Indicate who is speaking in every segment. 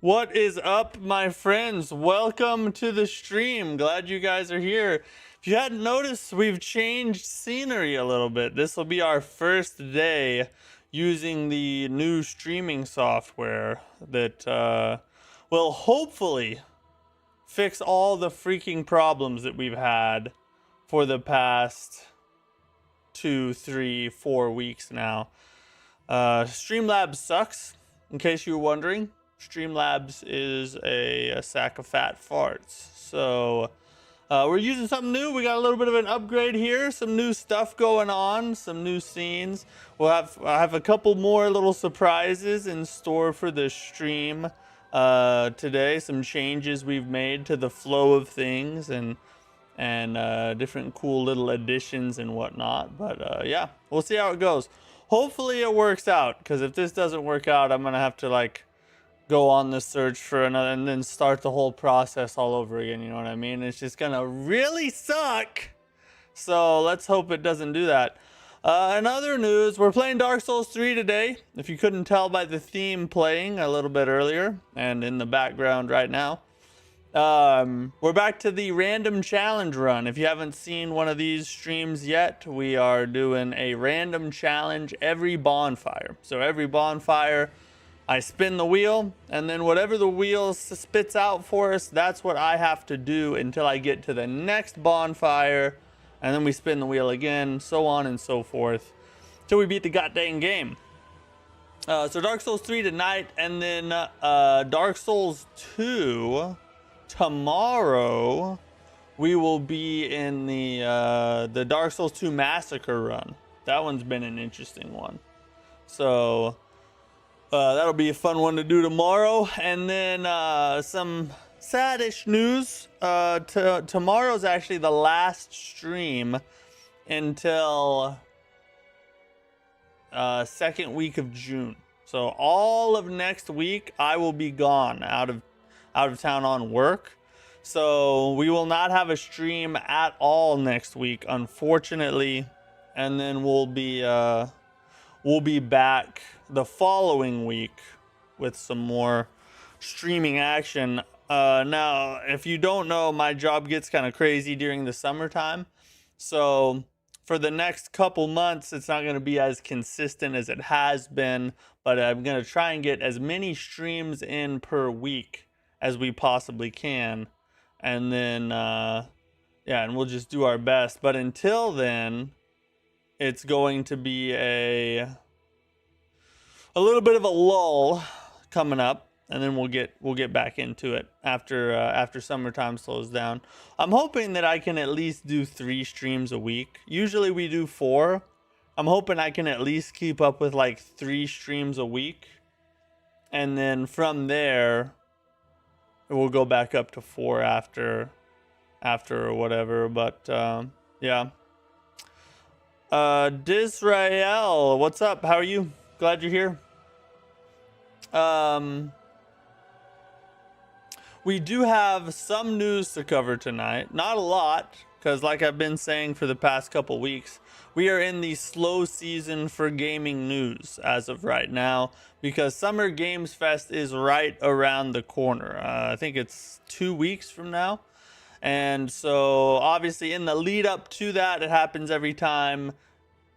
Speaker 1: What is up, my friends? Welcome to the stream. Glad you guys are here. If you hadn't noticed, we've changed scenery a little bit. This will be our first day using the new streaming software that will hopefully fix all the freaking problems that we've had for the past 2, 3, 4 weeks now. Streamlabs sucks, in case you were wondering. Streamlabs is a sack of fat farts. So we're using something new. We got a little bit of an upgrade here, some new stuff going on, some new scenes. I have a couple more little surprises in store for the stream today. Some changes we've made to the flow of things and different cool little additions and whatnot. But yeah, we'll see how it goes. Hopefully it works out, because if this doesn't work out, I'm gonna have to go on the search for another and then start the whole process all over again. You know what I mean? It's just gonna really suck. So let's hope it doesn't do that. In other news, we're playing Dark Souls 3 today. If you couldn't tell by the theme playing a little bit earlier and in the background right now. We're back to the random challenge run. If you haven't seen one of these streams yet, we are doing a random challenge every bonfire. So every bonfire, I spin the wheel, and then whatever the wheel spits out for us, that's what I have to do until I get to the next bonfire, and then we spin the wheel again, so on and so forth, till we beat the goddamn game. So Dark Souls 3 tonight, and then Dark Souls 2 tomorrow. We will be in the Dark Souls 2 Massacre run. That one's been an interesting one. So that'll be a fun one to do tomorrow. And then some saddish news. Tomorrow's actually the last stream until second week of June. So all of next week I will be gone out of town on work. So we will not have a stream at all next week, unfortunately. And then we'll be back the following week with some more streaming action. Now, if you don't know, my job gets kind of crazy during the summertime. So for the next couple months, it's not going to be as consistent as it has been. But I'm going to try and get as many streams in per week as we possibly can. And then, yeah, and we'll just do our best. But until then, it's going to be a little bit of a lull coming up, and then we'll get back into it after summertime slows down. I'm hoping that I can at least do 3 streams a week. Usually we do 4. I'm hoping I can at least keep up with 3 streams a week, and then from there we'll go back up to 4 after or whatever. But yeah. Disrael, what's up? How are you? Glad you're here. We do have some news to cover tonight. Not a lot, because like I've been saying for the past couple weeks, we are in the slow season for gaming news as of right now, because Summer Games Fest is right around the corner. I think it's 2 weeks from now. And so obviously in the lead up to that, it happens every time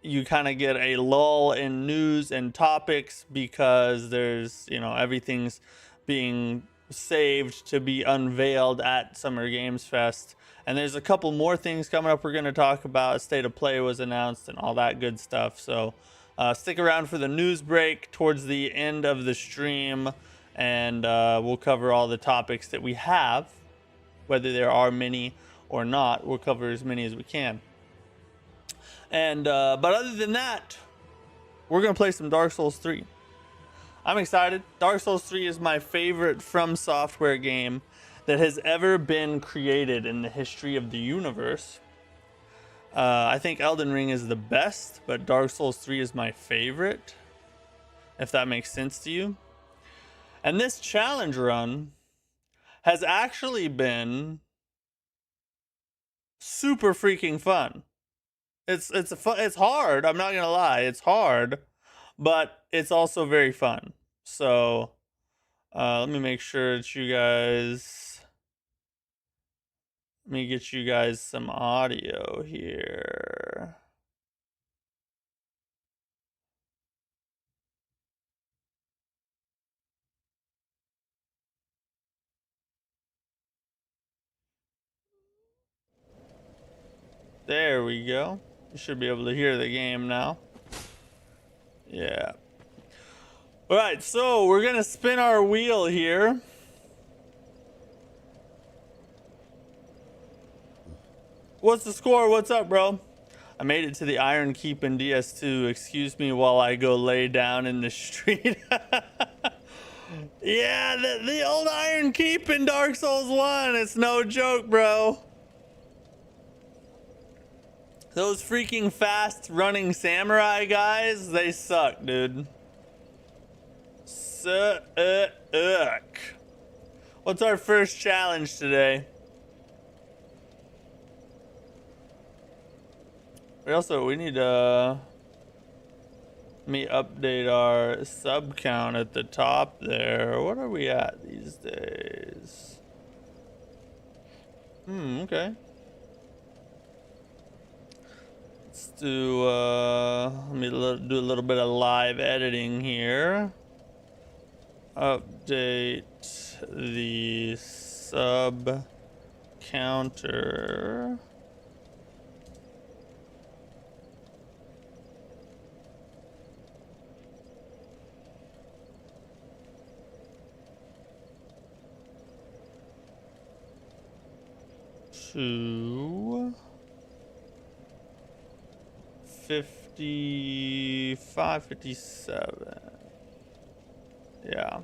Speaker 1: you kind of get a lull in news and topics, because there's, everything's being saved to be unveiled at Summer Games Fest. And there's a couple more things coming up we're going to talk about. State of Play was announced and all that good stuff. So stick around for the news break towards the end of the stream, and we'll cover all the topics that we have. Whether there are many or not, we'll cover as many as we can. And but other than that, we're going to play some Dark Souls 3. I'm excited. Dark Souls 3 is my favorite From Software game that has ever been created in the history of the universe. I think Elden Ring is the best, but Dark Souls 3 is my favorite, if that makes sense to you. And this challenge run has actually been super freaking fun. It's hard. I'm not gonna lie, it's hard, but it's also very fun. So Let me make sure that you guys. Let me get you guys some audio here. There we go. You should be able to hear the game now. Yeah. Alright, so we're gonna spin our wheel here. What's the score? What's up, bro? I made it to the Iron Keep in DS2. Excuse me while I go lay down in the street. Yeah, the old Iron Keep in Dark Souls 1. It's no joke, bro. Those freaking fast running samurai guys, they suck, dude. Suck. What's our first challenge today? We need to let me update our sub count at the top there. What are we at these days? Okay. Let's do let me do a little bit of live editing here. Update the sub counter. To 55, 57. Yeah.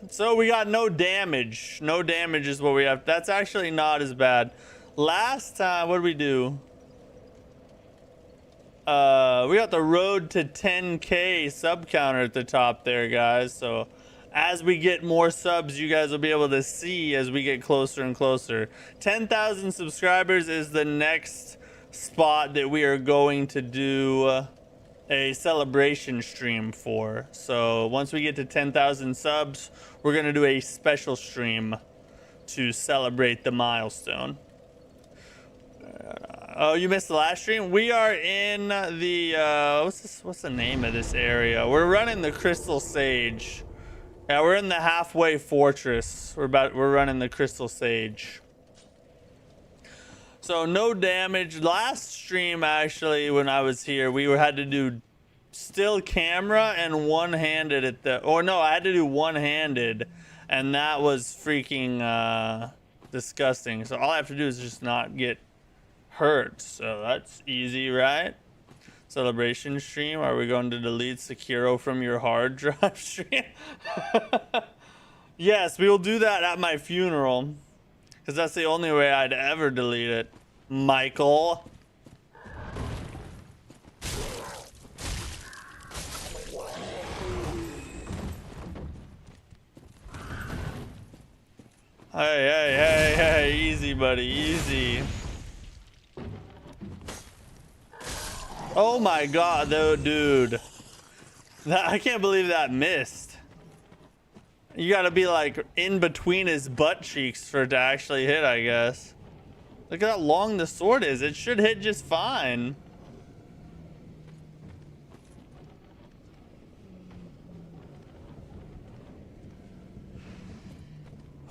Speaker 1: So we got no damage. No damage is what we have. That's actually not as bad. Last time, what did we do? We got the road to 10K sub counter at the top there, guys. So as we get more subs, you guys will be able to see as we get closer and closer. 10,000 subscribers is the next spot that we are going to do a celebration stream for. So once we get to 10,000 subs, we're going to do a special stream to celebrate the milestone. Oh, you missed the last stream? We are in the, what's the name of this area? We're running the Crystal Sage. Yeah, we're in the halfway fortress. We're running the Crystal Sage. So no damage. Last stream, actually, when I was here, we had to do still camera and one-handed at the, or no, I had to do one-handed, and that was freaking disgusting. So all I have to do is just not get hurt. So that's easy, right? Celebration stream. Are we going to delete Sekiro from your hard drive stream? Yes, we will do that at my funeral, because that's the only way I'd ever delete it. Michael. Hey, easy, buddy, easy. Oh my god, though, dude. I can't believe that missed. You gotta be like in between his butt cheeks for it to actually hit, I guess. Look at how long the sword is. It should hit just fine.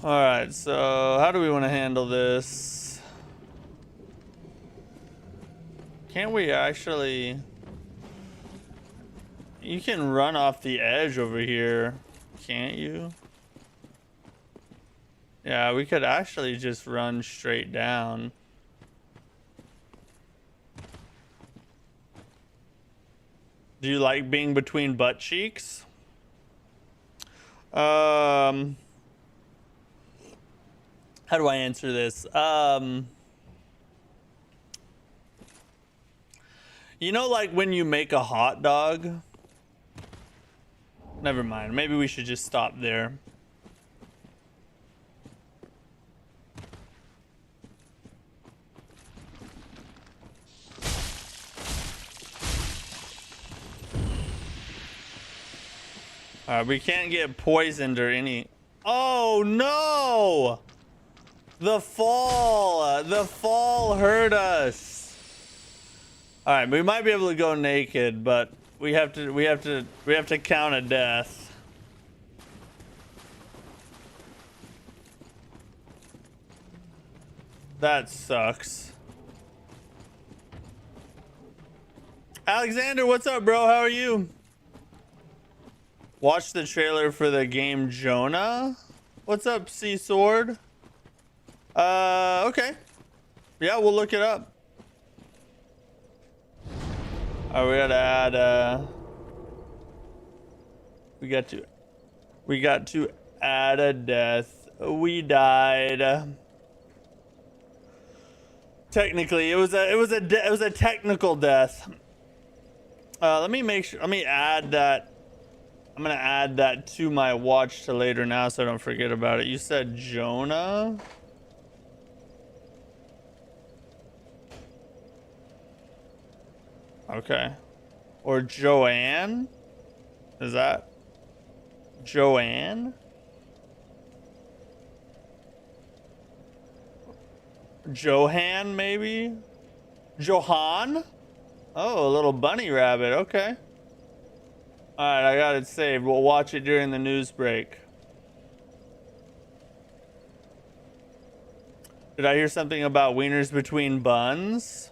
Speaker 1: Alright, so how do we want to handle this? Can't we actually... You can run off the edge over here, can't you? Yeah, we could actually just run straight down. Do you like being between butt cheeks? How do I answer this? You know, like when you make a hot dog? Never mind. Maybe we should just stop there. We can't get poisoned or any. Oh no! The fall hurt us. All right, we might be able to go naked, but we have to count a death. That sucks. Alexander, what's up, bro? How are you? Watch the trailer for the game Jonah. What's up, Sea Sword? Okay. Yeah, we'll look it up. Oh, we gotta add, we got to add a death. We died. Technically, it was a technical death. Let me make sure. Let me add that. I'm gonna add that to my watch to later now, so I don't forget about it. You said Jonah. Okay. Or Joanne? Is that Joanne? Johan, maybe? Johan? Oh, a little bunny rabbit. Okay. Alright, I got it saved. We'll watch it during the news break. Did I hear something about wieners between buns?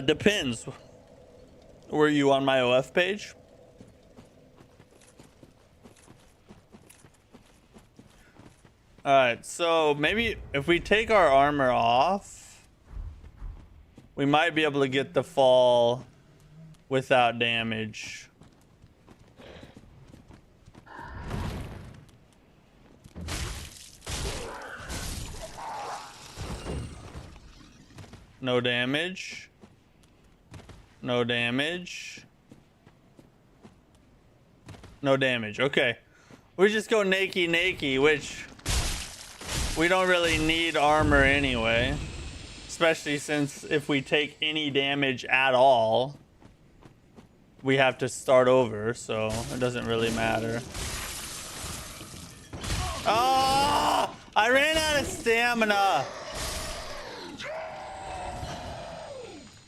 Speaker 1: Depends. Were you on my OF page? Alright, so maybe if we take our armor off, we might be able to get the fall without damage. No damage. No damage. No damage. Okay. We just go naked, which we don't really need armor anyway. Especially since if we take any damage at all, we have to start over, so it doesn't really matter. Oh! I ran out of stamina!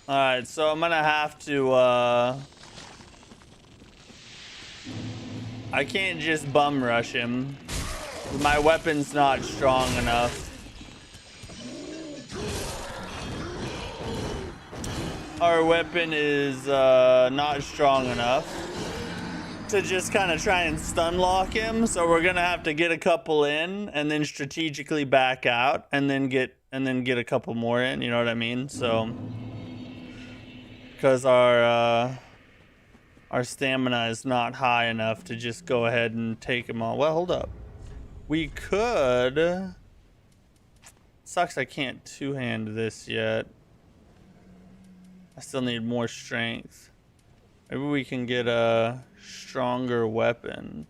Speaker 1: Alright, so I'm gonna have to, I can't just bum rush him. My weapon's not strong enough. Our weapon is, not strong enough to just kind of try and stun lock him, so we're gonna have to get a couple in and then strategically back out and then get a couple more in, you know what I mean? So because our stamina is not high enough to just go ahead and take him all. Well, hold up. We could. Sucks I can't two-hand this yet. I still need more strength. Maybe we can get a stronger weapon.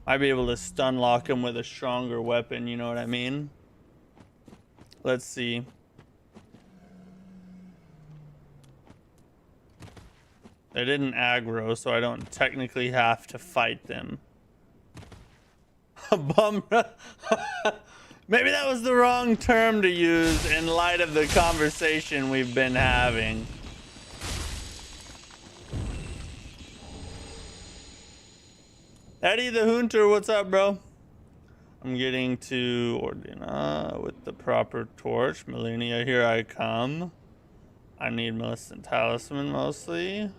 Speaker 1: Might be able to stun lock him with a stronger weapon, you know what I mean? Let's see. They didn't aggro, so I don't technically have to fight them. Bum. Maybe that was the wrong term to use in light of the conversation we've been having. Eddie the Hunter, what's up, bro? I'm getting to Ordina with the proper torch. Millennia, here I come. I need Millicent Talisman mostly.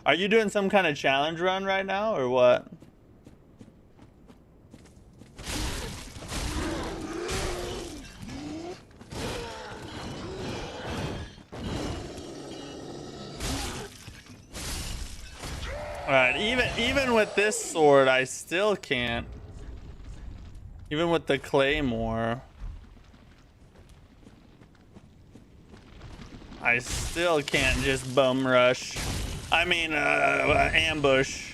Speaker 1: Are you doing some kind of challenge run right now, or what? Alright, even with this sword, I still can't. Even with the claymore, I still can't just bum rush. I mean, ambush.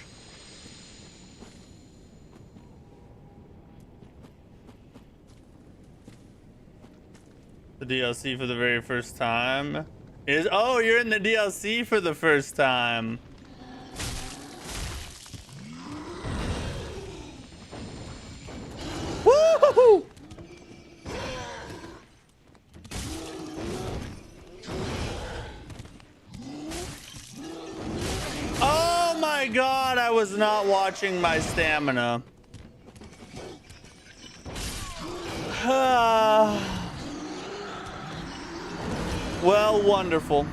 Speaker 1: The DLC for the very first time. Oh, you're in the DLC for the first time. Woo! Oh my god, I was not watching my stamina. Well, wonderful.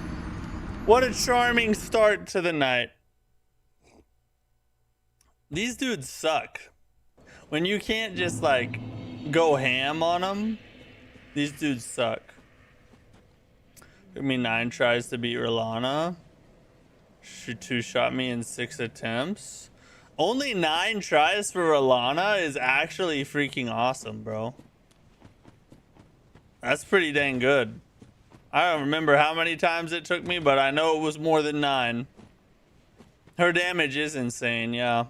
Speaker 1: What a charming start to the night. These dudes suck. When you can't just like go ham on them, these dudes suck. Took me 9 tries to beat Rolana. She 2-shot me in 6 attempts. Only 9 tries for Rolana is actually freaking awesome, bro. That's pretty dang good. I don't remember how many times it took me, but I know it was more than 9. Her damage is insane, yeah.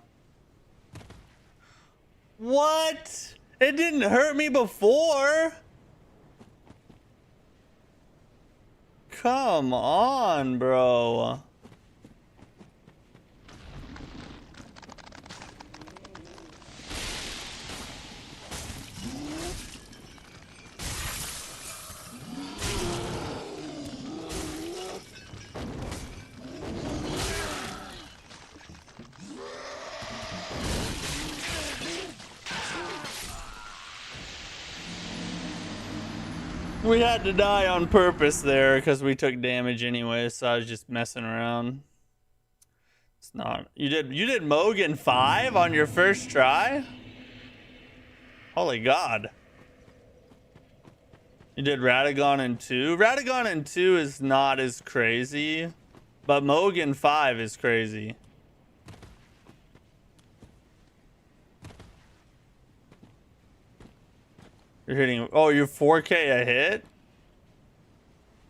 Speaker 1: What? It didn't hurt me before. Come on, bro. We had to die on purpose there because we took damage anyway, so I was just messing around. It's not. You did Mogan 5 on your first try? Holy god. You did Radagon in 2? Radagon in 2 is not as crazy, but Mogan 5 is crazy. You're hitting. Oh, you're 4K a hit?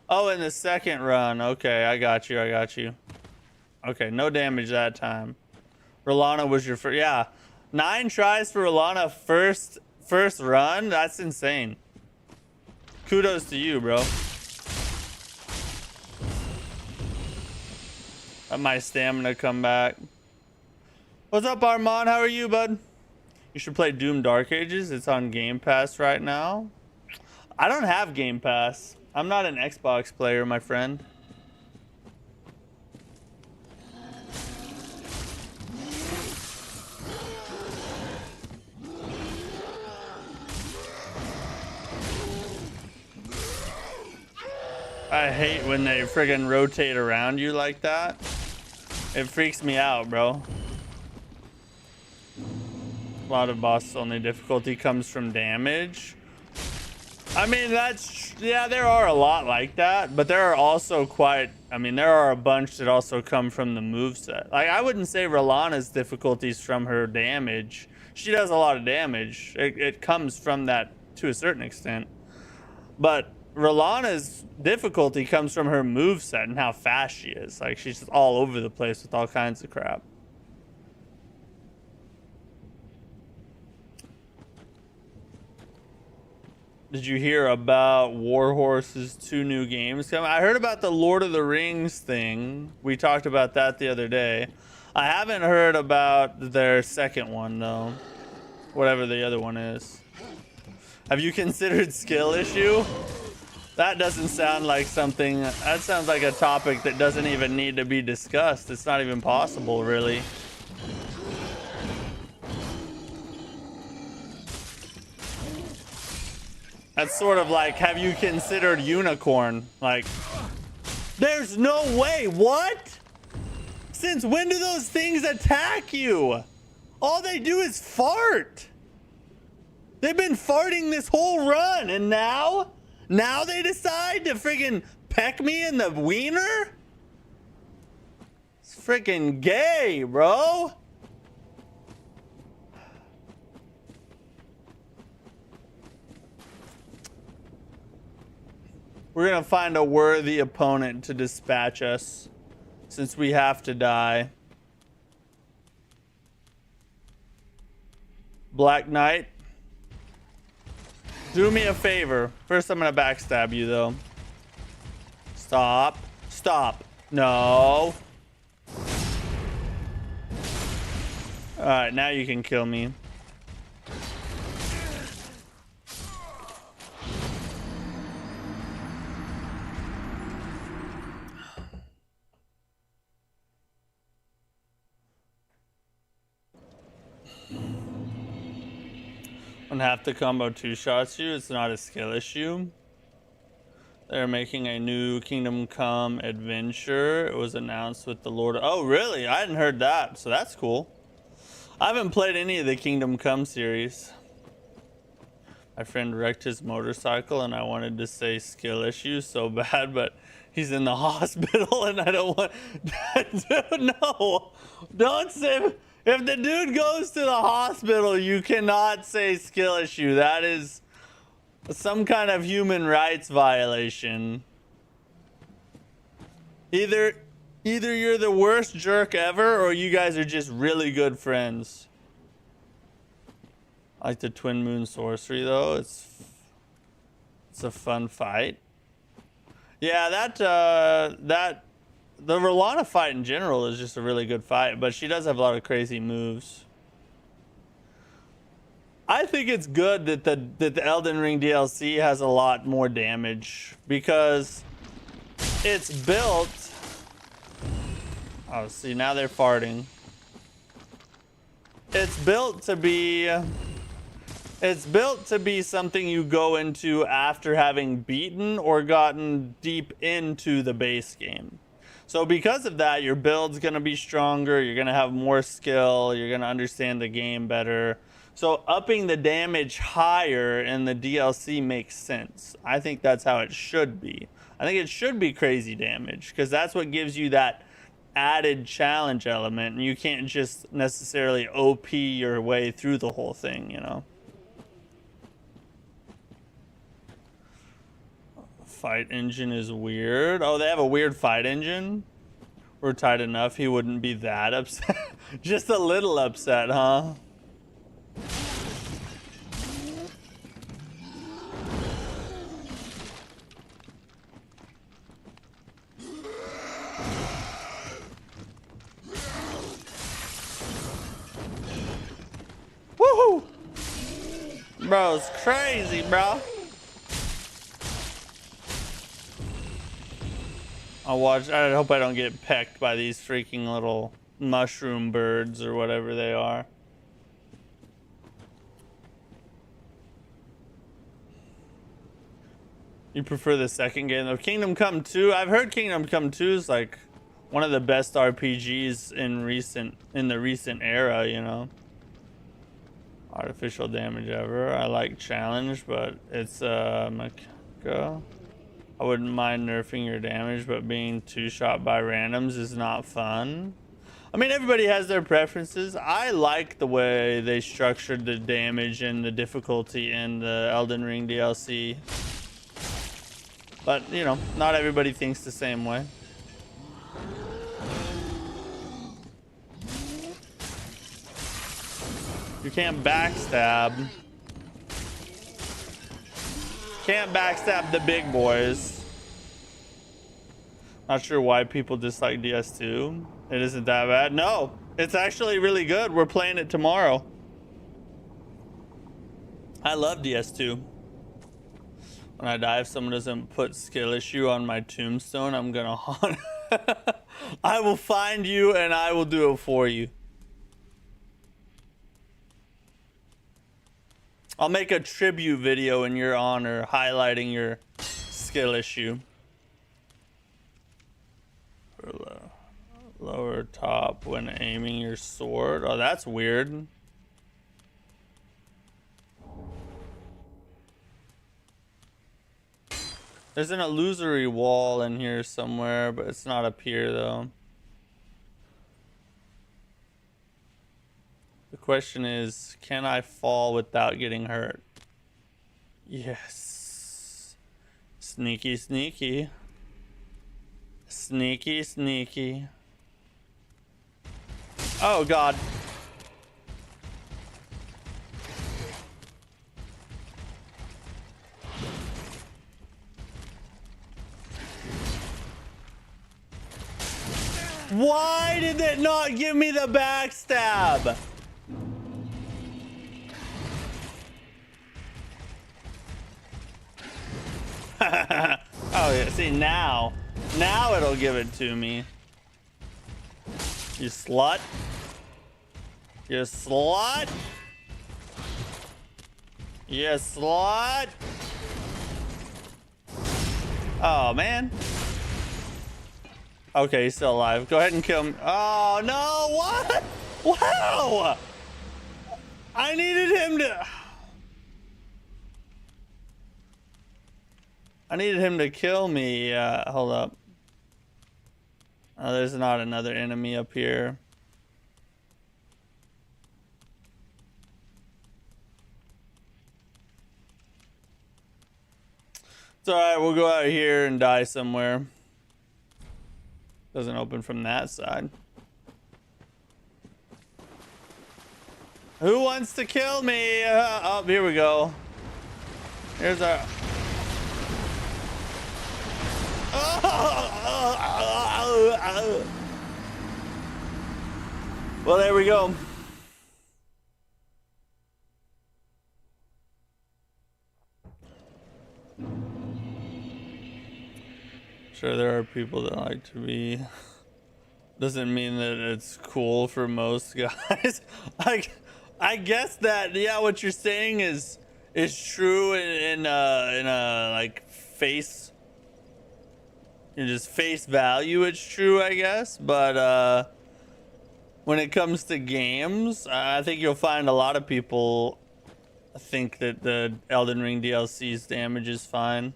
Speaker 1: Oh, in the second run. Okay, I got you. I got you. Okay, no damage that time. Rolana was your first. Yeah, 9 tries for Rolana first run. That's insane. Kudos to you, bro. Let my stamina come back. What's up, Armand? How are you, bud? You should play Doom Dark Ages. It's on Game Pass right now. I don't have Game Pass. I'm not an Xbox player, my friend. I hate when they friggin' rotate around you like that. It freaks me out, bro. A lot of boss only difficulty comes from damage. I mean, yeah, there are a lot like that, but there are also there are a bunch that also come from the moveset. Like, I wouldn't say Rolana's difficulties from her damage. She does a lot of damage. It comes from that to a certain extent. But Rolana's difficulty comes from her moveset and how fast she is. Like, she's just all over the place with all kinds of crap. Did you hear about Warhorse's 2 new games coming? I heard about the Lord of the Rings thing. We talked about that the other day. I haven't heard about their second one, though. Whatever the other one is. Have you considered skill issue? That doesn't sound like something... That sounds like a topic that doesn't even need to be discussed. It's not even possible, really. That's sort of like, have you considered unicorn? Like, there's no way. What? Since when do those things attack you? All they do is fart. They've been farting this whole run, and now they decide to friggin' peck me in the wiener? It's friggin' gay, bro. We're gonna find a worthy opponent to dispatch us, since we have to die. Black Knight. Do me a favor. First, I'm gonna backstab you, though. Stop. Stop. No. Alright, now you can kill me. When half the combo two-shots you, it's not a skill issue. They're making a new Kingdom Come adventure. It was announced with the Lord. Oh, really? I hadn't heard that, so that's cool. I haven't played any of the Kingdom Come series. My friend wrecked his motorcycle, and I wanted to say skill issue so bad, but he's in the hospital, and I don't want... Dude, no! Don't say... If the dude goes to the hospital, you cannot say skill issue. That is some kind of human rights violation. Either you're the worst jerk ever, or you guys are just really good friends. I like the Twin Moon Sorcery, though. It's a fun fight. Yeah, the Rolana fight in general is just a really good fight, but she does have a lot of crazy moves. I think it's good that the Elden Ring DLC has a lot more damage because it's built... Oh, see, now they're farting. It's built to be something you go into after having beaten or gotten deep into the base game. So because of that, your build's going to be stronger, you're going to have more skill, you're going to understand the game better. So upping the damage higher in the DLC makes sense. I think that's how it should be. I think it should be crazy damage because that's what gives you that added challenge element, and you can't just necessarily OP your way through the whole thing, you know. Fight engine is weird. Oh, they have a weird fight engine? We're tight enough, he wouldn't be that upset. Just a little upset, huh? Woohoo! Bro, it's crazy, bro. I hope I don't get pecked by these freaking little mushroom birds or whatever they are. You prefer the second game though? Kingdom Come 2? I've heard Kingdom Come 2 is like one of the best RPGs in the recent era, you know. Artificial damage ever. I like challenge, but it's go. I wouldn't mind nerfing your damage, but being two-shot by randoms is not fun. I mean, everybody has their preferences. I like the way they structured the damage and the difficulty in the Elden Ring DLC. But, you know, not everybody thinks the same way. You can't backstab. Can't backstab the big boys. Not sure why people dislike DS2. It isn't that bad. No, it's actually really good. We're playing it tomorrow. I love DS2. When I die, if someone doesn't put skill issue on my tombstone, I'm gonna haunt. I will find you and I will do it for you. I'll make a tribute video in your honor, highlighting your skill issue. Lower top when aiming your sword. Oh, that's weird. There's an illusory wall in here somewhere, but it's not up here though. The question is, can I fall without getting hurt? Yes. Sneaky, sneaky. Sneaky, sneaky. Oh, God. Why did it not give me the backstab? Oh yeah, see now it'll give it to me. You slut. You slut. You slut. Oh man. Okay, he's still alive. Go ahead and kill him. Oh no, what? Wow! I needed him to kill me. Hold up. Oh, there's not another enemy up here. It's alright, we'll go out here and die somewhere. Doesn't open from that side. Who wants to kill me? Oh, here we go. Here's our... Well, there we go. Sure, there are people that like to be... Doesn't mean that it's cool for most guys. I guess that, yeah, what you're saying is true in a like face, you know, just face value. It's true, I guess, but when it comes to games, I think you'll find a lot of people think that the Elden Ring DLC's damage is fine.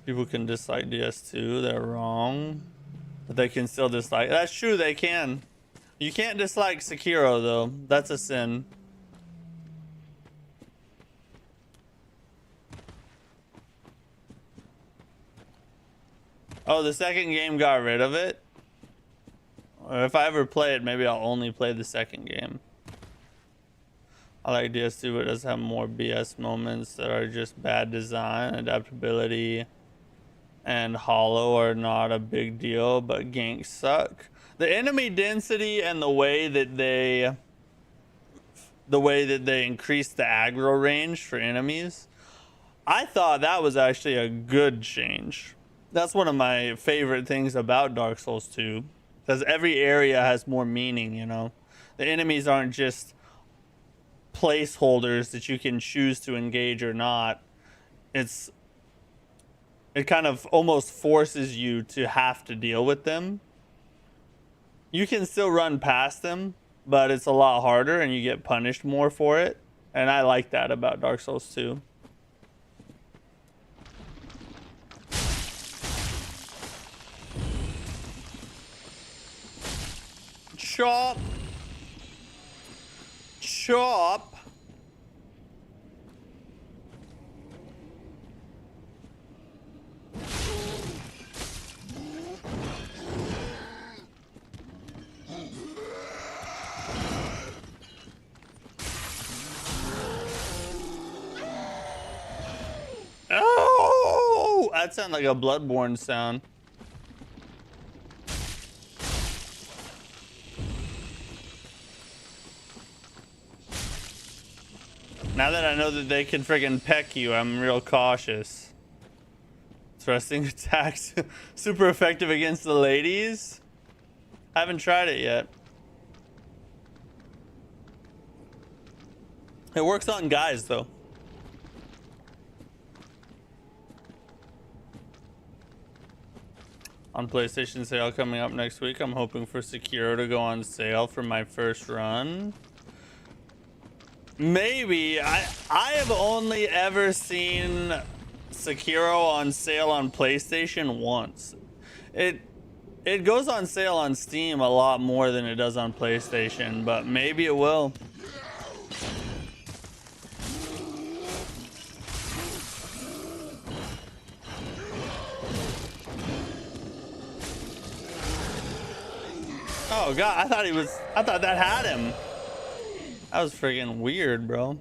Speaker 1: People can dislike DS2, they're wrong. But they can still dislike. That's true, they can. You can't dislike Sekiro though. That's a sin. Oh, the second game got rid of it? Or if I ever play it, maybe I'll only play the second game. I like DS2, but it does have more BS moments that are just bad design, adaptability, and hollow are not a big deal, but ganks suck. The enemy density and the way that they increase the aggro range for enemies, I thought that was actually a good change. That's one of my favorite things about Dark Souls 2, because every area has more meaning, you know. The enemies aren't just placeholders that you can choose to engage or not. It kind of almost forces you to have to deal with them. You can still run past them, but it's a lot harder and you get punished more for it. And I like that about Dark Souls 2. Chop. Chop. Oh, that sounds like a Bloodborne sound. Now that I know that they can friggin' peck you, I'm real cautious. Thrusting attacks super effective against the ladies. I haven't tried it yet. It works on guys though. On PlayStation sale coming up next week, I'm hoping for Sekiro to go on sale for my first run. Maybe. I have only ever seen Sekiro on sale on PlayStation once. It goes on sale on Steam a lot more than it does on PlayStation, but maybe it will. Oh god, I thought that had him. That was friggin' weird, bro.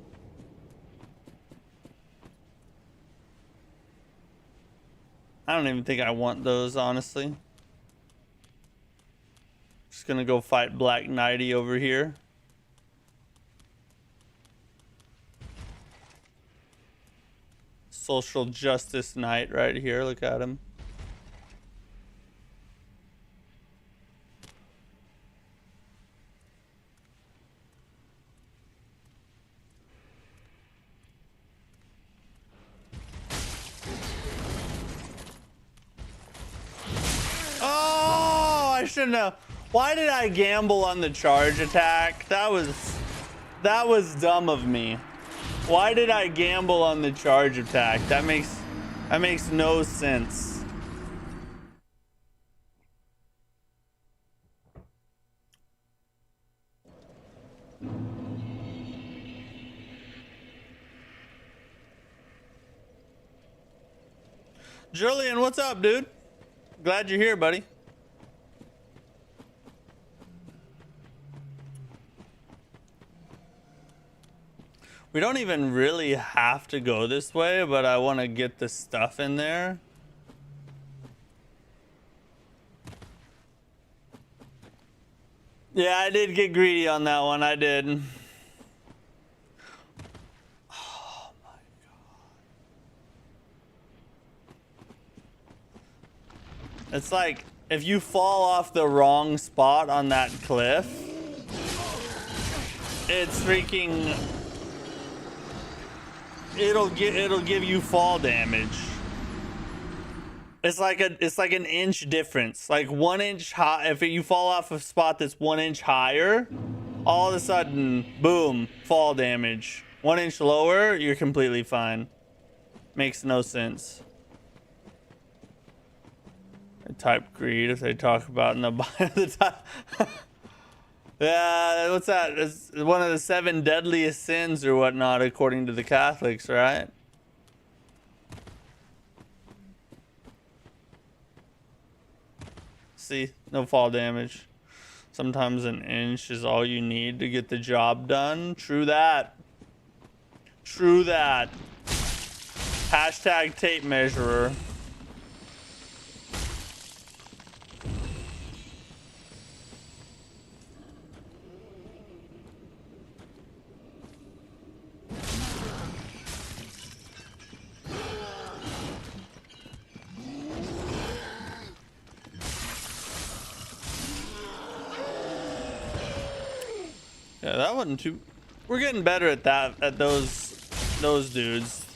Speaker 1: I don't even think I want those, honestly. Just gonna go fight Black Knighty over here. Social Justice Knight right here. Look at him. Oh, I shouldn't have. Why did I gamble on the charge attack? That was dumb of me. Why did I gamble on the charge attack? That makes no sense. Julian, what's up, dude? Glad you're here, buddy. We don't even really have to go this way, but I want to get the stuff in there. Yeah, I did get greedy on that one. I did. Oh my god. It's like if you fall off the wrong spot on that cliff, it's freaking... It'll give you fall damage. It's like an inch difference. Like 1 inch high. If you fall off a spot that's 1 inch higher, all of a sudden, boom, fall damage. 1 inch lower, you're completely fine. Makes no sense. I type greed if they talk about in the bio. Yeah, what's that? It's one of the 7 deadliest sins or whatnot, according to the Catholics, right? See, no fall damage. Sometimes an inch is all you need to get the job done. True that. True that. Hashtag tape measurer. Yeah, that wasn't too... We're getting better at that, at those dudes.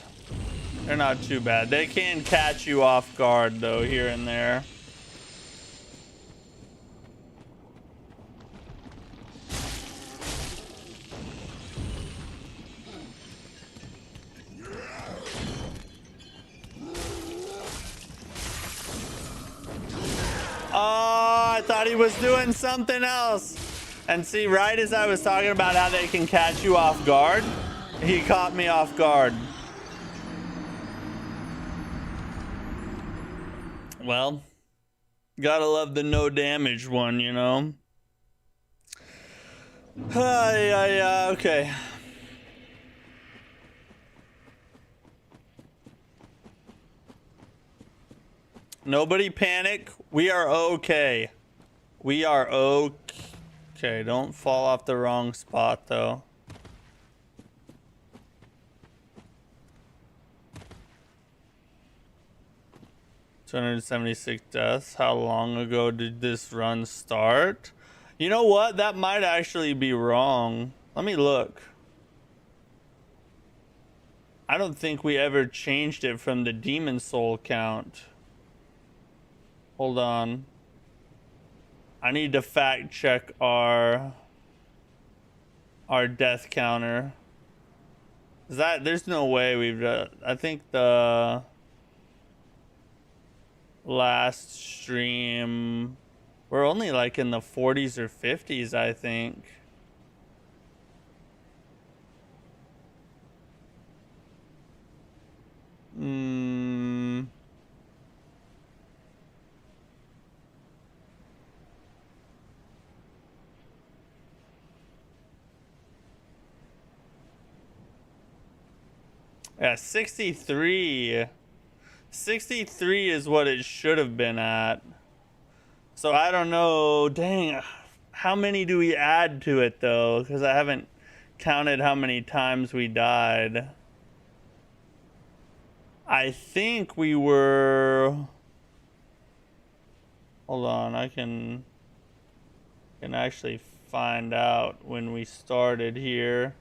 Speaker 1: They're not too bad. They can catch you off guard, though, here and there. Oh, I thought he was doing something else. And see, right as I was talking about how they can catch you off guard, he caught me off guard. Well, gotta love the no damage one, you know? Okay. Nobody panic. We are okay. We are okay. Okay, don't fall off the wrong spot, though. $276 deaths. How long ago did this run start? You know what? That might actually be wrong. Let me look. I don't think we ever changed it from the demon soul count. Hold on. I need to fact check our death counter. Is that, there's no way we've done, I think the last stream, we're only like in the 40s or 50s, I think. Yeah, 63. 63 is what it should have been at. So I don't know. Dang. how many do we add to it though? Because I haven't counted how many times we died. I think we were... Hold on, I can actually find out when we started here.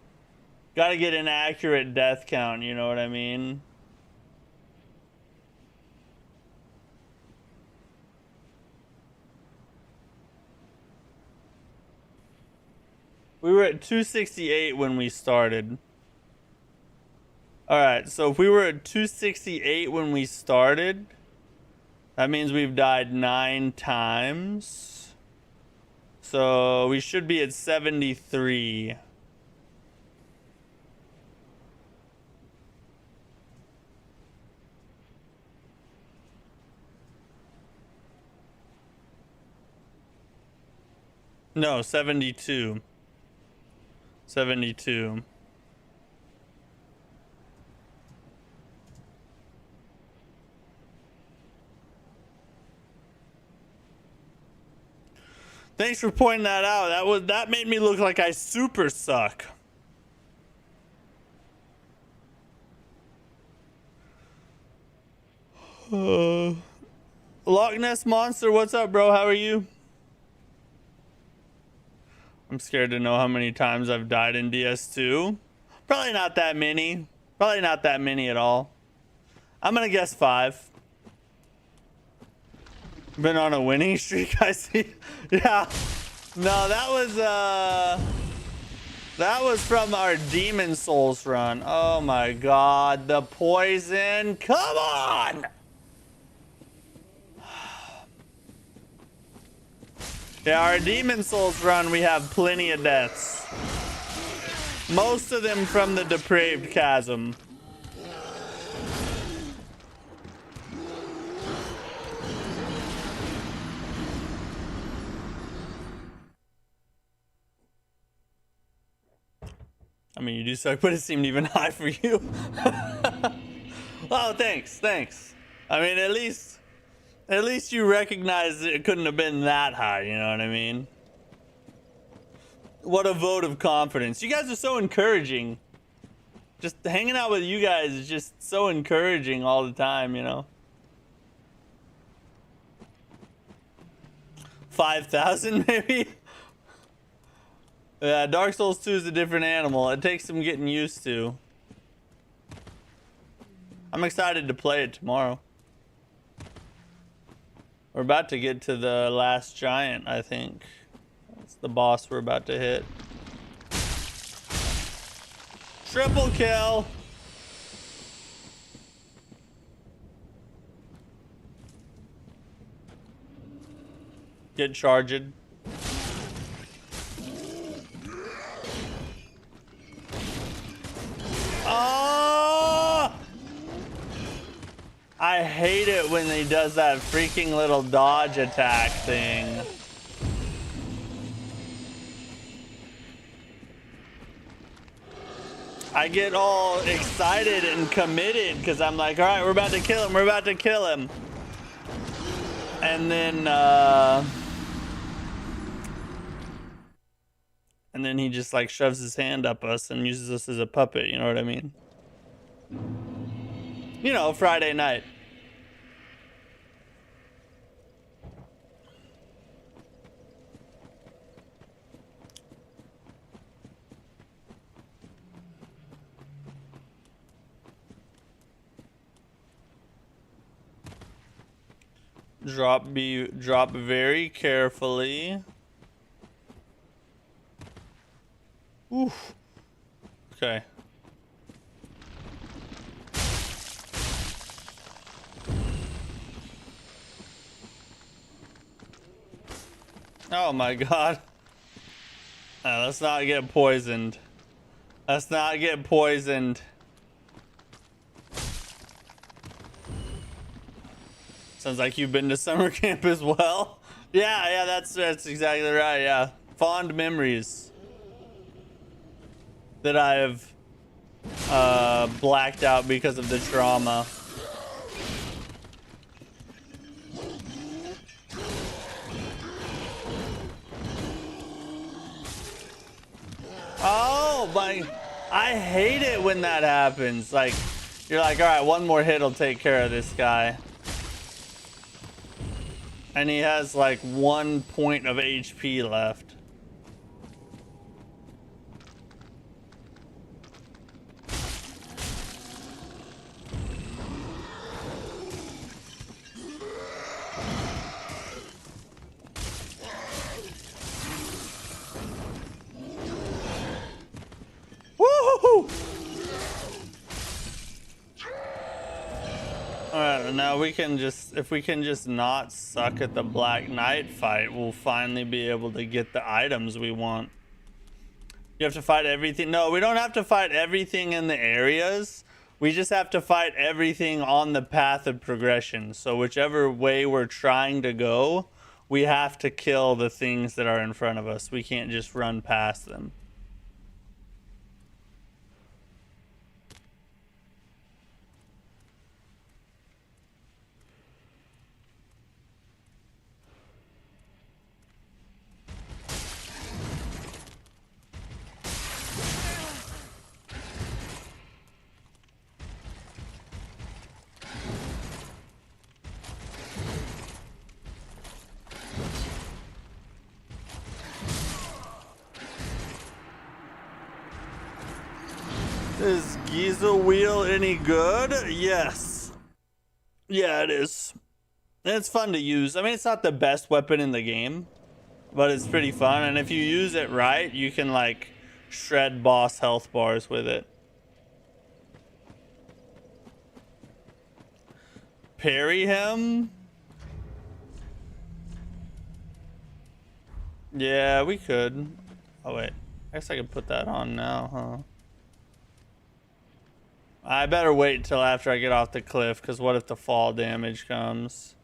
Speaker 1: Gotta get an accurate death count, you know what I mean? We were at 268 when we started. Alright, so if we were at 268 when we started, that means we've died 9 times. So we should be at 73. No, 72. 72. Thanks for pointing that out. That made me look like I super suck. Loch Ness Monster, what's up, bro? How are you? I'm scared to know how many times I've died in DS2. Probably not that many. Probably not that many at all. I'm gonna guess 5. Been on a winning streak, I see. Yeah. No, that was from our Demon Souls run. Oh my god, the poison. Come on! Yeah, our Demon Souls run, we have plenty of deaths. Most of them from the Depraved Chasm. I mean, you do suck, but it seemed even high for you. Oh, thanks. I mean, at least you recognize it couldn't have been that high, you know what I mean? What a vote of confidence. You guys are so encouraging. Just hanging out with you guys is just so encouraging all the time, you know? 5,000 maybe? Yeah, Dark Souls 2 is a different animal. It takes some getting used to. I'm excited to play it tomorrow. We're about to get to the last giant, I think. That's the boss we're about to hit. Triple kill! Get charged. Oh! I hate it when he does that freaking little dodge attack thing. I get all excited and committed because I'm like, all right, we're about to kill him. We're about to kill him. And then he just like shoves his hand up us and uses us as a puppet. You know what I mean? You know, Friday night. Drop very carefully. Oof. Okay. Oh my god. Let's not get poisoned. Let's not get poisoned. Sounds like you've been to summer camp as well. Yeah, that's exactly right. Yeah, fond memories that I have blacked out because of the trauma. Oh my, I hate it when that happens. Like, you're like, all right, one more hit will take care of this guy. And he has like 1 point of HP left. Woohoo! Alright, now we can just, if we can just not suck at the Black Knight fight, we'll finally be able to get the items we want. You have to fight everything. No, we don't have to fight everything in the areas. We just have to fight everything on the path of progression. So whichever way we're trying to go, we have to kill the things that are in front of us. We can't just run past them. Is Giza wheel any good? Yes. Yeah, it is. And it's fun to use. I mean, it's not the best weapon in the game, but it's pretty fun. And if you use it right, you can like shred boss health bars with it. Parry him? Yeah, we could. Oh wait, I guess I could put that on now, huh? I better wait until after I get off the cliff, because what if the fall damage comes?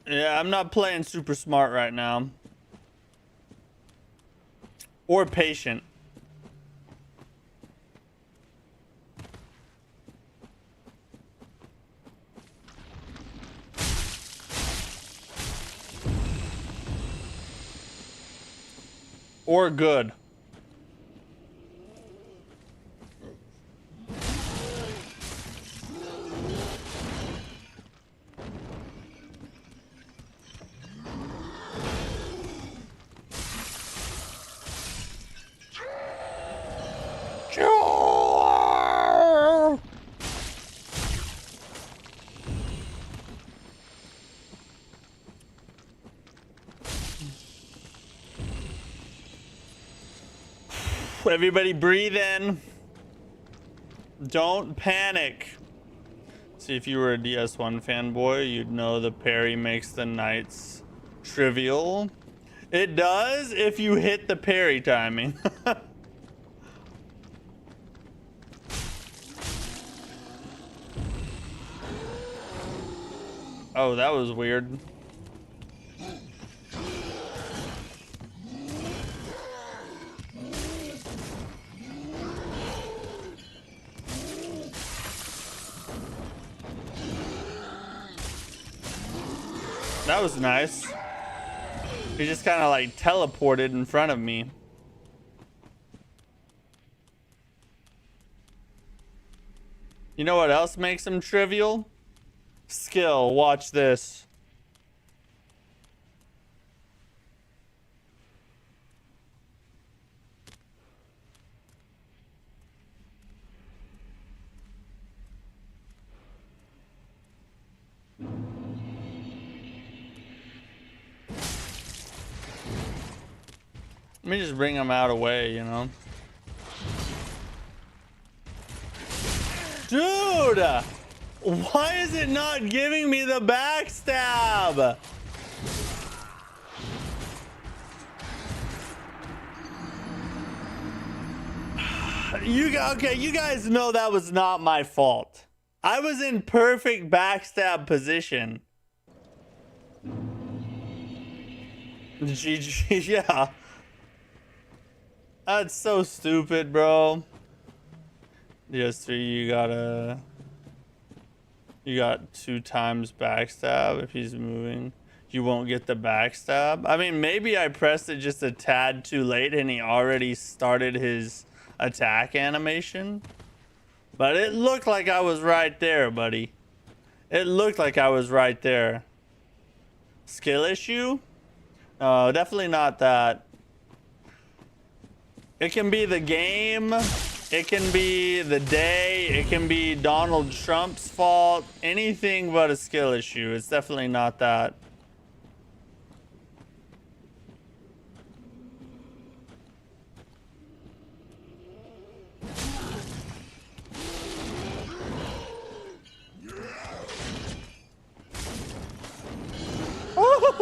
Speaker 1: Yeah, I'm not playing super smart right now. Or patient. Or good. Everybody breathe in. Don't panic. See, if you were a DS1 fanboy, you'd know the parry makes the knights trivial. It does if you hit the parry timing. Oh, that was weird. That was nice. He just kind of like teleported in front of me. You know what else makes him trivial? Skill. Watch this. Let me just bring him out of the way, you know? Dude! Why is it not giving me the backstab? Okay, you guys know that was not my fault. I was in perfect backstab position. GG, yeah. That's so stupid, bro. DS3, you got 2 times backstab if he's moving. you won't get the backstab. I mean, maybe I pressed it just a tad too late and he already started his attack animation. But it looked like I was right there, buddy. It looked like I was right there. Skill issue? No, definitely not that. It can be the game. It can be the day. It can be Donald Trump's fault. Anything but a skill issue. It's definitely not that.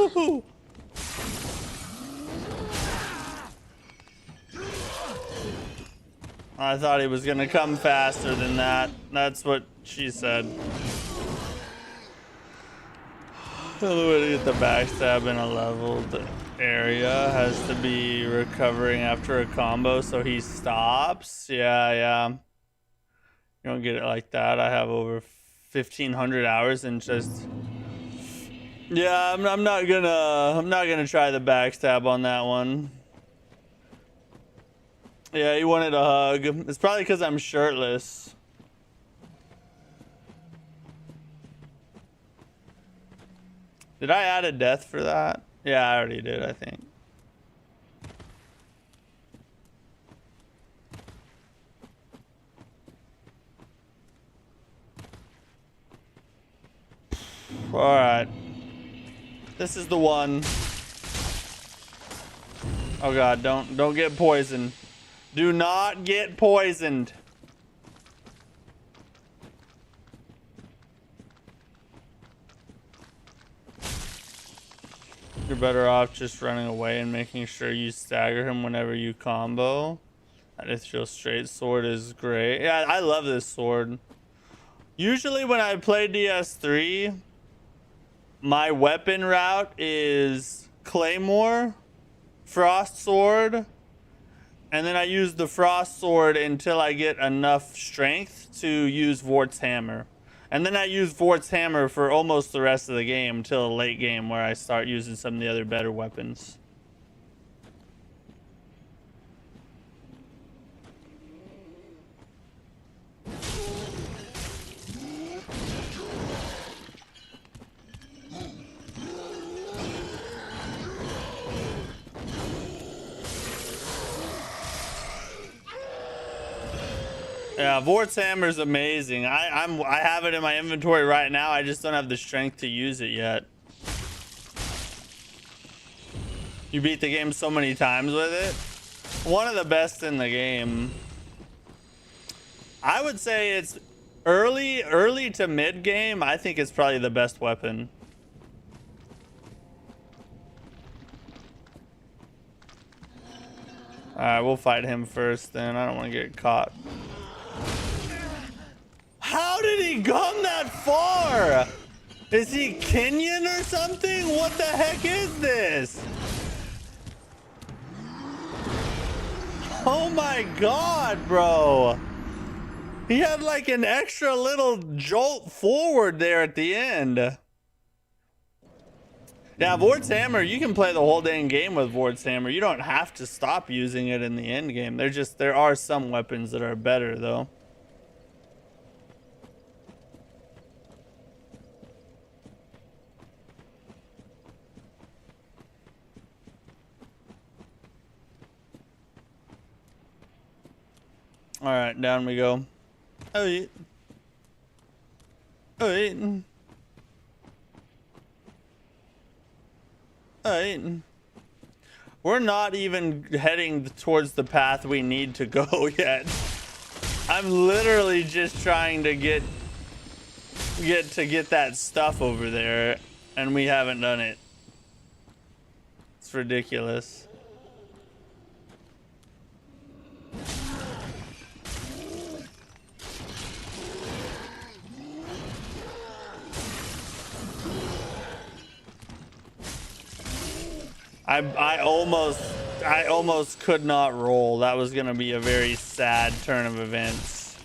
Speaker 1: Ooh. I thought he was gonna come faster than that. That's what she said. The way to get the backstab in a leveled area has to be recovering after a combo, so he stops. Yeah. You don't get it like that. I have over 1,500 hours and just. Yeah, I'm not gonna try the backstab on that one. Yeah, he wanted a hug. It's probably because I'm shirtless. Did I add a death for that? Yeah, I already did, I think. All right. This is the one. Oh god, don't get poisoned. Do not get poisoned. You're better off just running away and making sure you stagger him whenever you combo. That Ethereal Straight Sword is great. Yeah, I love this sword. Usually when I play DS3, my weapon route is Claymore, Frost Sword, and then I use the Frost Sword until I get enough strength to use Vort's Hammer. And then I use Vort's Hammer for almost the rest of the game until a late game where I start using some of the other better weapons. Yeah, Vort's Hammer is amazing. I have it in my inventory right now. I just don't have the strength to use it yet. You beat the game so many times with it. One of the best in the game. I would say it's early to mid game. I think it's probably the best weapon. All right, we'll fight him first then. I don't want to get caught. How did he come that far? Is he Kenyan or something? What the heck is this? Oh my god, bro. He had like an extra little jolt forward there at the end. Yeah, Vort's Hammer, you can play the whole dang game with Vort's Hammer. You don't have to stop using it in the end game. There are some weapons that are better though. All right, down we go. Oh, yeah. Oh, yeah. Oh, yeah. We're not even heading towards the path we need to go yet. I'm literally just trying to get that stuff over there, and we haven't done it. It's ridiculous. I almost could not roll. That was gonna be a very sad turn of events.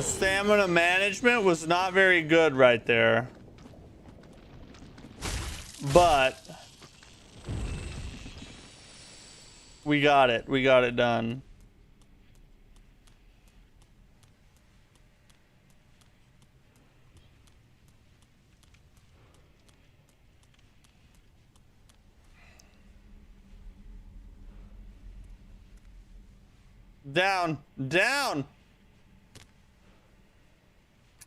Speaker 1: The stamina management was not very good right there. But we got it. We got it done. Down. Down.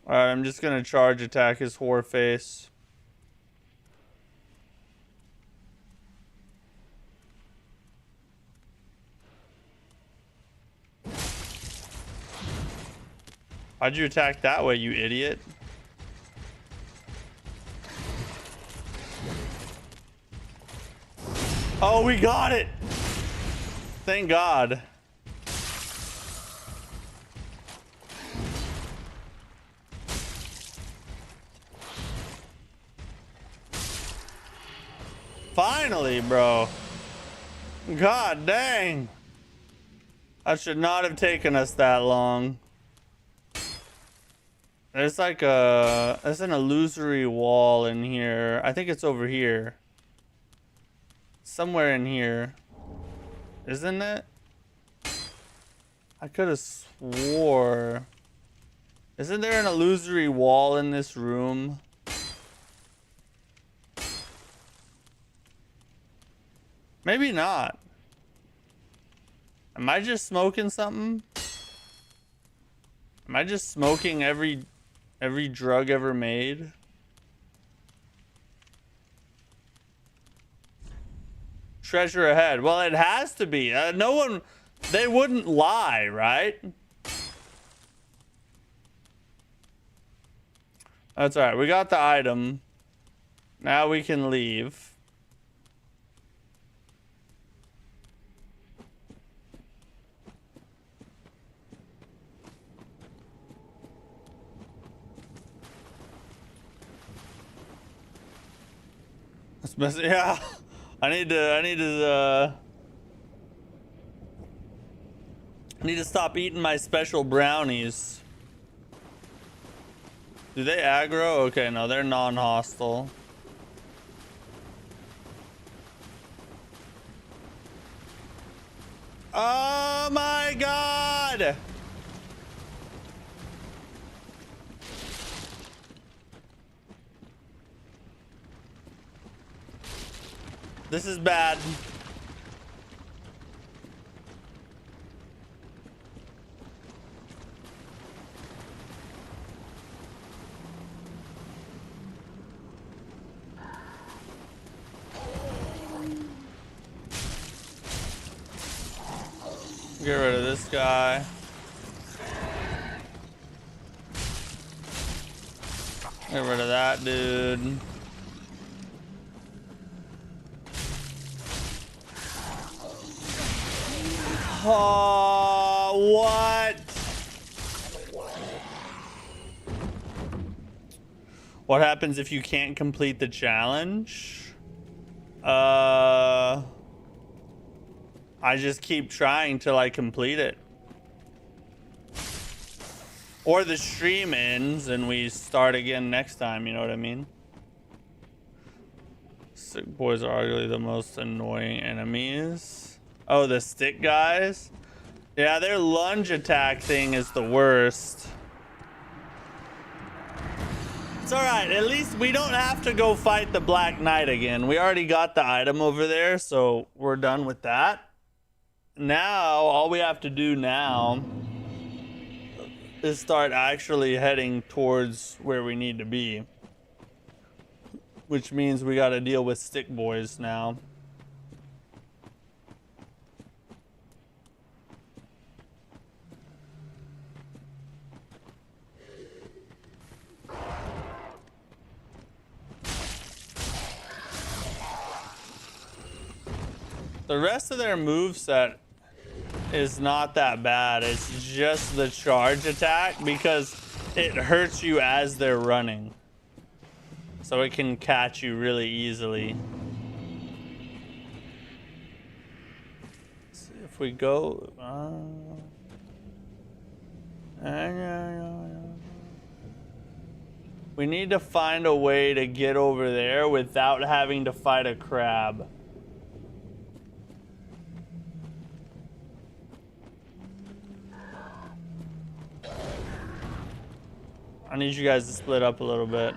Speaker 1: Alright, I'm just gonna charge attack his whore face. Why'd you attack that way, you idiot? Oh, we got it! Thank God. Finally, bro. God dang. That should not have taken us that long. There's like there's an illusory wall in here. I think it's over here. Somewhere in here. Isn't it? I could have swore. Isn't there an illusory wall in this room? Maybe not. Am I just smoking something? Am I just smoking every drug ever made? Treasure ahead. Well, it has to be. No one, they wouldn't lie, right? That's all right. We got the item. Now we can leave. Yeah, I need to stop eating my special brownies. Do they aggro? Okay, no, they're non-hostile. Oh my God! This is bad. Get rid of this guy. Get rid of that dude. Oh, what? What happens if you can't complete the challenge? I just keep trying till I complete it. Or the stream ends and we start again next time, you know what I mean? Sick boys are arguably the most annoying enemies. Oh, the stick guys? Yeah, their lunge attack thing is the worst. It's alright, at least we don't have to go fight the Black Knight again. We already got the item over there, so we're done with that. Now, all we have to do now is start actually heading towards where we need to be. Which means we gotta deal with stick boys now. The rest of their moveset is not that bad. It's just the charge attack because it hurts you as they're running. So it can catch you really easily. Let's see if we go... We need to find a way to get over there without having to fight a crab. I need you guys to split up a little bit.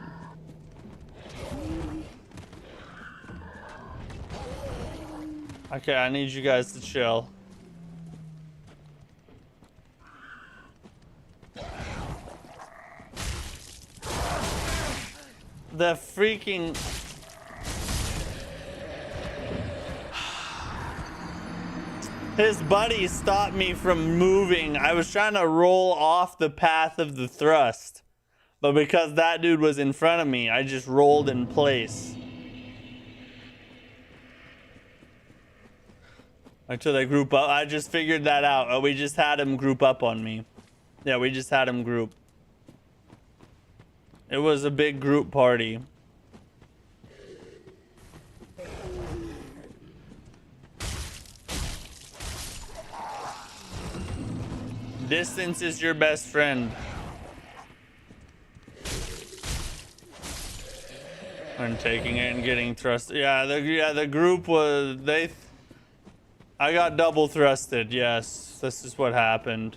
Speaker 1: Okay, I need you guys to chill. The freaking... His buddy stopped me from moving. I was trying to roll off the path of the thrust. But because that dude was in front of me, I just rolled in place. Until they group up. I just figured that out. Oh, we just had him group up on me. Yeah, we just had him group. It was a big group party. Distance is your best friend. When taking it and getting thrust. Yeah, the group was I got double thrusted. Yes, this is what happened.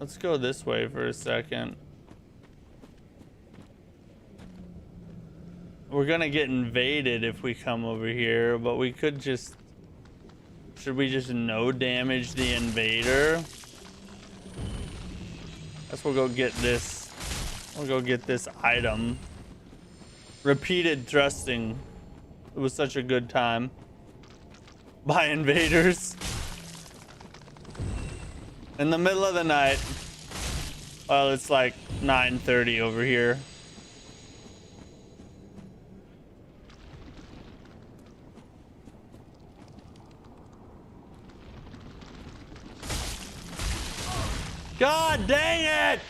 Speaker 1: Let's go this way for a second. We're gonna get invaded if we come over here, but we could just... Should we just no damage the invader? Guess we'll go get this. We'll go get this item. Repeated thrusting. It was such a good time. By invaders. In the middle of the night. Well, it's like 9:30 over here. God dang it!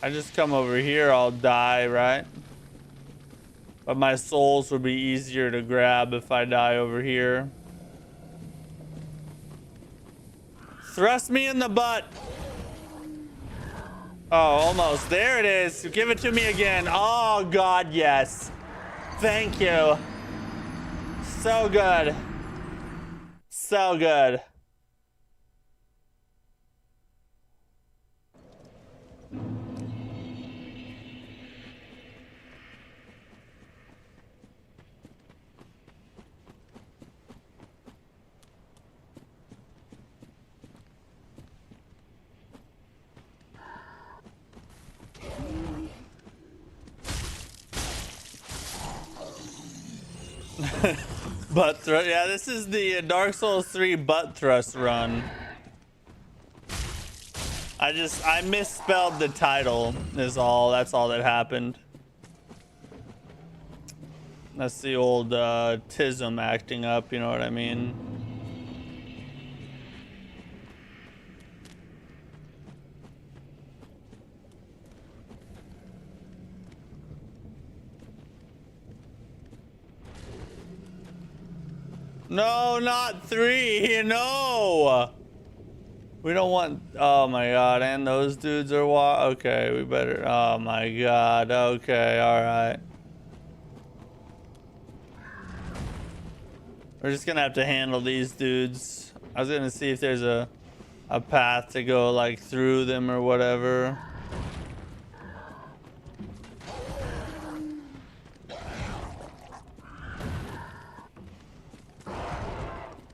Speaker 1: I just come over here, I'll die, right? But my souls would be easier to grab if I die over here. Thrust me in the butt. Oh, almost. There it is. Give it to me again. Oh, God, yes. Thank you. So good. So good. Butt thrust. Yeah, this is the Dark Souls 3 butt thrust run. I misspelled the title is all. That's all that happened. That's the old Tism acting up, you know what I mean? No, not 3. No. We don't want... Oh my God. And those dudes are... Okay, we better... Oh my God. Okay, alright. We're just gonna have to handle these dudes. I was gonna see if there's a path to go like through them or whatever.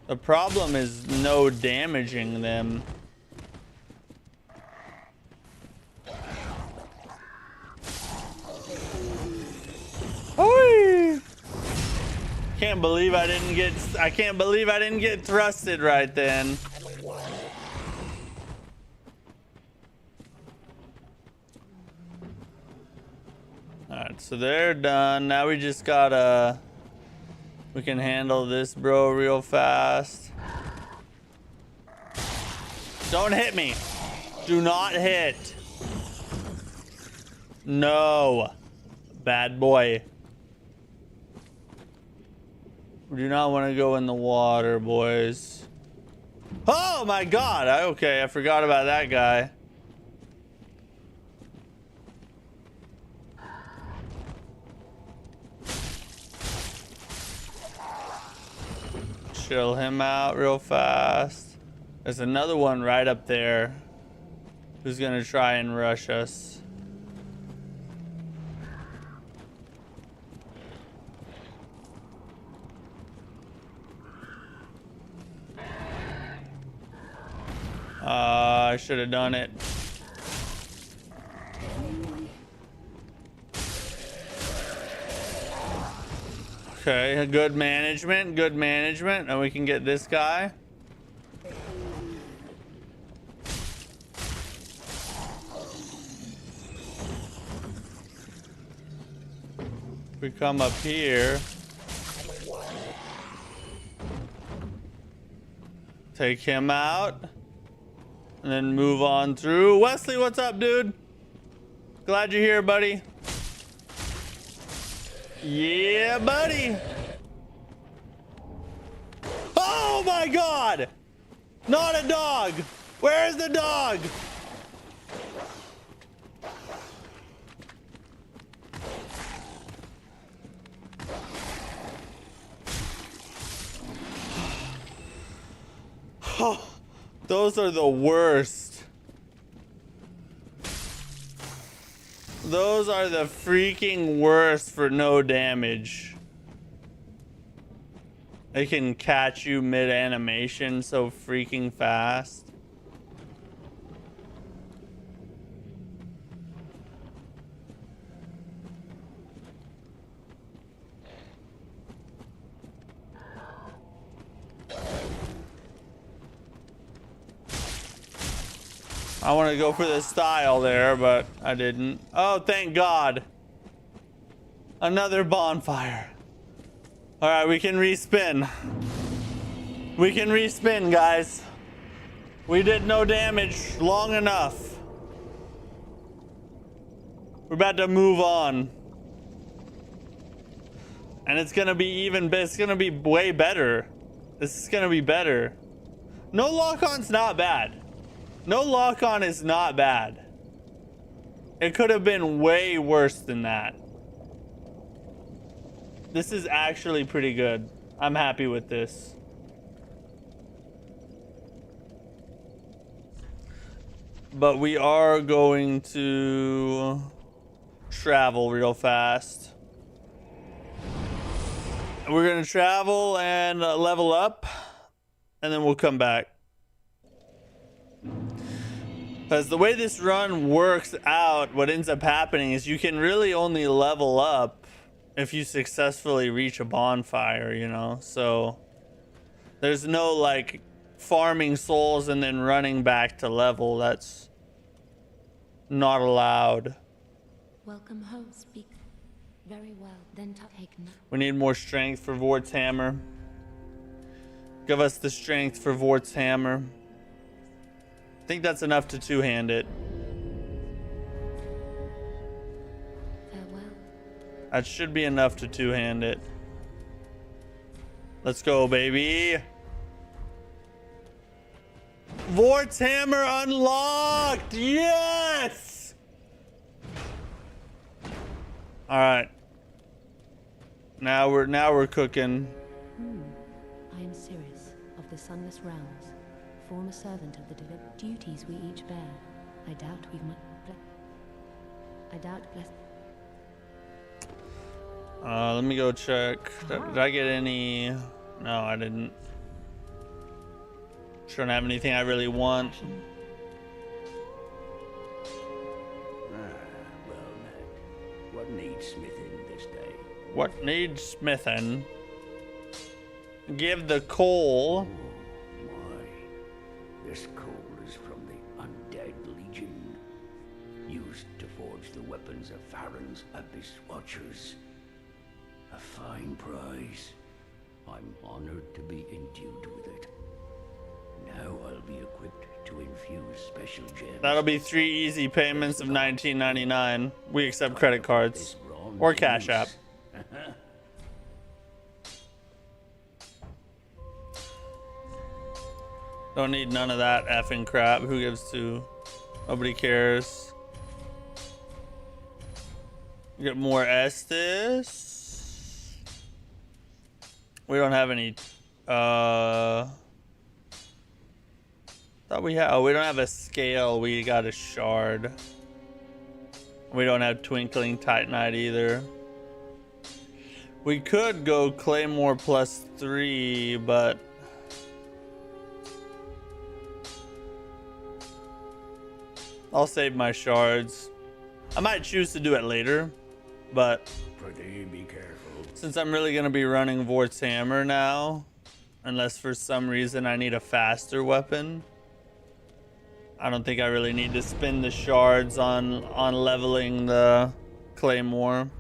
Speaker 1: The problem is no damaging them. Oy! Can't believe I didn't get thrusted right then. Alright, so they're done. Now we just gotta... We can handle this bro real fast. Don't hit me. Do not hit. No. Bad boy. We do not want to go in the water, boys. Oh my god! Okay, I forgot about that guy. Chill him out real fast. There's another one right up there who's gonna try and rush us. I should have done it. Okay, good management, good management. And we can get this guy. We come up here. Take him out. And then move on through. Wesley, what's up, dude? Glad you're here, buddy. Yeah, buddy. Oh my god! Not a dog! Where is the dog? Oh, those are the worst. Those are the freaking worst for no damage. They can catch you mid-animation so freaking fast. I want to go for the style there, but I didn't. Oh, thank God. Another bonfire. All right, we can respin. We can respin, guys. We did no damage long enough. We're about to move on. And it's going to be it's going to be way better. This is going to be better. No lock-on's not bad. No lock-on is not bad. It could have been way worse than that. This is actually pretty good. I'm happy with this. But we are going to travel real fast. We're going to travel and level up, and then we'll come back. Because the way this run works out, what ends up happening is you can really only level up if you successfully reach a bonfire, you know? So there's no like farming souls and then running back to level. That's not allowed.
Speaker 2: Welcome home, speak. Very well, then take note.
Speaker 1: We need more strength for Vort's hammer. Give us the strength for Vort's hammer. I think that's enough to two-hand it.
Speaker 2: Farewell.
Speaker 1: That should be enough to two-hand it. Let's go, baby. Vort's hammer unlocked. Yes. All right. Now we're cooking.
Speaker 2: I am Sirius of the Sunless Realms. Former servant of the duties we each bear. I doubt we've blessed.
Speaker 1: Let me go check. Did I get any? No, I didn't. Don't have anything I really want.
Speaker 3: Well met. What needs smithing this day?
Speaker 1: What needs smithing? Give the coal.
Speaker 3: This coal is from the Undead Legion, used to forge the weapons of Farron's Abyss Watchers. A fine prize. I'm honored to be endued with it. Now I'll be equipped to infuse special gems.
Speaker 1: That'll be 3 easy payments of $19.99. We accept credit cards or Cash App. Don't need none of that effing crap. Who gives to? Nobody cares. Get more Estus. We don't have any. Thought we had. Oh, we don't have a scale. We got a shard. We don't have Twinkling Titanite either. We could go Claymore +3, but I'll save my shards. I might choose to do it later, but
Speaker 3: Be careful.
Speaker 1: since I'm really gonna be running Vort's hammer now, unless for some reason I need a faster weapon, I don't think I really need to spend the shards on leveling the Claymore.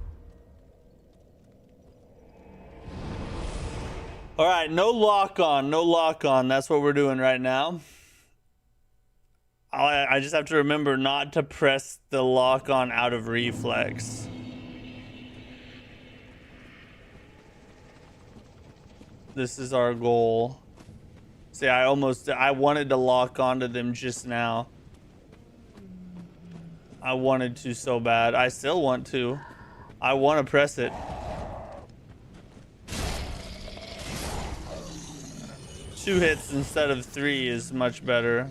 Speaker 1: All right, no lock on, no lock on. That's what we're doing right now. I just have to remember not to press the lock on out of reflex. This is our goal. See, I wanted to lock onto them just now. I wanted to so bad. I still want to. I want to press it. 2 hits instead of 3 is much better.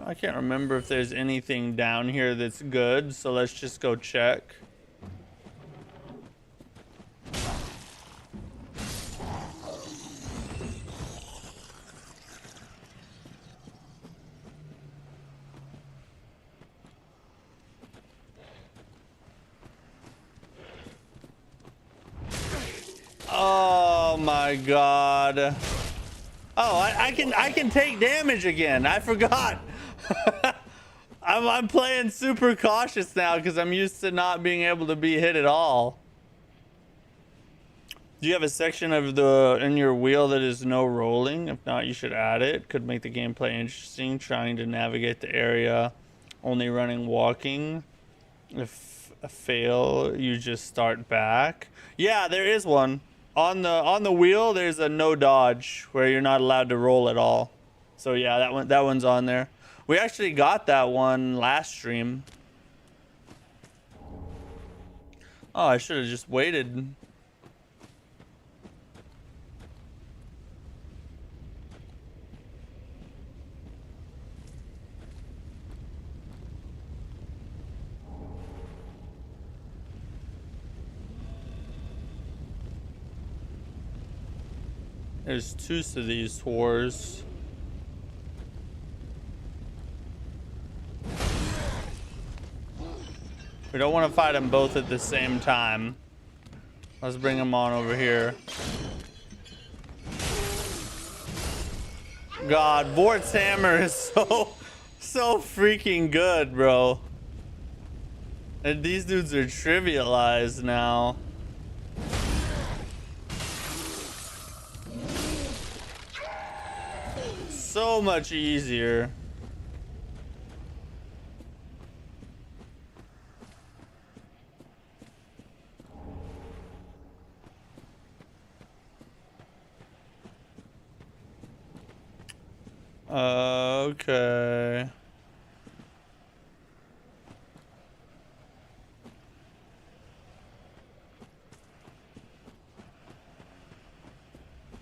Speaker 1: I can't remember if there's anything down here that's good, so let's just go check. Oh my god. Oh, I can take damage again. I forgot. I'm playing super cautious now because I'm used to not being able to be hit at all. Do you have a section of in your wheel that is no rolling? If not, you should add it. Could make the gameplay interesting. Trying to navigate the area, only running walking. If a fail, you just start back. Yeah, there is one. On the wheel, there's a no dodge where you're not allowed to roll at all. So yeah, that one's on there. We actually got that one last stream. Oh, I should have just waited. There's 2 of these whores. We don't want to fight them both at the same time. Let's bring them on over here. God, Vort's hammer is so freaking good, bro. And these dudes are trivialized now. So much easier. Okay.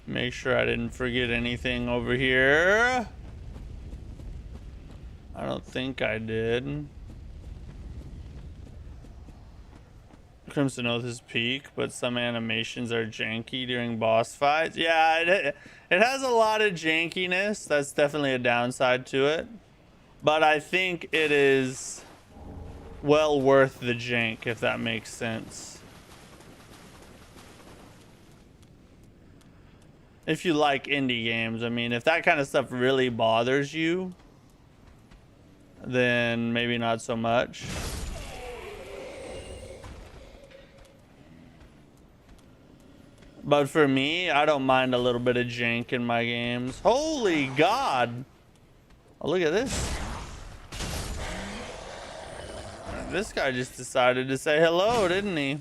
Speaker 1: Make sure I didn't forget anything over here. I don't think I did. Crimson Oath is peak, but some animations are janky during boss fights. Yeah, it has a lot of jankiness. That's definitely a downside to it. But I think it is well worth the jank, if that makes sense. If you like indie games, I mean, if that kind of stuff really bothers you, then maybe not so much. But for me, I don't mind a little bit of jank in my games. Holy God! Oh, look at this. This guy just decided to say hello, didn't he?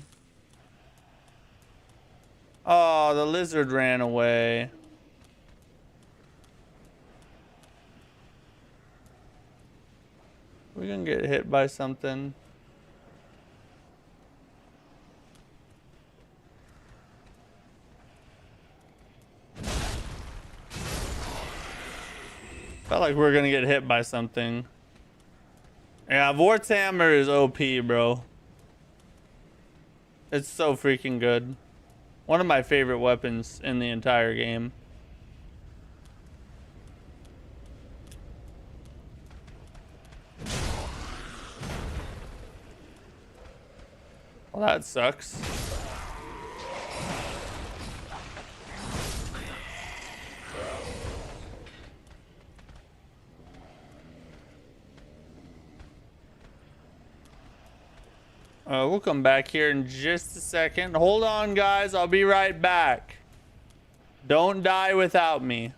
Speaker 1: Oh, the lizard ran away. We're gonna get hit by something. Felt like we're gonna get hit by something. Yeah, Vort's hammer is OP, bro. It's so freaking good. One of my favorite weapons in the entire game. Well, that sucks. We'll come back here in just a second. Hold on, guys. I'll be right back. Don't die without me.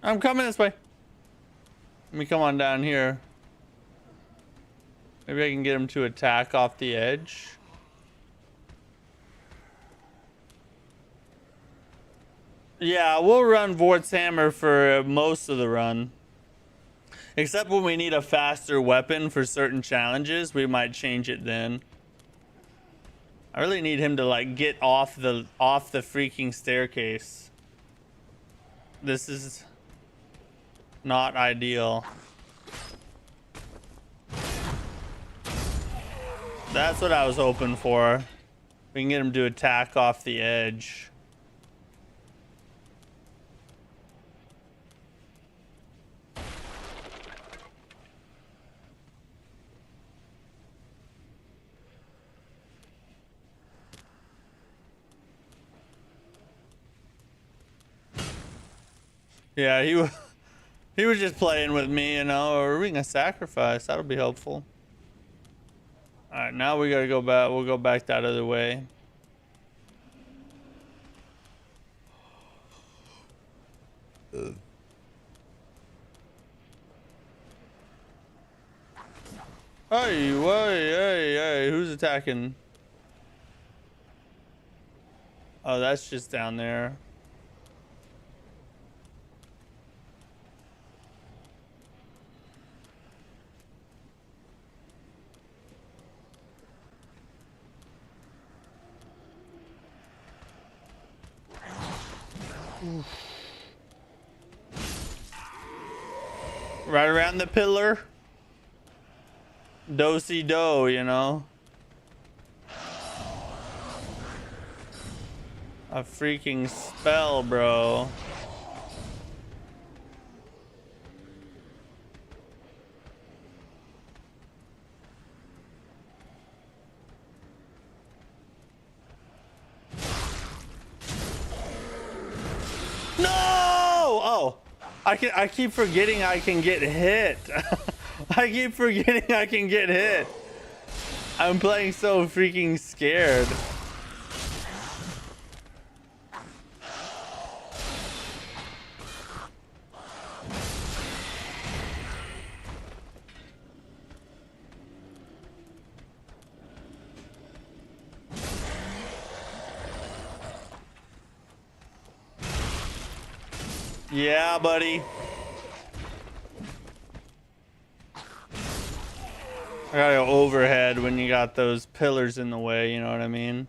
Speaker 1: I'm coming this way. Let me come on down here. Maybe I can get him to attack off the edge. Yeah, we'll run Vort's hammer for most of the run. Except when we need a faster weapon for certain challenges, we might change it then. I really need him to like get off the freaking staircase. This is not ideal. That's what I was hoping for. We can get him to attack off the edge. Yeah, he was just playing with me, you know, or we can sacrifice. That'll be helpful. All right, now we gotta go back. We'll go back that other way. Hey, who's attacking? Oh, that's just down there. Right around the pillar. Do-si-do, you know. A freaking spell, bro. No! Oh, I keep forgetting I can get hit. I keep forgetting I can get hit. I'm playing so freaking scared. Yeah, buddy. I gotta go overhead when you got those pillars in the way, you know what I mean?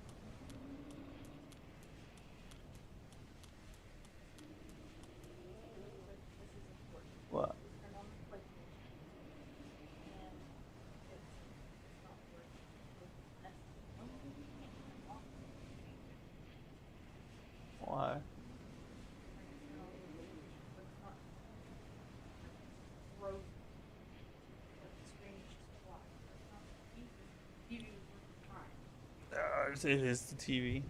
Speaker 1: What? Why? It is the TV.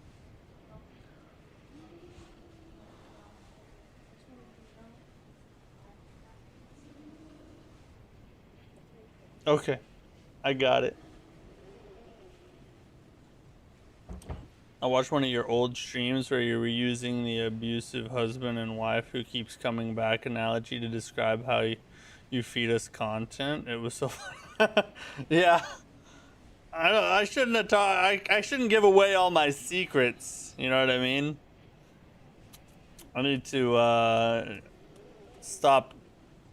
Speaker 1: Okay, I got it. I watched one of your old streams where you were using the abusive husband and wife who keeps coming back analogy to describe how you feed us content. It was so fun. Yeah. I shouldn't have I shouldn't give away all my secrets. You know what I mean? I need to stop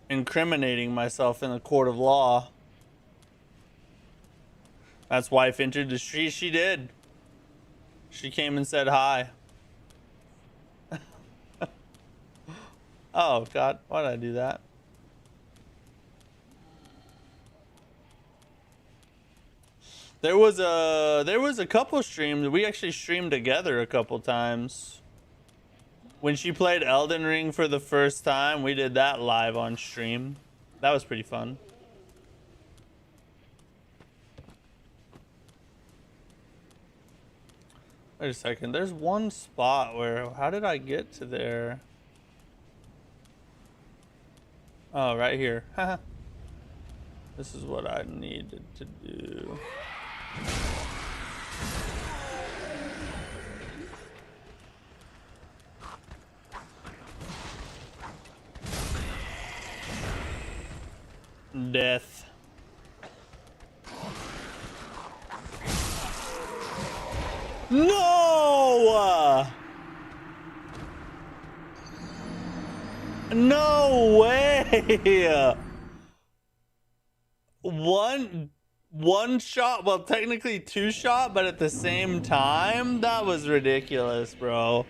Speaker 1: incriminating myself in the court of law. That's wife entered the street. She did. She came and said hi. Oh God, why did I do that? There was a couple streams. We actually streamed together a couple times. When she played Elden Ring for the first time, we did that live on stream. That was pretty fun. Wait a second. There's one spot where... How did I get to there? Oh, right here. This is what I needed to do. Death. No! No way! One shot, well, technically two shot, but at the same time? That was ridiculous, bro.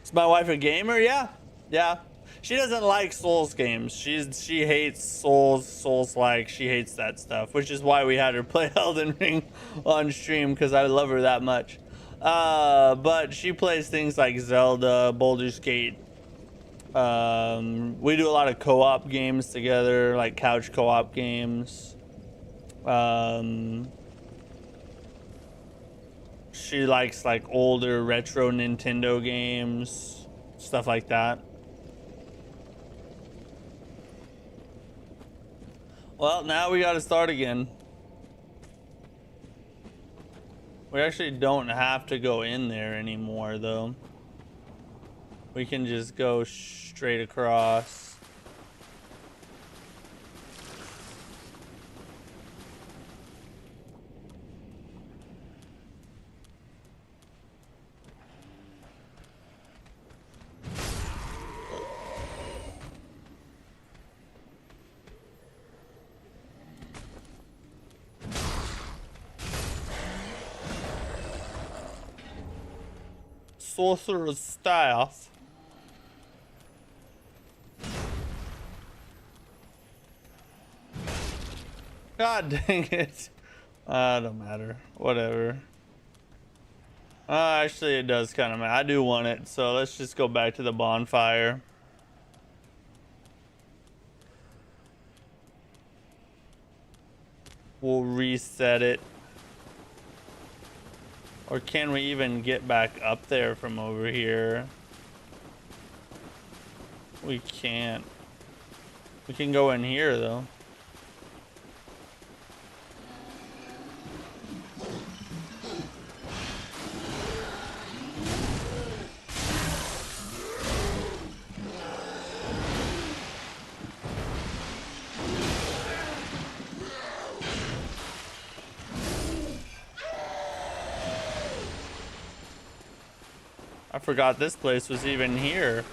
Speaker 1: Is my wife a gamer? Yeah. Yeah. She doesn't like Souls games. She hates Souls-like. She hates that stuff, which is why we had her play Elden Ring on stream, because I love her that much. But she plays things like Zelda, Baldur's Gate. We do a lot of co-op games together, like couch co-op games. She likes like older retro Nintendo games, stuff like that. Well, now we gotta start again. We actually don't have to go in there anymore, though. We can just go straight across. Sorcerer's staff. God dang it. Don't matter. Whatever. Actually, it does kind of matter. I do want it, so let's just go back to the bonfire. We'll reset it. Or can we even get back up there from over here? We can't. We can go in here, though. I forgot this place was even here.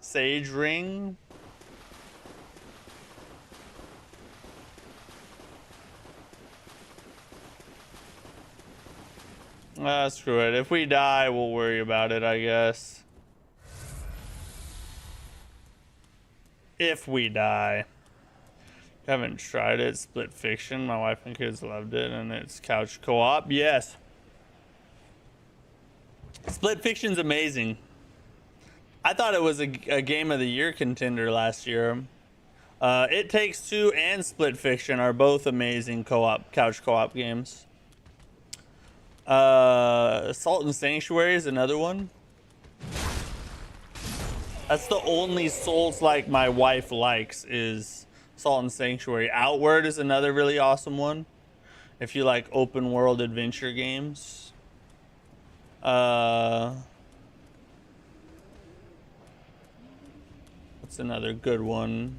Speaker 1: Sage ring. Screw it. If we die, we'll worry about it, I guess. If we die. Haven't tried it. Split fiction. My wife and kids loved it, and it's couch co-op. Yes. Split fiction's amazing. I thought it was a game of the year contender last year. It Takes Two and Split Fiction are both amazing co-op couch co-op games. Salt and Sanctuary is another one. That's the only Souls like my wife likes is Salt and Sanctuary. Outward is another really awesome one. if you like open world adventure games. What's another good one?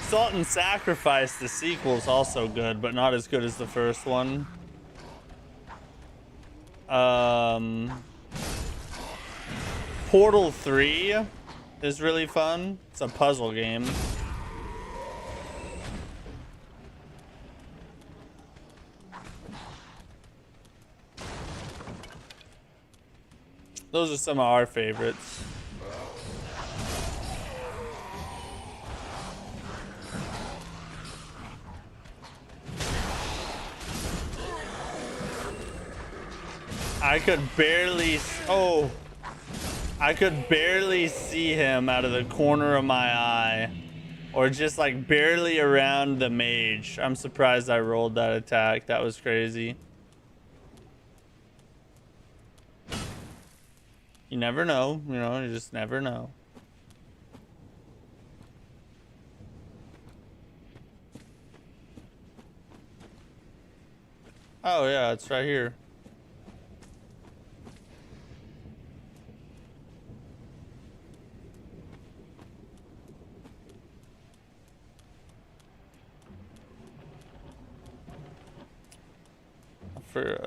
Speaker 1: Salt and Sacrifice, the sequel's also good, but not as good as the first one. Portal 3 is really fun. It's a puzzle game. Those are some of our favorites. I could barely see him out of the corner of my eye, or just like barely around the mage. I'm surprised I rolled that attack. That was crazy. You never know, you know, you just never know. Oh yeah, it's right here.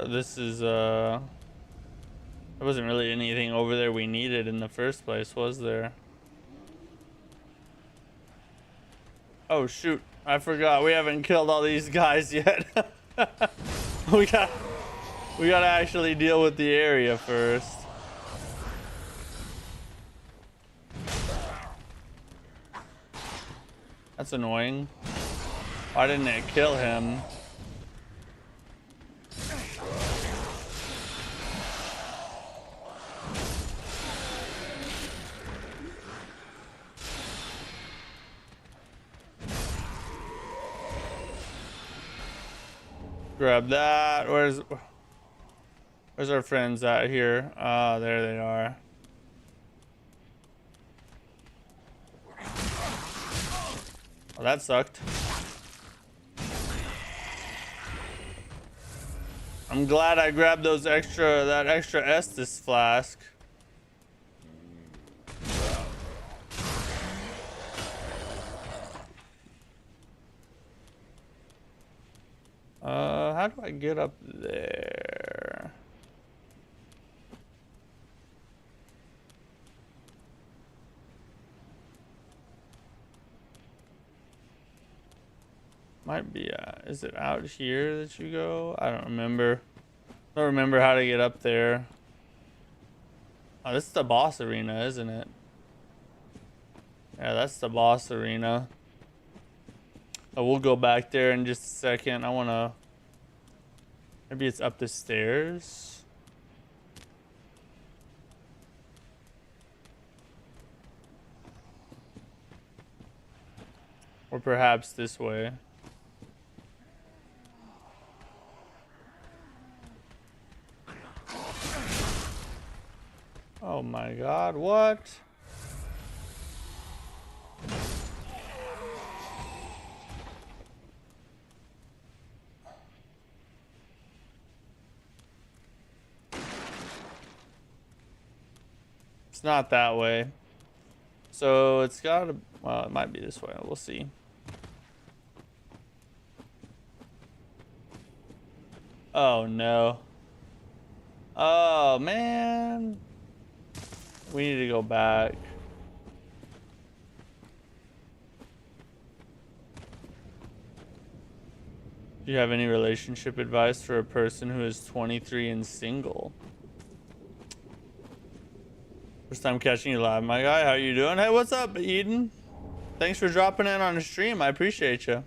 Speaker 1: This is there wasn't really anything over there we needed in the first place, was there? Oh shoot, I forgot we haven't killed all these guys yet. we gotta actually deal with the area first. That's annoying. Why didn't it kill him? Grab that. Where's our friends at here? Ah, there they are. Well, that sucked. I'm glad I grabbed that extra Estus flask. How do I get up there? Might be, is it out here that you go? I don't remember. I don't remember how to get up there. Oh, this is the boss arena, isn't it? Yeah, that's the boss arena. Oh, we'll go back there in just a second. I want to... Maybe it's up the stairs. Or perhaps this way. Oh my god, what? It's not that way. So it's gotta, well, it might be this way. We'll see. Oh no. Oh man. We need to go back. Do you have any relationship advice for a person who is 23 and single? First time catching you live, my guy. How you doing? Hey, what's up, Eden? Thanks for dropping in on the stream. I appreciate you.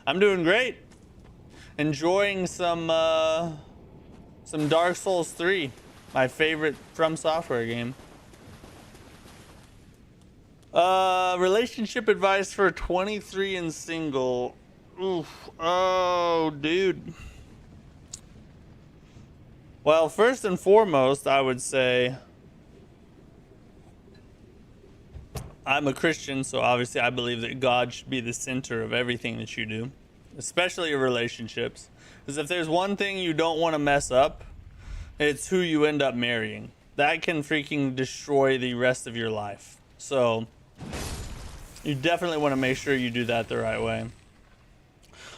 Speaker 1: I'm doing great. Enjoying some Dark Souls 3, my favorite From Software game. Relationship advice for 23 and single. Oof. Oh, dude. Well, first and foremost, I would say I'm a Christian, so obviously I believe that God should be the center of everything that you do, especially your relationships. Because if there's one thing you don't want to mess up, it's who you end up marrying. That can freaking destroy the rest of your life. So you definitely want to make sure you do that the right way.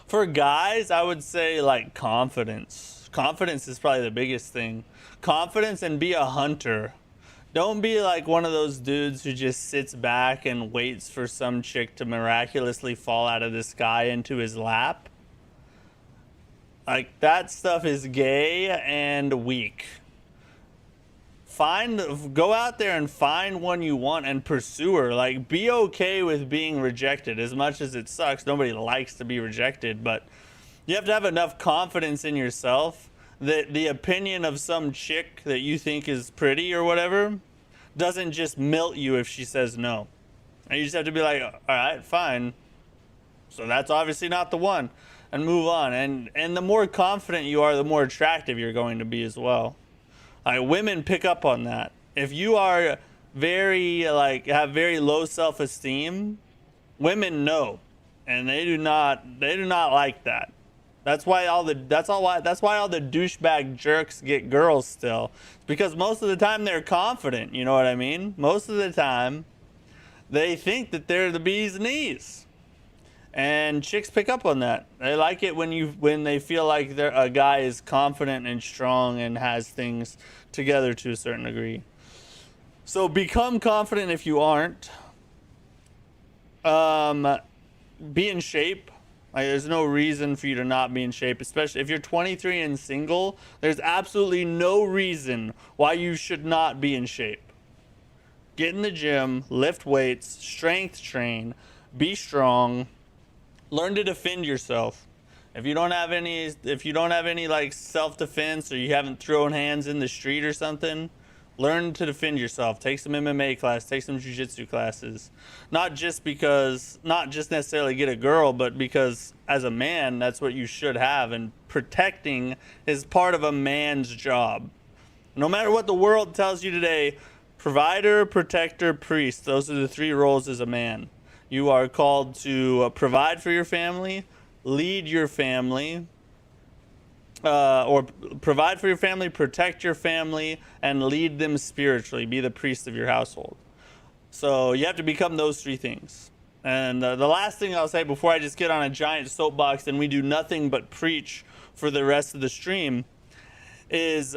Speaker 1: For guys, I would say like confidence. Confidence is probably the biggest thing. Confidence, and be a hunter. Don't be like one of those dudes who just sits back and waits for some chick to miraculously fall out of the sky into his lap. Like, that stuff is gay and weak. Go out there and find one you want and pursue her. Like, be okay with being rejected. As much as it sucks, nobody likes to be rejected, but you have to have enough confidence in yourself that the opinion of some chick that you think is pretty or whatever doesn't just melt you if she says no. And you just have to be like, all right, fine. So that's obviously not the one, and move on. And the more confident you are, the more attractive you're going to be as well. Women pick up on that. If you are have very low self-esteem, women know, and they do not like that. That's why all the douchebag jerks get girls still. It's because most of the time they're confident, you know what I mean? Most of the time they think that they're the bee's knees. And chicks pick up on that. They like it when they feel like a guy is confident and strong and has things together to a certain degree. So become confident if you aren't. Be in shape. Like, there's no reason for you to not be in shape, especially if you're 23 and single. There's absolutely no reason why you should not be in shape. Get in the gym, lift weights, strength train, be strong, learn to defend yourself. If you don't have any like self-defense, or you haven't thrown hands in the street or something, learn to defend yourself. Take some MMA class, take some jiu-jitsu classes. Not just necessarily get a girl, but because as a man, that's what you should have. And protecting is part of a man's job. No matter what the world tells you today, provider, protector, priest, those are the three roles as a man. You are called to provide for your family, lead your family, or provide for your family, protect your family, and lead them spiritually. Be the priest of your household. So you have to become those three things. And the last thing I'll say before I just get on a giant soapbox and we do nothing but preach for the rest of the stream is,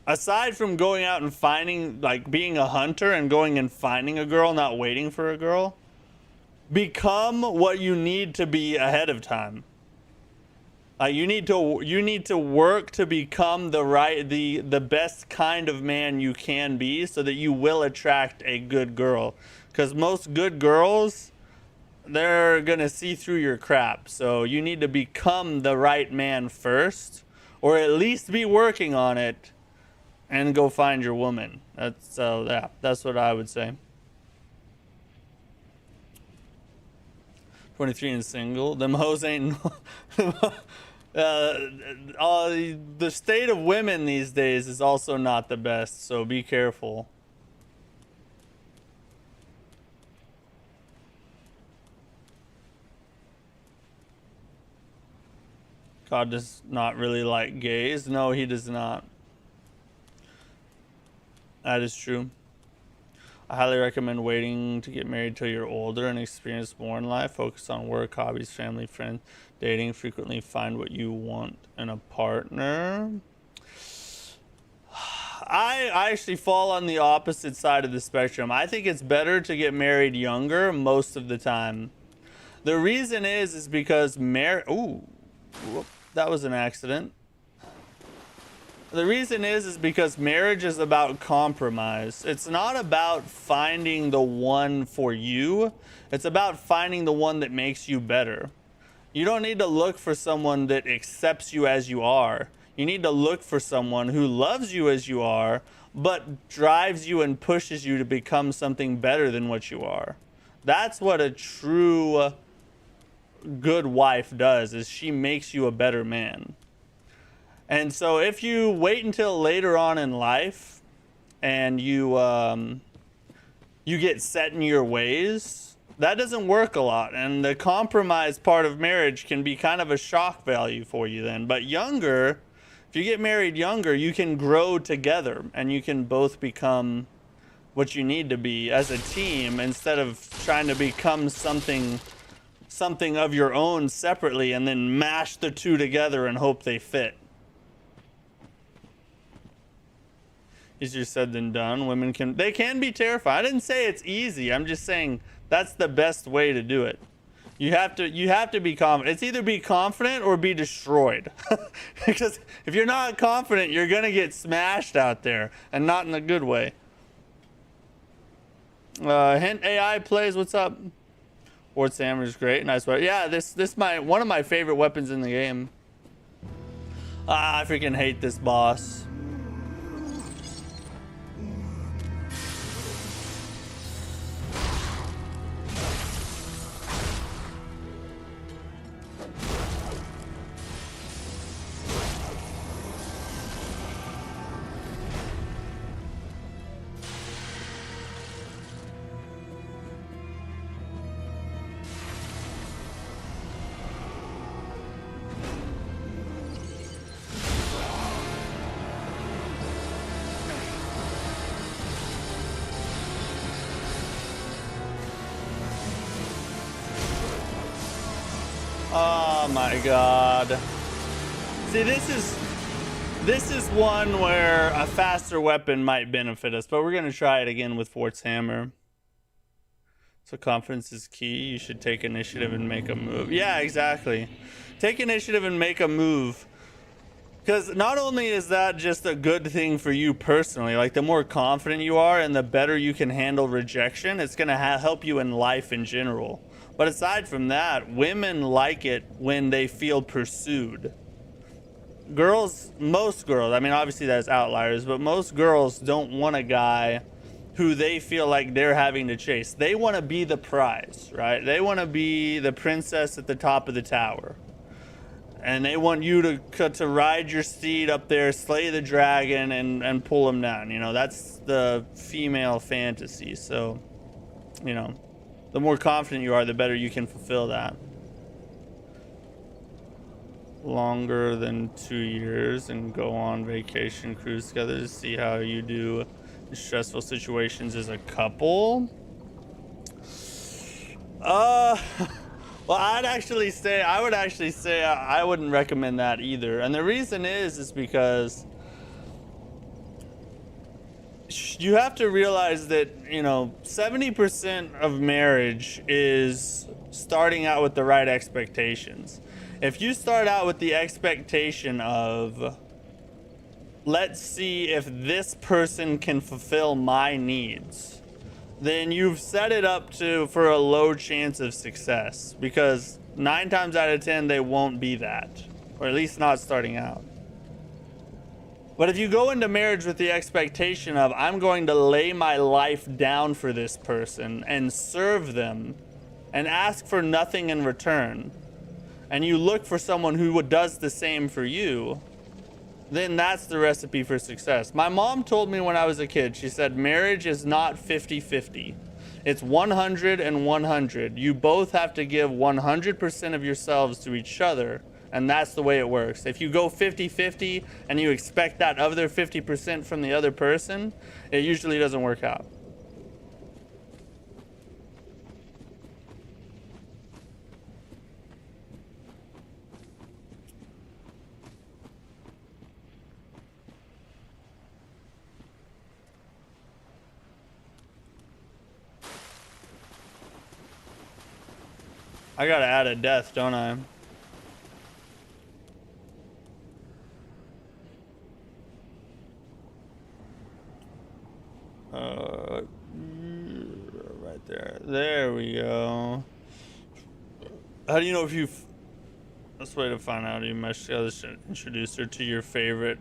Speaker 1: aside from going out and finding, like being a hunter and going and finding a girl, not waiting for a girl, become what you need to be ahead of time. You need to work to become the best kind of man you can be, so that you will attract a good girl. Because most good girls, they're gonna see through your crap. So you need to become the right man first, or at least be working on it, and go find your woman. That's what I would say. 23 and single. Them hoes ain't. The state of women these days is also not the best, so be careful. God does not really like gays. No, he does not. That is true. I highly recommend waiting to get married till you're older and experience more in life. Focus on work, hobbies, family, friends, dating. Frequently find what you want in a partner. I actually fall on the opposite side of the spectrum. I think it's better to get married younger most of the time. The reason is because ooh, whoop, that was an accident. The reason is because marriage is about compromise. It's not about finding the one for you. It's about finding the one that makes you better. You don't need to look for someone that accepts you as you are. You need to look for someone who loves you as you are, but drives you and pushes you to become something better than what you are. That's what a true good wife does, is she makes you a better man. And so if you wait until later on in life and you get set in your ways, that doesn't work a lot. And the compromise part of marriage can be kind of a shock value for you then. But younger, if you get married younger, you can grow together and you can both become what you need to be as a team instead of trying to become something of your own separately and then mash the two together and hope they fit. Easier said than done. Women can be terrified. I didn't say it's easy. I'm just saying that's the best way to do it. You have to be confident. It's either be confident or be destroyed. Because if you're not confident, you're gonna get smashed out there, and not in a good way. Hint AI plays. What's up? Fort Hammer's great. Nice weapon. Yeah, this one of my favorite weapons in the game. I freaking hate this boss. Oh my god. See, this is one where a faster weapon might benefit us, but we're gonna try it again with Fort's Hammer. So confidence is key. You should take initiative and make a move. Yeah, exactly. Take initiative and make a move. Because not only is that just a good thing for you personally, like the more confident you are and the better you can handle rejection, it's gonna help you in life in general. But aside from that, women like it when they feel pursued. Most girls, I mean, obviously there's outliers, but most girls don't want a guy who they feel like they're having to chase. They want to be the prize, right? They want to be the princess at the top of the tower. And they want you to ride your steed up there, slay the dragon, and pull him down. You know, that's the female fantasy. So, you know, the more confident you are, the better you can fulfill that. Longer than 2 years and go on vacation cruise together to see how you do in stressful situations as a couple. Well, I would actually say I wouldn't recommend that either. And the reason is because you have to realize that, you know, 70% of marriage is starting out with the right expectations. If you start out with the expectation of, let's see if this person can fulfill my needs, then you've set it up for a low chance of success, because 9 times out of 10 they won't be that, or at least not starting out. But if you go into marriage with the expectation of, I'm going to lay my life down for this person and serve them and ask for nothing in return, and you look for someone who does the same for you, then that's the recipe for success. My mom told me when I was a kid, she said, marriage is not 50-50. It's 100 and 100. You both have to give 100% of yourselves to each other, and that's the way it works. If you go 50-50 and you expect that other 50% from the other person, it usually doesn't work out. I gotta add a death, don't I? Right there. There we go. How do you know if you've... Best way to find out you must introduce her to your favorite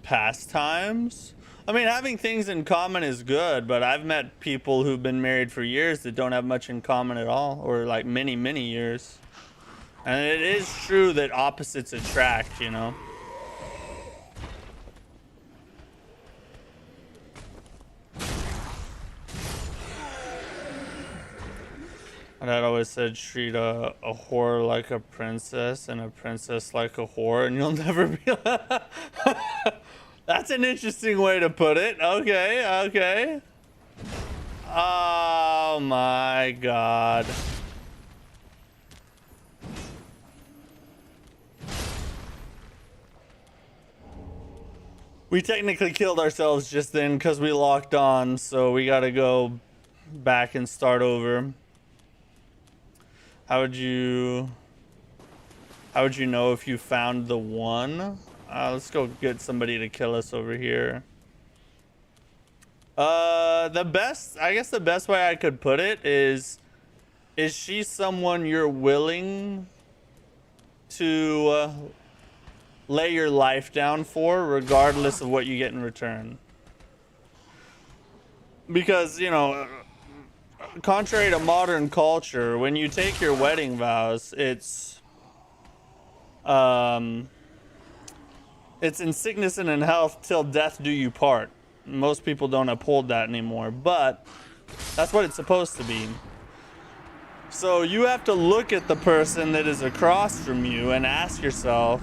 Speaker 1: pastimes? I mean, having things in common is good, but I've met people who've been married for years that don't have much in common at all, or like many, many years. And it is true that opposites attract, you know? dad always said treat a whore like a princess and a princess like a whore, and you'll never be. That's an interesting way to put it. Okay, okay. Oh my god. We technically killed ourselves just then because we locked on, so we gotta go back and start over. How would you know if you found the one? Let's go get somebody to kill us over here. I guess the best way I could put it is she someone you're willing to lay your life down for, regardless of what you get in return? Because, you know, contrary to modern culture, when you take your wedding vows, it's in sickness and in health till death do you part. Most people don't uphold that anymore, but that's what it's supposed to be. So you have to look at the person that is across from you and ask yourself,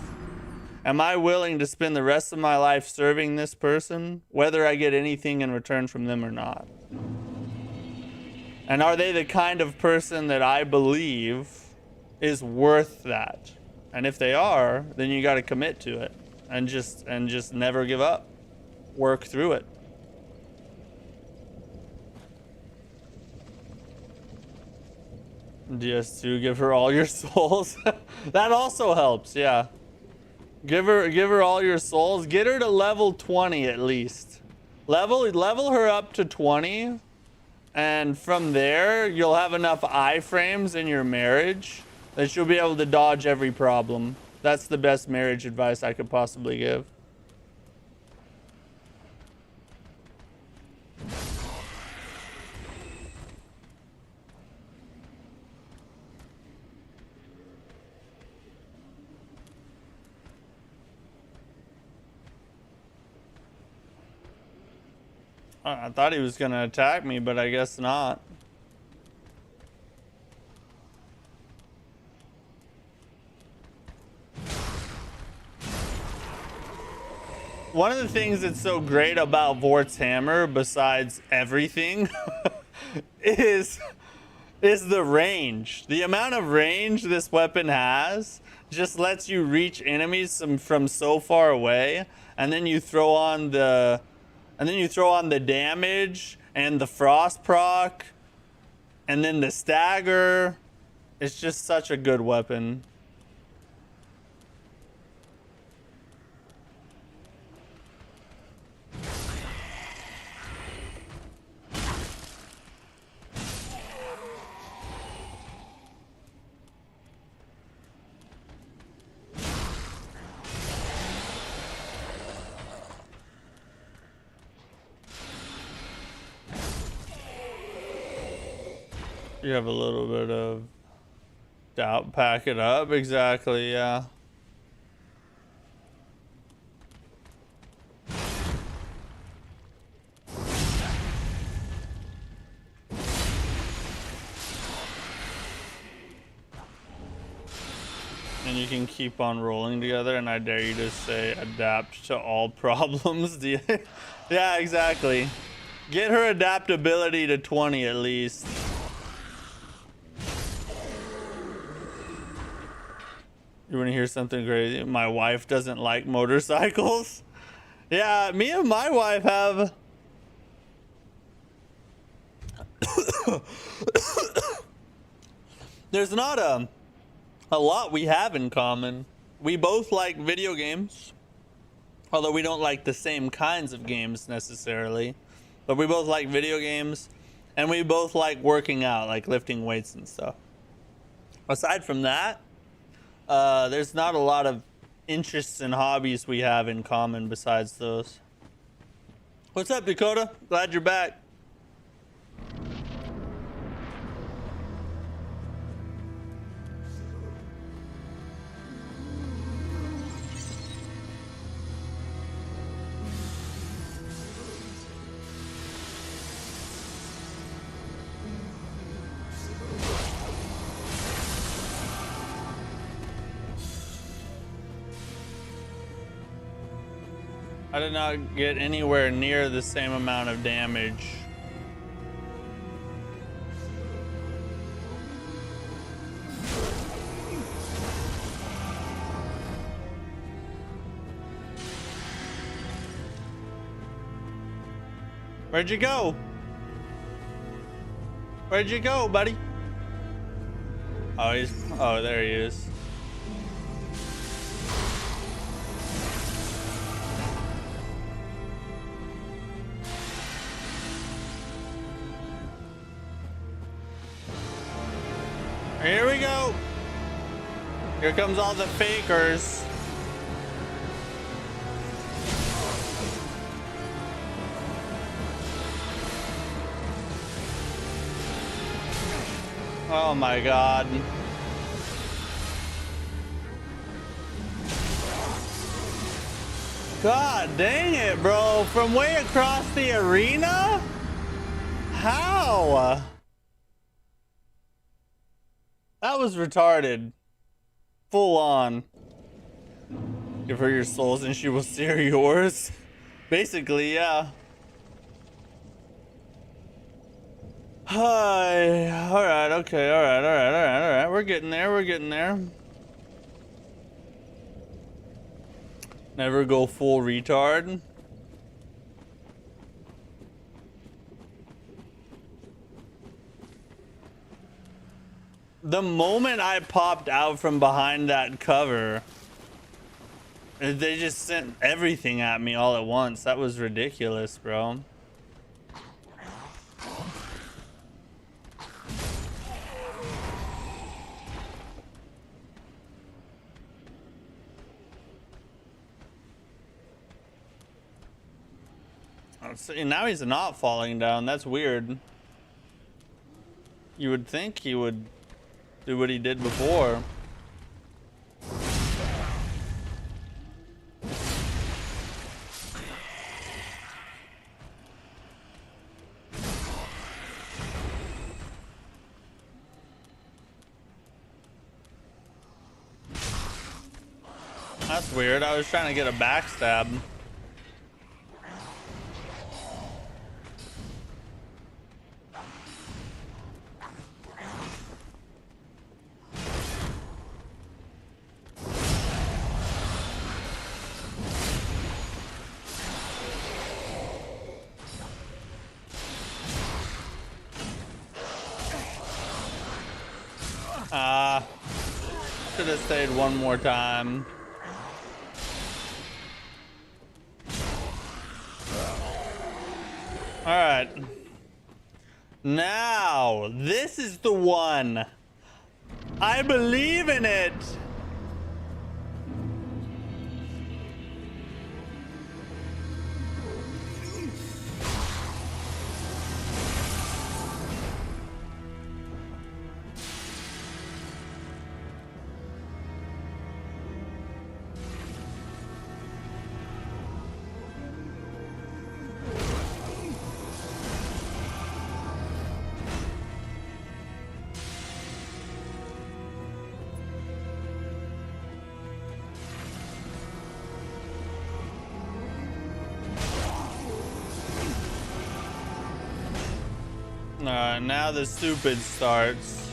Speaker 1: am I willing to spend the rest of my life serving this person, whether I get anything in return from them or not? And are they the kind of person that I believe is worth that? And if they are, then you got to commit to it and just never give up. Work through it. DS2, give her all your souls. That also helps, yeah. Give her all your souls. Get her to level 20 at least. Level her up to 20, and from there you'll have enough iframes in your marriage that you'll be able to dodge every problem. That's the best marriage advice I could possibly give. I thought he was gonna attack me, but I guess not. One of the things that's so great about Vort's hammer, besides everything, is the range. The amount of range this weapon has just lets you reach enemies from so far away, and then you throw on the damage and the frost proc and then the stagger. It's just such a good weapon. You have a little bit of doubt. Pack it up. Exactly, yeah. And you can keep on rolling together, and I dare you to say adapt to all problems. Yeah, exactly. Get her adaptability to 20 at least. You want to hear something crazy? My wife doesn't like motorcycles. Yeah, me and my wife have... There's not a lot we have in common. We both like video games, although we don't like the same kinds of games necessarily. But we both like video games, and we both like working out, like lifting weights and stuff. Aside from that, there's not a lot of interests and hobbies we have in common besides those. What's up, Dakota? Glad you're back. I did not get anywhere near the same amount of damage. Where'd you go? Where'd you go, buddy? Oh, there he is. Here we go. Here comes all the fakers. Oh my god. God dang it, bro. From way across the arena? How? That was retarded. Full on. Give her your souls and she will share yours. Basically, yeah. Hi. Alright, okay, alright. We're getting there. Never go full retard. The moment I popped out from behind that cover, they just sent everything at me all at once. That was ridiculous, bro. See, now he's not falling down. That's weird. You would think he would do what he did before. That's weird. I was trying to get a backstab. Should have stayed one more time. All right. Now, this is the one. I believe in it. Now the stupid starts.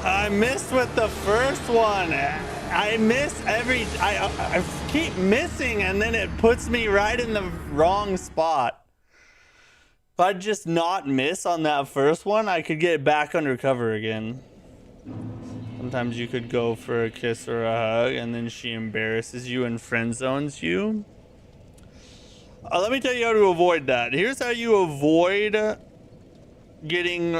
Speaker 1: I missed with the first one. I miss I keep missing and then it puts me right in the wrong spot. If I just not miss on that first one, I could get back under cover again. Sometimes you could go for a kiss or a hug and then she embarrasses you and friend zones you. Let me tell you how to avoid that. Here's how you avoid getting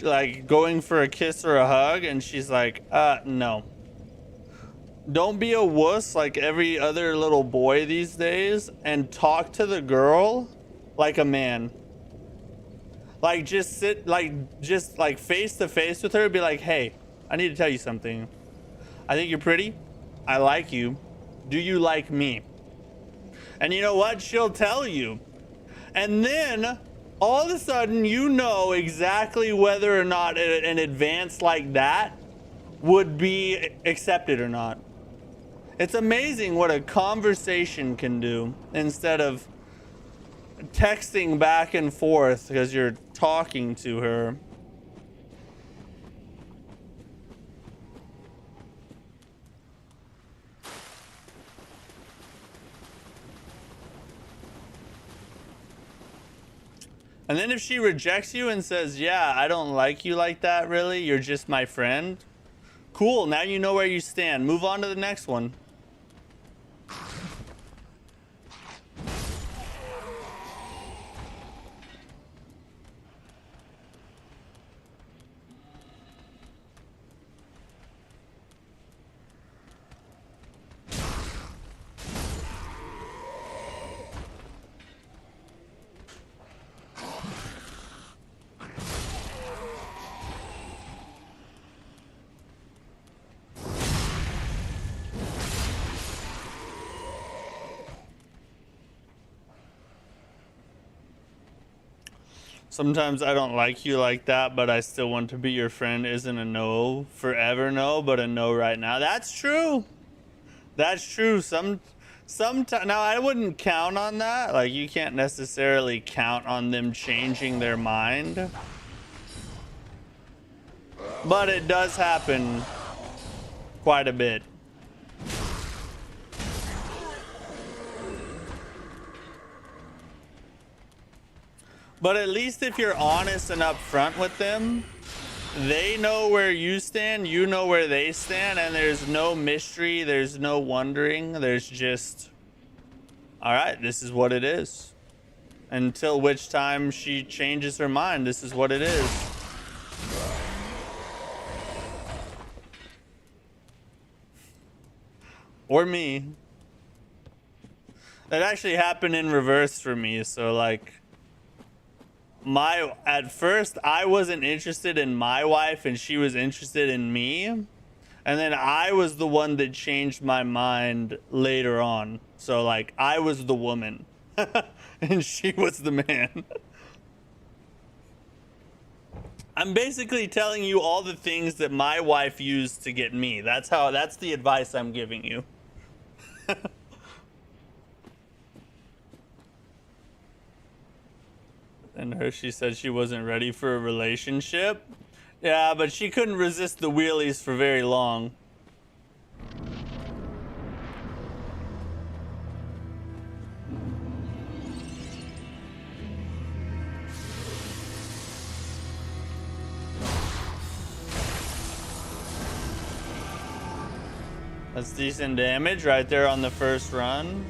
Speaker 1: like going for a kiss or a hug and she's like, no. Don't be a wuss like every other little boy these days and talk to the girl like a man. Like just sit like face to face with her and be like, hey, I need to tell you something. I think you're pretty. I like you. Do you like me? And you know what? She'll tell you. And then all of a sudden, you know exactly whether or not an advance like that would be accepted or not. It's amazing what a conversation can do instead of texting back and forth because you're talking to her. And then if she rejects you and says, yeah, I don't like you like that, really, you're just my friend. Cool, now you know where you stand. Move on to the next one. Sometimes I don't like you like that, but I still want to be your friend isn't a no forever no, but a no right now. That's true. That's true. Sometimes now I wouldn't count on that. Like you can't necessarily count on them changing their mind. But it does happen quite a bit. But at least if you're honest and upfront with them, they know where you stand, you know where they stand, and there's no mystery, there's no wondering, there's just, all right, this is what it is. Until which time she changes her mind, this is what it is. Or me. That actually happened in reverse for me, so like, at first I wasn't interested in my wife and she was interested in me, and then I was the one that changed my mind later on. So like I was the woman and she was the man. I'm basically telling you all the things that my wife used to get me. That's the advice I'm giving you. And she said she wasn't ready for a relationship. Yeah, but she couldn't resist the wheelies for very long. That's decent damage right there on the first run.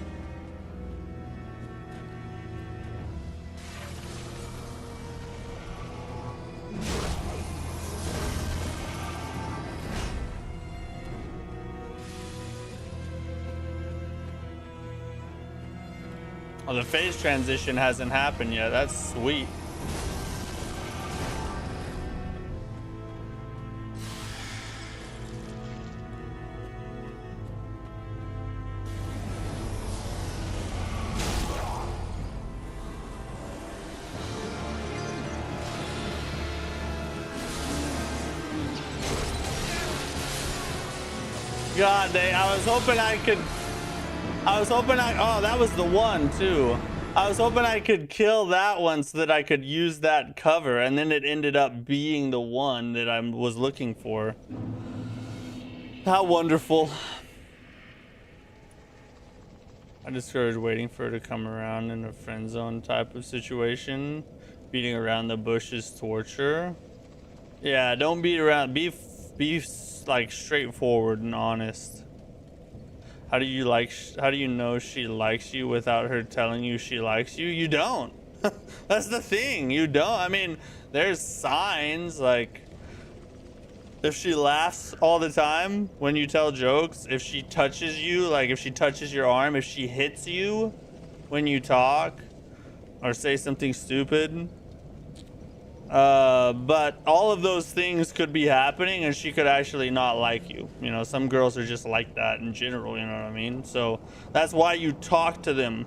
Speaker 1: Oh, the phase transition hasn't happened yet. That's sweet. God dang, I was hoping oh, that was the one too. I was hoping I could kill that one so that I could use that cover, and then it ended up being the one that I was looking for. How wonderful. I discourage waiting for her to come around in a friend zone type of situation. Beating around the bush is torture. Yeah, don't beat around. Be like straightforward and honest. How do you know she likes you without her telling you she likes you? You don't. That's the thing. You don't. I mean, there's signs, like if she laughs all the time when you tell jokes, if she touches you, like if she touches your arm, if she hits you when you talk or say something stupid, But all of those things could be happening and she could actually not like you. You know, some girls are just like that in general, you know what I mean? So that's why you talk to them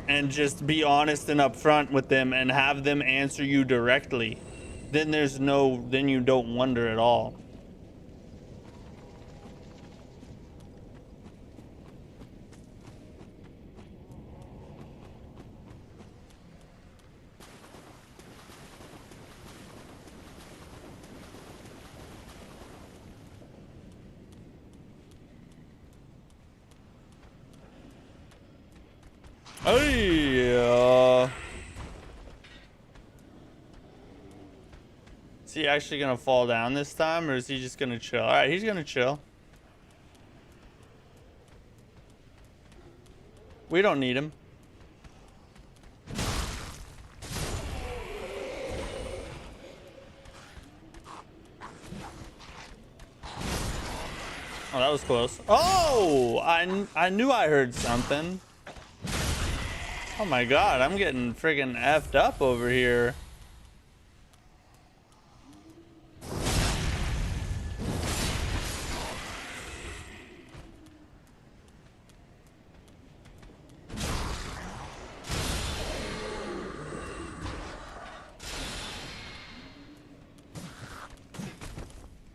Speaker 1: and just be honest and upfront with them and have them answer you directly. Then then you don't wonder at all. Hey, is he actually gonna fall down this time, or is he just gonna chill? All right, he's gonna chill. We don't need him. Oh, that was close. Oh, I knew I heard something. Oh my god, I'm getting friggin' effed up over here.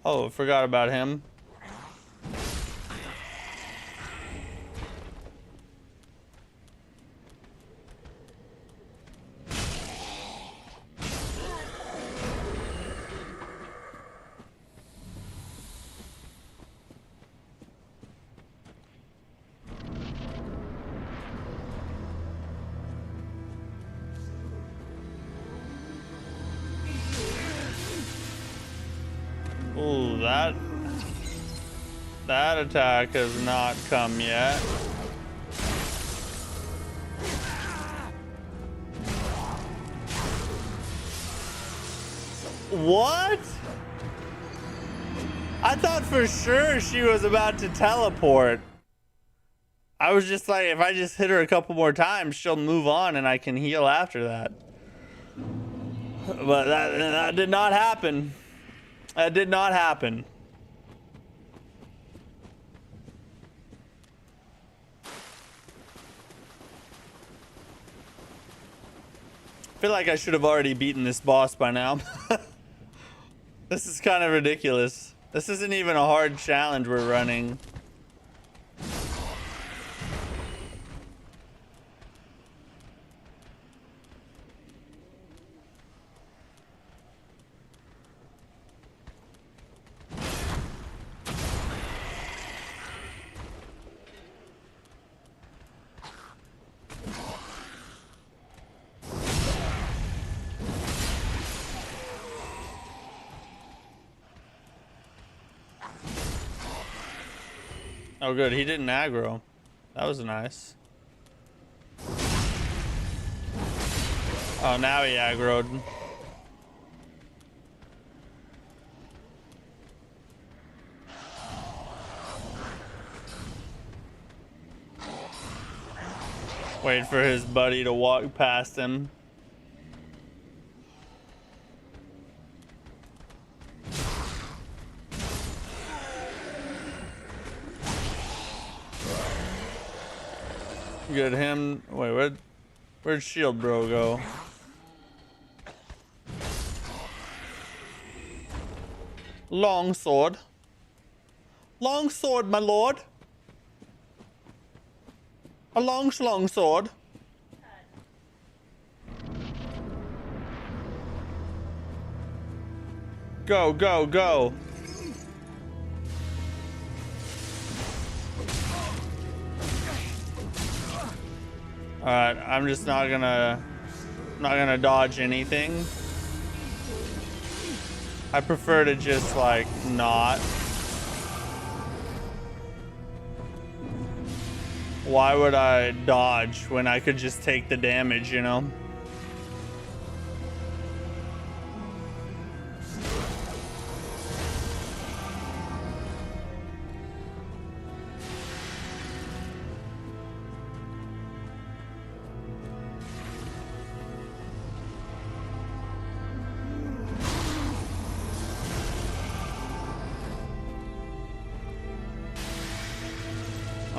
Speaker 1: Oh, forgot about him. Ooh, that attack has not come yet. What? I thought for sure she was about to teleport. I was just like, if I just hit her a couple more times, she'll move on and I can heal after that. But that did not happen. That did not happen. I feel like I should have already beaten this boss by now. This is kind of ridiculous. This isn't even a hard challenge we're running. Oh good, he didn't aggro. That was nice. Oh, now he aggroed. Wait for his buddy to walk past him. Good him. Wait, where'd Shield Bro go? Long sword. Long sword, my lord. A long sword. Go, go, go. Alright, I'm just not gonna dodge anything. I prefer to just like not. Why would I dodge when I could just take the damage, you know?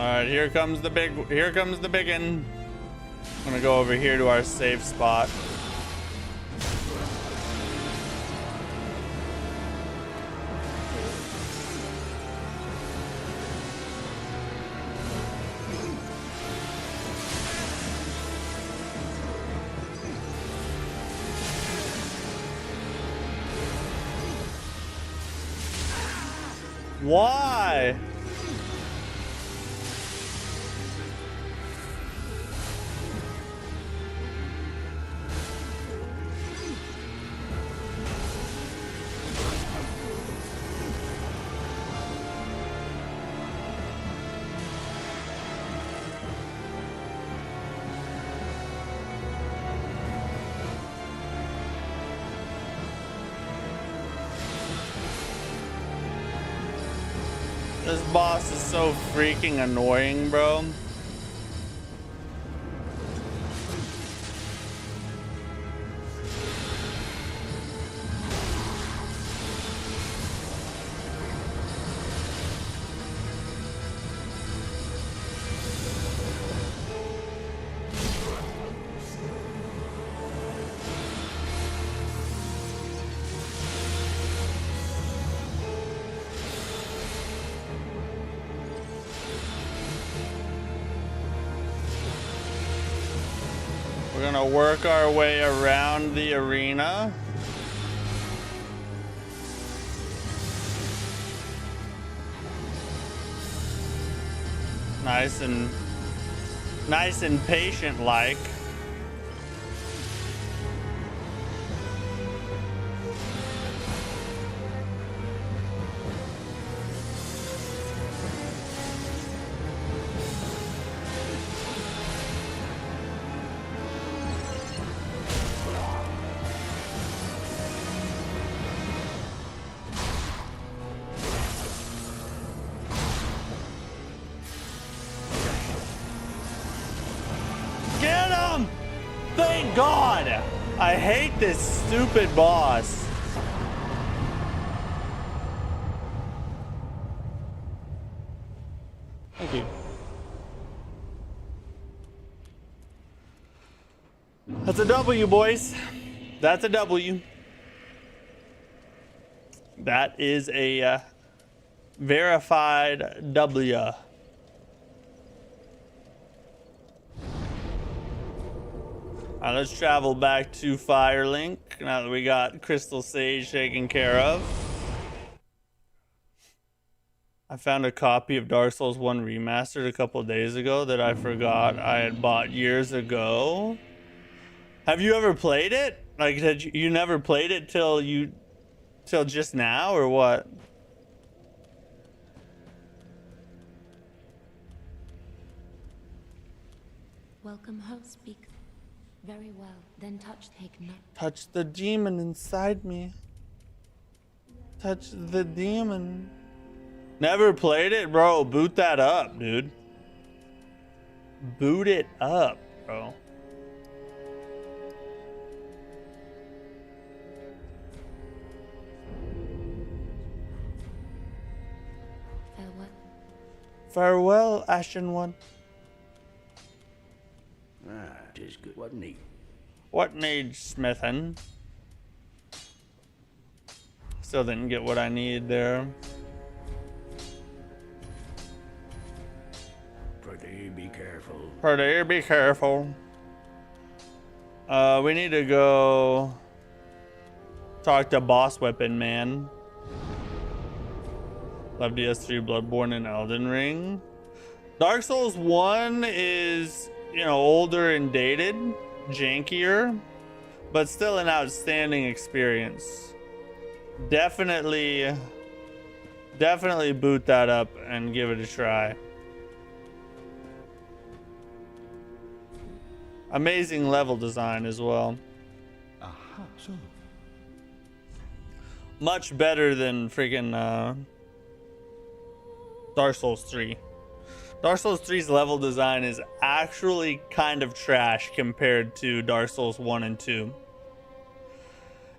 Speaker 1: right, here comes the biggin. I'm gonna go over here to our safe spot. Why? This boss is so freaking annoying, bro. We're gonna work our way around the arena. Nice and patient like. Get him! Thank God! I hate this stupid boss. Thank you. That's a W, boys. That's a W. That is a verified W. Alright, let's travel back to Firelink now that we got Crystal Sage taken care of. I found a copy of Dark Souls 1 Remastered a couple days ago that I forgot I had bought years ago. Have you ever played it? Like, you never played it till just now, or what?
Speaker 2: Welcome, host. Speak. Very well. Then take note.
Speaker 1: Touch the demon inside me. Touch the demon. Never played it, bro. Boot that up, dude. Boot it up, bro.
Speaker 2: Farewell.
Speaker 1: Farewell, Ashen One.
Speaker 3: Ah, 'tis good. What need?
Speaker 1: What needs smithing? Still didn't get what I need there.
Speaker 3: Pretty be careful.
Speaker 1: Pretty be careful. We need to go talk to Boss Weapon Man. Love DS3, Bloodborne, and Elden Ring. Dark Souls 1 is, you know, older and dated, jankier, but still an outstanding experience. Definitely boot that up and give it a try. Amazing level design as well.
Speaker 4: Aha, so.
Speaker 1: Much better than freaking Dark Souls 3. Dark Souls 3's level design is actually kind of trash compared to Dark Souls 1 and 2.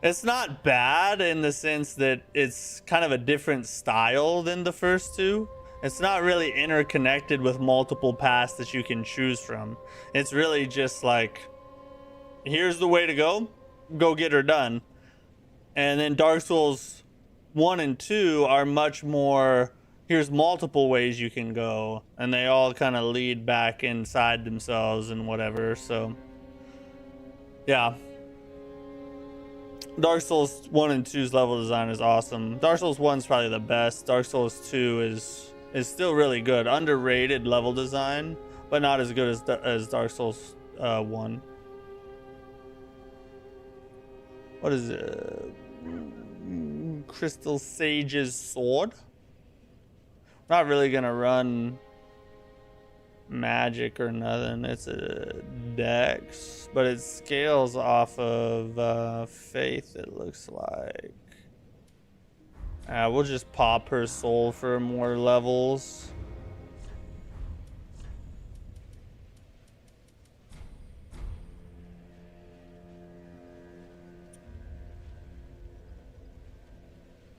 Speaker 1: It's not bad in the sense that it's kind of a different style than the first two. It's not really interconnected with multiple paths that you can choose from. It's really just like, here's the way to go get her done. And then Dark Souls 1 and 2 are much more, here's multiple ways you can go, and they all kind of lead back inside themselves and whatever. So yeah, Dark Souls 1 and 2's level design is awesome. Dark Souls 1 is probably the best. Dark Souls 2 is still really good. Underrated level design, but not as good as Dark Souls 1. What is it? Crystal Sage's sword? Not really gonna run magic or nothing. It's a dex, but it scales off of faith, it looks like. We'll just pop her soul for more levels.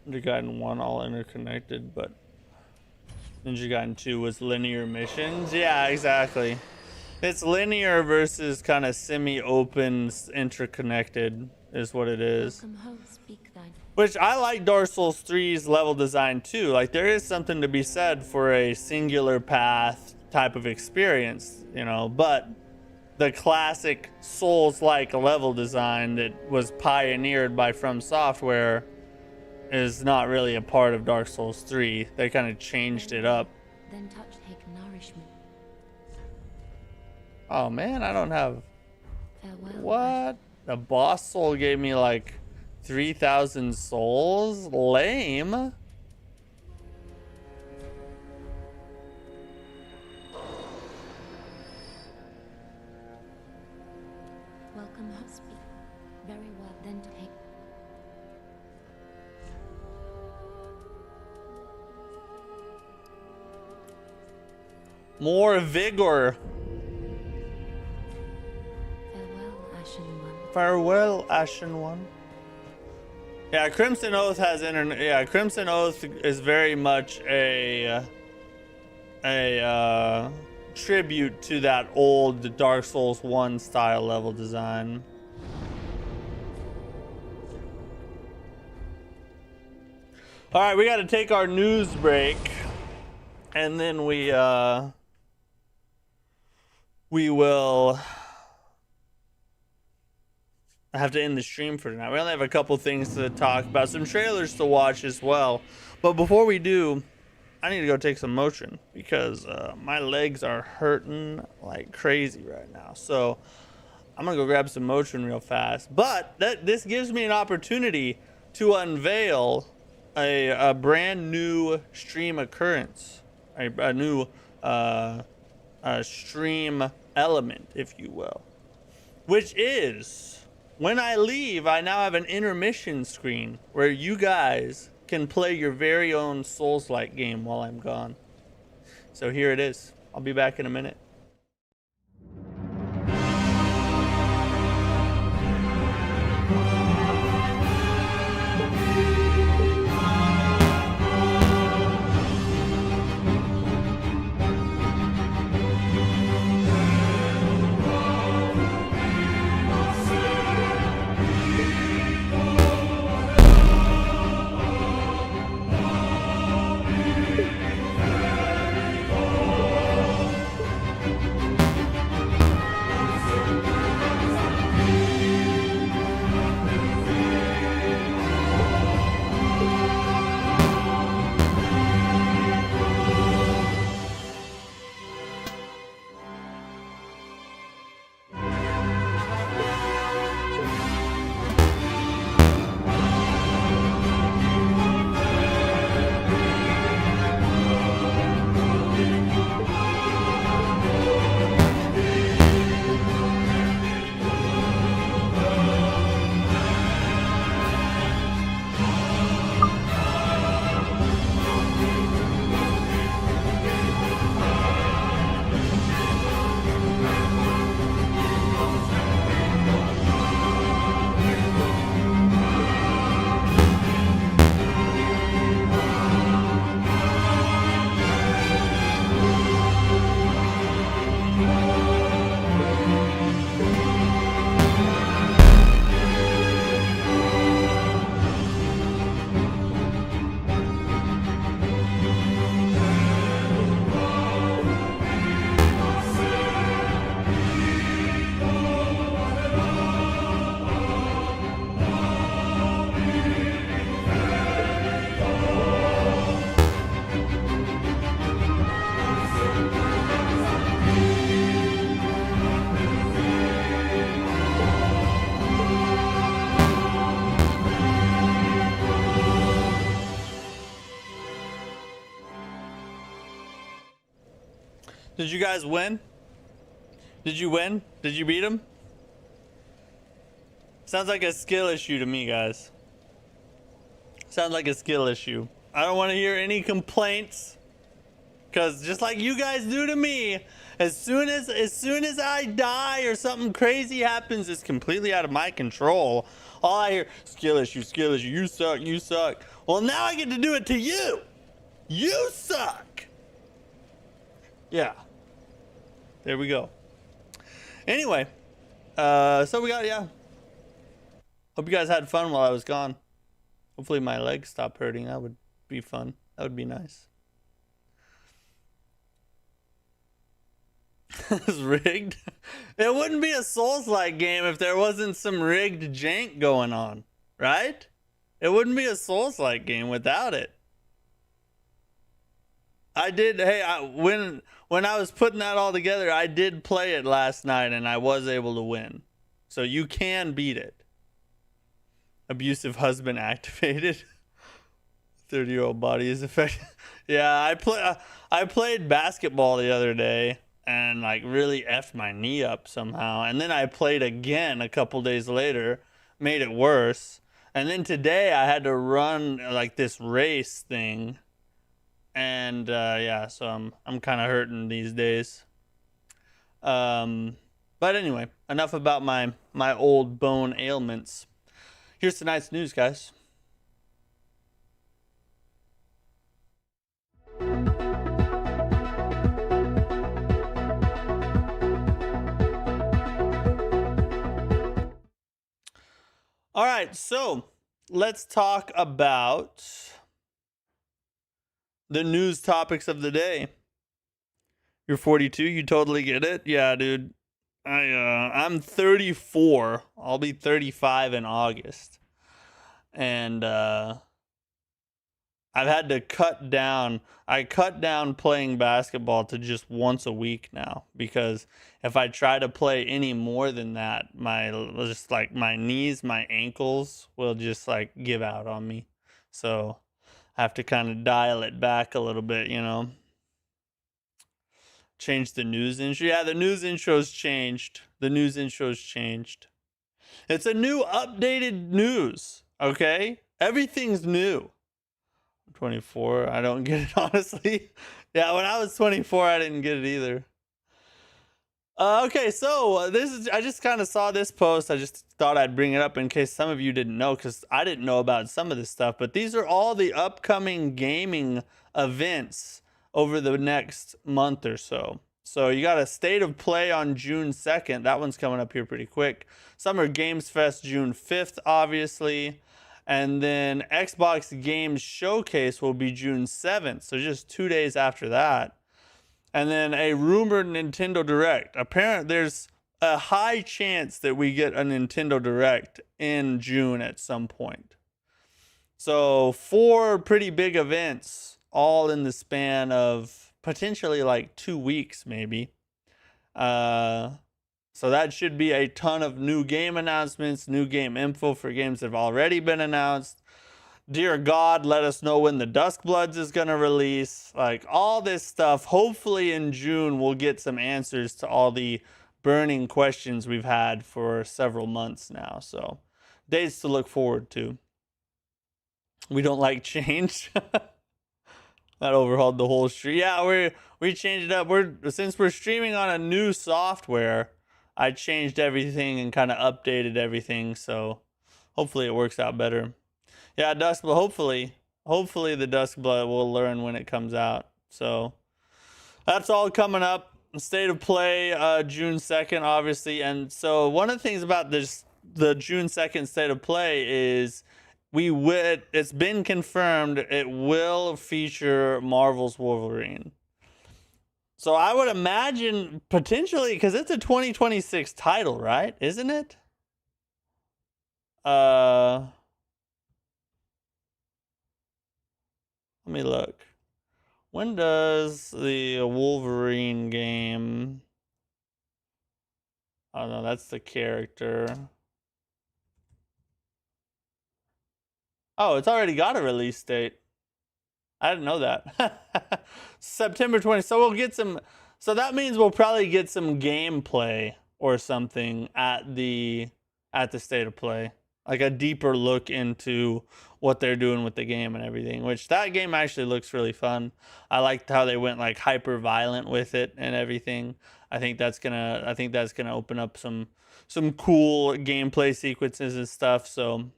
Speaker 1: Ninja Gaiden 1 all interconnected, but Ninja Gaiden 2 was linear missions. Yeah, exactly. It's linear versus kind of semi-open, interconnected is what it is. Which I like Dark Souls 3's level design too. Like, there is something to be said for a singular path type of experience, you know, but the classic Souls-like level design that was pioneered by From Software is not really a part of Dark Souls 3. They kind of changed it up.
Speaker 2: Then touch take nourishment.
Speaker 1: Oh man, I don't have...
Speaker 2: Farewell.
Speaker 1: What? The boss soul gave me like 3,000 souls? Lame.
Speaker 2: Welcome, Husby. Very well, then take.
Speaker 1: More vigor.
Speaker 2: Farewell, Ashen One.
Speaker 1: Farewell, Ashen One. Yeah, Crimson Oath has internet. Yeah, Crimson Oath is very much a tribute to that old Dark Souls 1 style level design. All right, we got to take our news break, and then we will have to end the stream for tonight. We only have a couple things to talk about, some trailers to watch as well. But before we do, I need to go take some motion because my legs are hurting like crazy right now. So I'm gonna go grab some motion real fast. But this gives me an opportunity to unveil a brand new stream occurrence, a new stream element, if you will, which is when I leave, I now have an intermission screen where you guys can play your very own Souls-like game while I'm gone. So here it is. I'll be back in a minute. Did you guys win? Did you win? Did you beat him? Sounds like a skill issue to me, guys. Sounds like a skill issue. I don't want to hear any complaints, because just like you guys do to me, as soon as I die or something crazy happens, it's completely out of my control. All I hear, skill issue, you suck, you suck. Well, now I get to do it to you. You suck. Yeah. There we go. Anyway, so we got, yeah. Hope you guys had fun while I was gone. Hopefully my legs stop hurting. That would be fun. That would be nice. It's rigged. It wouldn't be a Souls-like game if there wasn't some rigged jank going on, right? It wouldn't be a Souls-like game without it. I did. Hey, when I was putting that all together, I did play it last night and I was able to win. So you can beat it. Abusive husband activated. 30-year-old body is affected. Yeah, I played basketball the other day and like really effed my knee up somehow. And then I played again a couple days later, made it worse. And then today I had to run like this race thing. And yeah, so I'm kind of hurting these days. But anyway, enough about my old bone ailments. Here's tonight's news, guys. All right, so let's talk about the news topics of the day. You're 42, you totally get it? Yeah, dude. I'm 34. I'll be 35 in August. And I've had to cut down. I cut down playing basketball to just once a week now, because if I try to play any more than that, my knees, my ankles will just like give out on me. So I have to kind of dial it back a little bit, you know. Change the news intro. Yeah, the news intro's changed. The news intro's changed. It's a new updated news, okay? Everything's new. I'm 24. I don't get it, honestly. Yeah, when I was 24, I didn't get it either. Okay, so I just kind of saw this post. I just thought I'd bring it up in case some of you didn't know, because I didn't know about some of this stuff. But these are all the upcoming gaming events over the next month or so. So you got a State of Play on June 2nd. That one's coming up here pretty quick. Summer Games Fest June 5th, obviously. And then Xbox Games Showcase will be June 7th. So just 2 days after that. And then a rumored Nintendo Direct. Apparently, there's a high chance that we get a Nintendo Direct in June at some point. So 4 pretty big events, all in the span of potentially like 2 weeks, maybe. So that should be a ton of new game announcements, new game info for games that have already been announced. Dear God, let us know when the Duskbloods is going to release. Like all this stuff. Hopefully in June we'll get some answers to all the burning questions we've had for several months now. So days to look forward to. We don't like change. That overhauled the whole stream. Yeah, we changed it up. Since we're streaming on a new software, I changed everything and kind of updated everything. So hopefully it works out better. Yeah, Duskblood. Hopefully the Duskblood will learn when it comes out. So that's all coming up. State of Play, June 2nd, obviously. And so one of the things about the June 2nd State of Play is it's been confirmed it will feature Marvel's Wolverine. So I would imagine potentially, because it's a 2026 title, right? Isn't it? Let me look. When does the Wolverine game... Oh no, that's the character. Oh, it's already got a release date. I didn't know that. September 20th. So we'll get some... So that means we'll probably get some gameplay or something at the state of play, like a deeper look into what they're doing with the game and everything, which that game actually looks really fun. I liked how they went like hyper violent with it and everything. I think that's gonna open up some cool gameplay sequences and stuff. So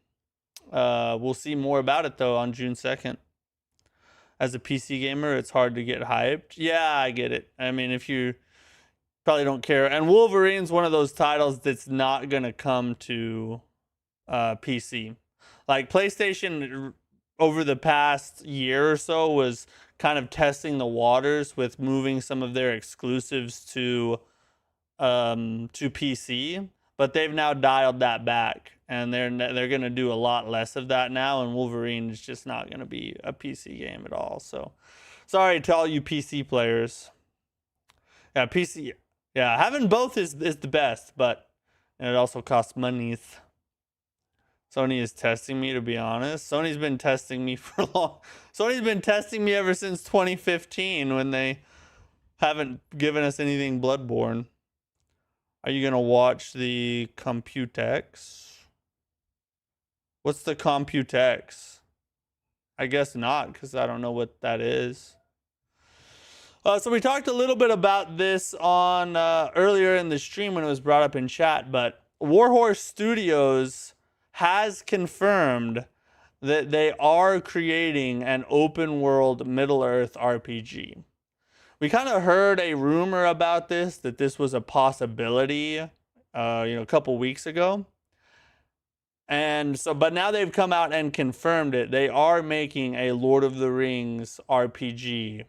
Speaker 1: we'll see more about it though on June 2nd. As a PC gamer, it's hard to get hyped. Yeah, I get it. I mean, if you probably don't care. And Wolverine's one of those titles that's not gonna come to PC. Like PlayStation over the past year or so was kind of testing the waters with moving some of their exclusives to PC, but they've now dialed that back, and they're gonna do a lot less of that now. And Wolverine is just not gonna be a PC game at all. So, sorry to all you PC players. Yeah, PC. Yeah, having both is the best, but it also costs money. Sony is testing me, to be honest. Sony's been testing me for long. Sony's been testing me ever since 2015 when they haven't given us anything Bloodborne. Are you gonna watch the Computex? What's the Computex? I guess not, because I don't know what that is. So we talked a little bit about this on earlier in the stream when it was brought up in chat, but Warhorse Studios has confirmed that they are creating an open world Middle-earth RPG. We kind of heard a rumor about this, that this was a possibility, a couple weeks ago. And so, but now they've come out and confirmed it. They are making a Lord of the Rings RPG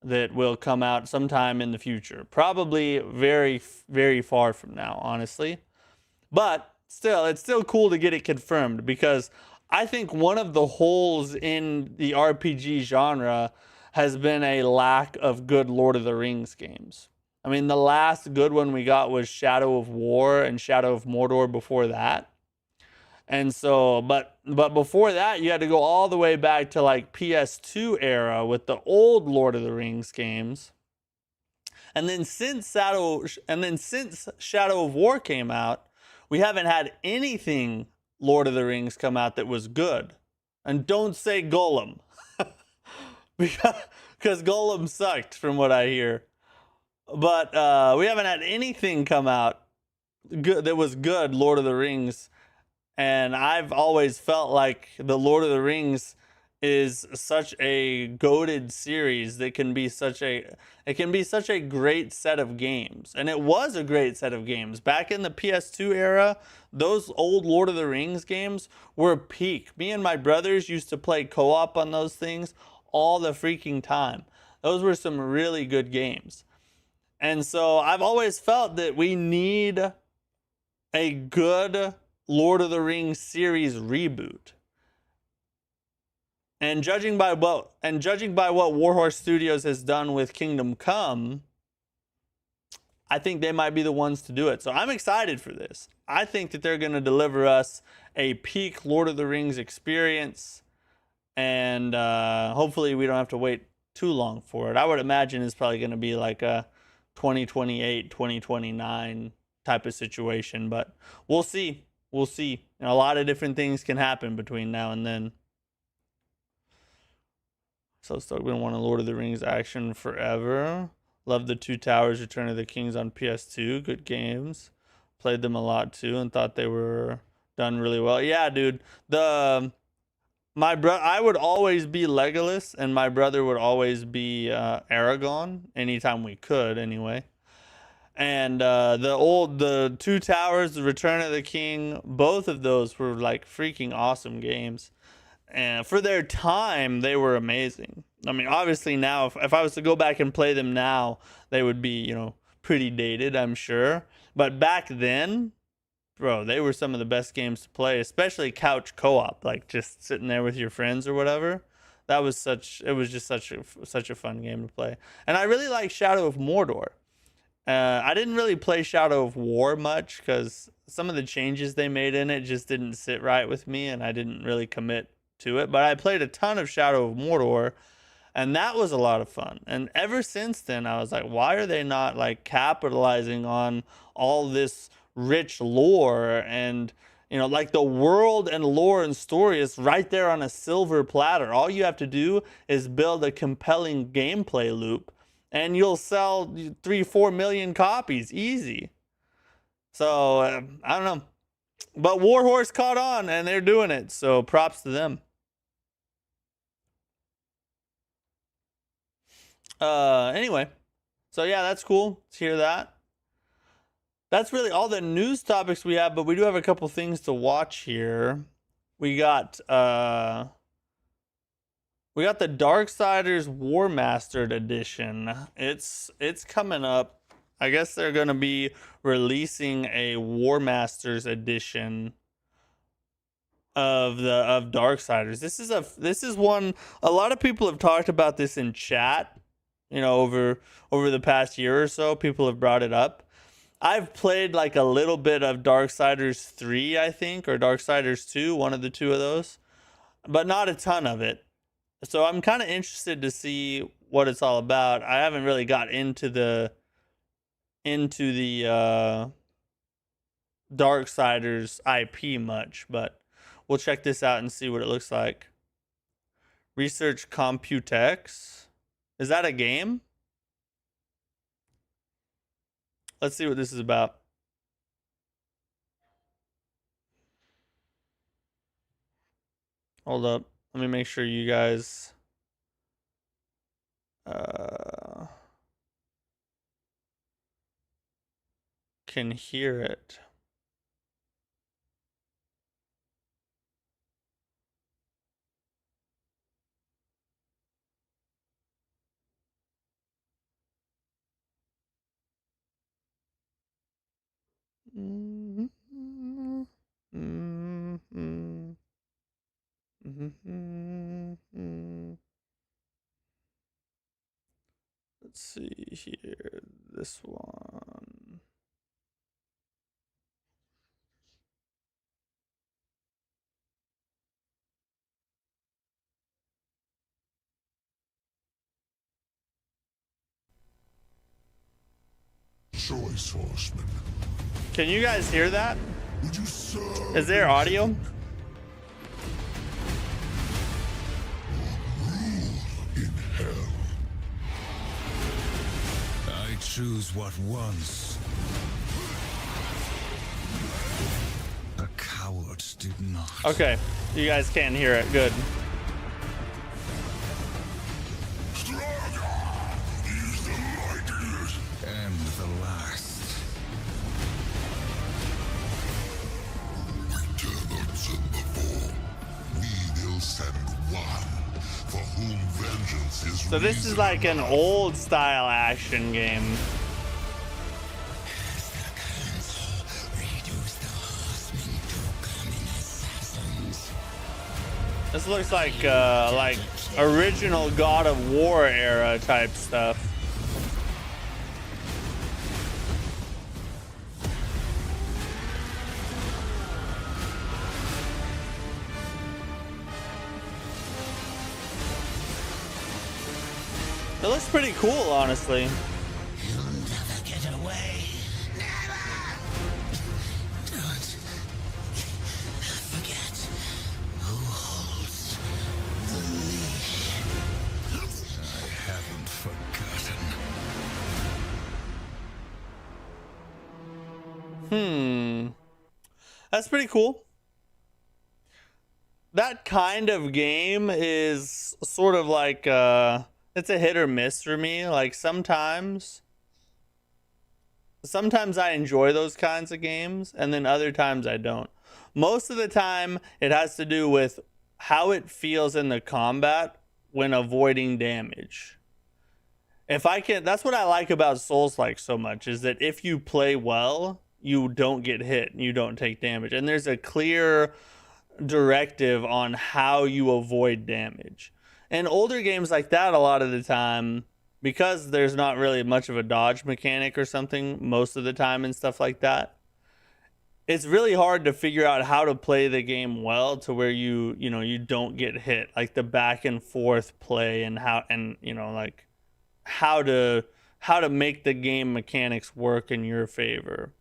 Speaker 1: that will come out sometime in the future. Probably very, very far from now, honestly. But still, it's still cool to get it confirmed, because I think one of the holes in the RPG genre has been a lack of good Lord of the Rings games. I mean, the last good one we got was Shadow of War and Shadow of Mordor before that. And so, but before that, you had to go all the way back to like PS2 era with the old Lord of the Rings games. And then since Shadow of War came out, we haven't had anything Lord of the Rings come out that was good. And don't say Gollum. Because Gollum sucked from what I hear. But we haven't had anything come out good that was good Lord of the Rings. And I've always felt like the Lord of the Rings is such a goated series that can be such a great set of games. And it was a great set of games. Back in the PS2 era, those old Lord of the Rings games were peak. Me and my brothers used to play co-op on those things all the freaking time. Those were some really good games. And so I've always felt that we need a good Lord of the Rings series reboot. And judging by what Warhorse Studios has done with Kingdom Come, I think they might be the ones to do it. So I'm excited for this. I think that they're going to deliver us a peak Lord of the Rings experience, and hopefully we don't have to wait too long for it. I would imagine it's probably going to be like a 2028, 2029 type of situation, but we'll see. We'll see. A lot of different things can happen between now and then. So still been wanting Lord of the Rings action forever. Love the Two Towers, Return of the Kings on PS2. Good games. Played them a lot too and thought they were done really well. Yeah, dude. I would always be Legolas, and my brother would always be Aragorn anytime we could, anyway. And the Two Towers, the Return of the King, both of those were like freaking awesome games. And for their time, they were amazing. I mean, obviously now, if I was to go back and play them now, they would be, pretty dated, I'm sure. But back then, bro, they were some of the best games to play, especially couch co-op, like just sitting there with your friends or whatever. It was just such a fun game to play. And I really like Shadow of Mordor. I didn't really play Shadow of War much because some of the changes they made in it just didn't sit right with me, and I didn't really commit to it. But I played a ton of Shadow of Mordor, And that was a lot of fun. And ever since then, I was like, why are they not like capitalizing on all this rich lore? And, you know, like the world and lore and story is right there on a silver platter. All you have to do is build a compelling gameplay loop and you'll sell 3-4 million copies easy. So I don't know, but Warhorse caught on and they're doing it. So props to them. Anyway, so yeah, that's cool to hear that. That's really all the news topics we have, but we do have a couple things to watch here. We got the Darksiders War Mastered edition. It's coming up. I guess they're gonna be releasing a War Masters edition of Darksiders. This is one a lot of people have talked about this in chat. You know, over the past year or so, people have brought it up. I've played like a little bit of Darksiders 3, I think, or Darksiders 2, one of the two of those, but not a ton of it. So I'm kind of interested to see what it's all about. I haven't really got into the Darksiders IP much, but we'll check this out and see what it looks like. Research Computex. Is that a game? Let's see what this is about. Hold up. Let me make sure you guys can hear it. Let's see here. This one.
Speaker 4: Choice horseman.
Speaker 1: Can you guys hear that?
Speaker 4: Would you serve
Speaker 1: Is there audio?
Speaker 4: in hell?
Speaker 5: I choose what once the cowards did not.
Speaker 1: Okay, you guys can't hear it. Good.
Speaker 4: Use the lighters.
Speaker 5: And the last.
Speaker 4: Return in the fall. We will send one for whom vengeance is.
Speaker 1: So this is like an old style action game. This looks like original God of War era type stuff. It looks pretty cool, honestly.
Speaker 5: You'll never get away. Never! Don't forget who holds the leash. I haven't forgotten.
Speaker 1: That's pretty cool. That kind of game is sort of like it's a hit or miss for me. Like sometimes I enjoy those kinds of games and then other times I don't. Most of the time it has to do with how it feels in the combat when avoiding damage. If I can, that's what I like about Souls-like so much, is that if you play well, you don't get hit, you don't take damage, and there's a clear directive on how you avoid damage. In older games like that, a lot of the time, because there's not really much of a dodge mechanic or something most of the time and stuff like that, it's really hard to figure out how to play the game well to where you don't get hit, like the back and forth play, and like how to make the game mechanics work in your favor.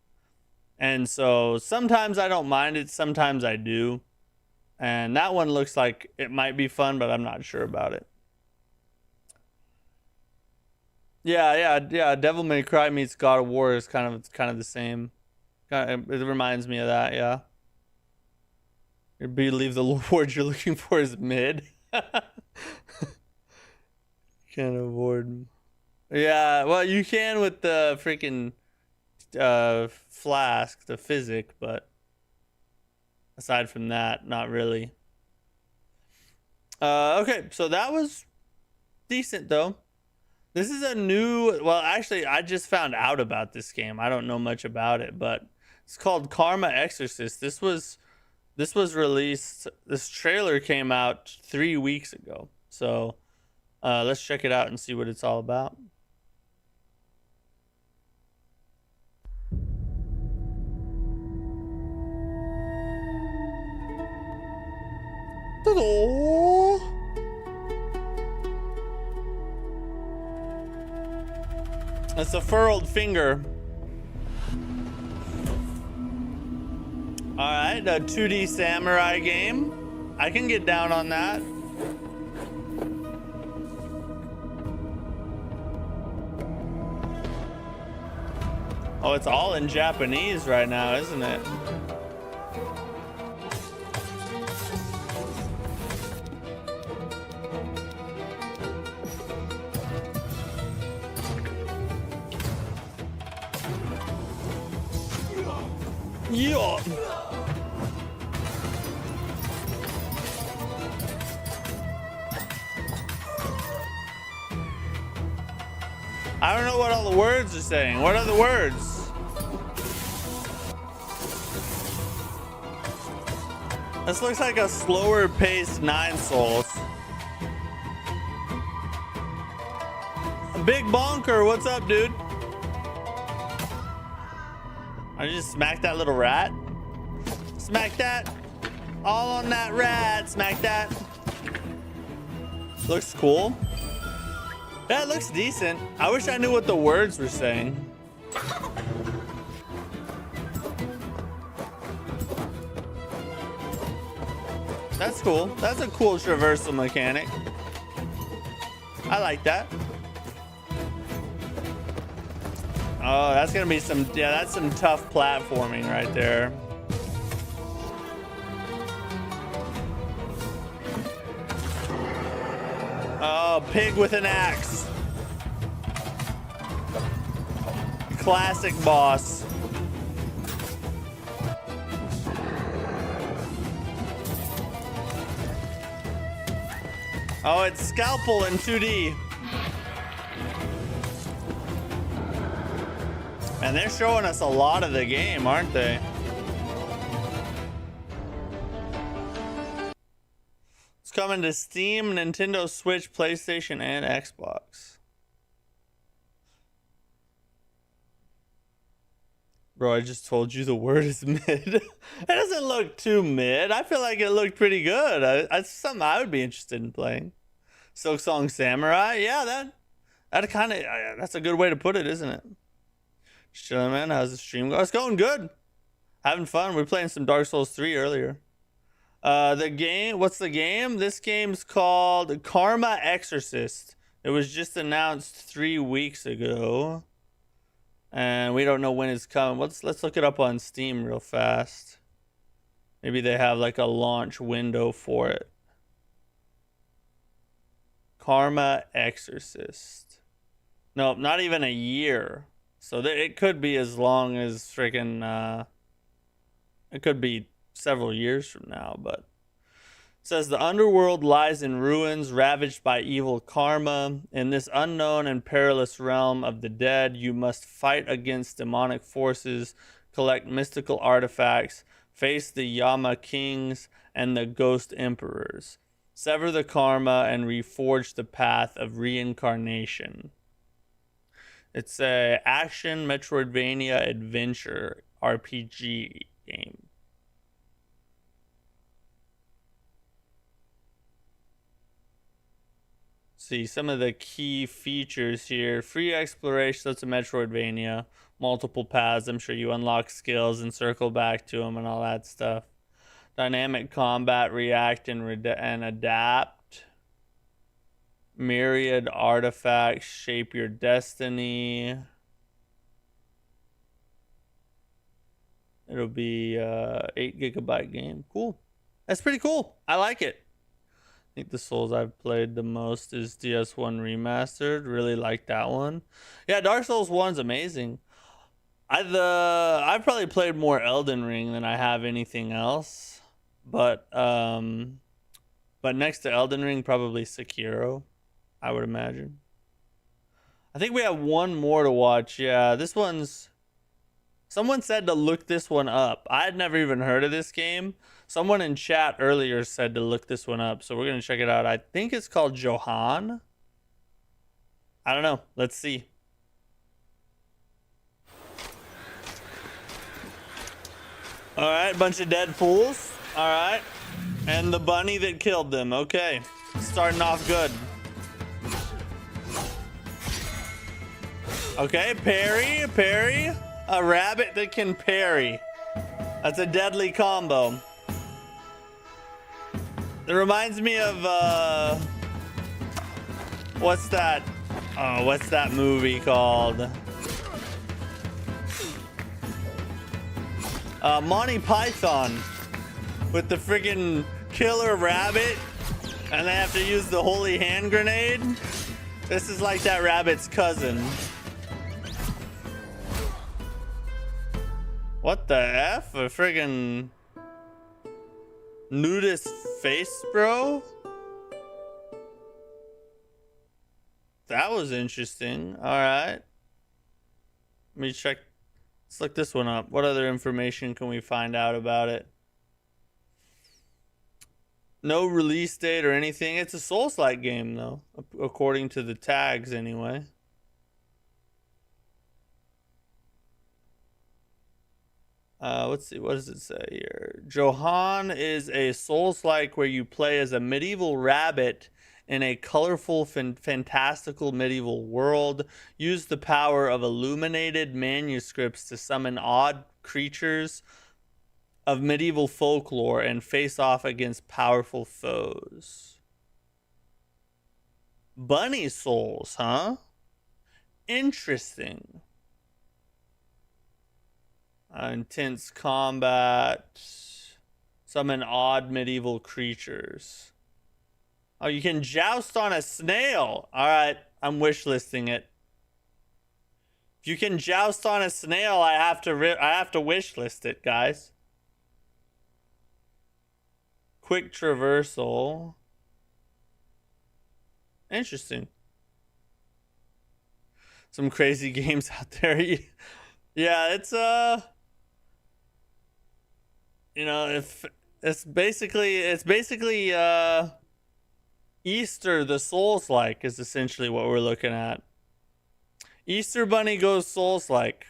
Speaker 1: And so sometimes I don't mind it, sometimes I do. And that one looks like it might be fun, but I'm not sure about it. Yeah. Devil May Cry meets God of War is kind of the same. It reminds me of that, yeah. You believe the Lord you're looking for is mid. Can't avoid. Yeah, well, you can with the freaking flask, the physic, but aside from that, not really. Okay, so that was decent though. This is a new, well, actually, I just found out about this game. I don't know much about it, but it's called Karma Exorcist. This was released, this trailer came out 3 weeks ago. So let's check it out and see what it's all about. Ta-da! It's a furrowed finger. Alright, a 2D samurai game. I can get down on that. Oh, it's all in Japanese right now, isn't it? Yeah. I don't know what all the words are saying. What are the words? This looks like a slower paced Nine Souls. Big Bonker, what's up, dude? I just smacked that little rat. Smack that. All on that rat. Smack that. Looks cool. Yeah, it looks decent. I wish I knew what the words were saying. That's cool. That's a cool traversal mechanic. I like that. Oh, that's gonna be some, yeah, that's some tough platforming right there. Oh, pig with an axe. Classic boss. Oh, it's Scalpel in 2D. And they're showing us a lot of the game, aren't they? It's coming to Steam, Nintendo Switch, PlayStation, and Xbox. Bro, I just told you the word is mid. It doesn't look too mid. I feel like it looked pretty good. It's something I would be interested in playing. Silksong Samurai, yeah, that kind of, that's a good way to put it, isn't it? Chilling, man. How's the stream going? It's going good. Having fun. We were playing some Dark Souls 3 earlier. The game, what's the game? This game's called Karma Exorcist. It was just announced 3 weeks ago. And we don't know when it's coming. Let's look it up on Steam real fast. Maybe they have like a launch window for it. Karma Exorcist. Nope, not even a year. So it could be as long as freaking, it could be several years from now, but it says the underworld lies in ruins, ravaged by evil karma. In this unknown and perilous realm of the dead, you must fight against demonic forces, collect mystical artifacts, face the Yama kings and the ghost emperors, sever the karma, and reforge the path of reincarnation. It's a action Metroidvania adventure RPG game. See some of the key features here. Free exploration, that's a Metroidvania. Multiple paths, I'm sure you unlock skills and circle back to them and all that stuff. Dynamic combat, react and adapt. Myriad artifacts, shape your destiny. It'll be 8 GB game. Cool. That's pretty cool. I like it. I think the Souls I've played the most is DS1 Remastered. Really like that one. Yeah, Dark Souls 1's amazing. I've probably played more Elden Ring than I have anything else. But next to Elden Ring, probably Sekiro, I would imagine. I think we have one more to watch. Yeah, this one's... Someone said to look this one up. I had never even heard of this game. Someone in chat earlier said to look this one up, so we're going to check it out. I think it's called Johan. I don't know. Let's see. All right, bunch of dead fools. All right. And the bunny that killed them. Okay. Starting off good. Okay, parry. A rabbit that can parry. That's a deadly combo. It reminds me of what's that? Oh, what's that movie called? Monty Python with the friggin' killer rabbit, and they have to use the holy hand grenade. This is like that rabbit's cousin. What the F? A friggin' nudist face, bro? That was interesting. All right. Let me check. Let's look this one up. What other information can we find out about it? No release date or anything. It's a Souls-like game, though, according to the tags, anyway. Let's see, what does it say here? Johan is a Souls-like where you play as a medieval rabbit in a colorful, fantastical medieval world. Use the power of illuminated manuscripts to summon odd creatures of medieval folklore and face off against powerful foes. Bunny Souls, huh? Interesting. Intense combat. Summon odd medieval creatures. Oh, you can joust on a snail. All right, I'm wishlisting it. If you can joust on a snail, I have to wishlist it, guys. Quick traversal. Interesting. Some crazy games out there. Yeah, it's you know, if it's basically Easter the Souls-like is essentially what we're looking at. Easter Bunny goes Souls-like.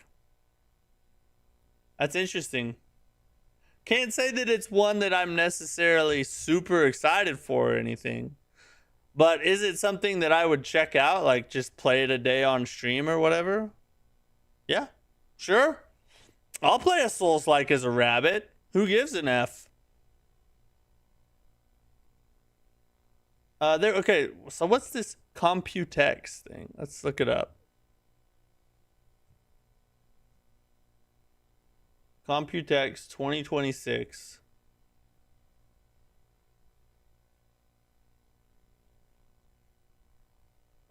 Speaker 1: That's interesting. Can't say that it's one that I'm necessarily super excited for or anything. But is it something that I would check out? Like just play it a day on stream or whatever? Yeah, sure. I'll play a Souls-like as a rabbit. Who gives an F? Okay, so what's this Computex thing? Let's look it up. Computex 2026.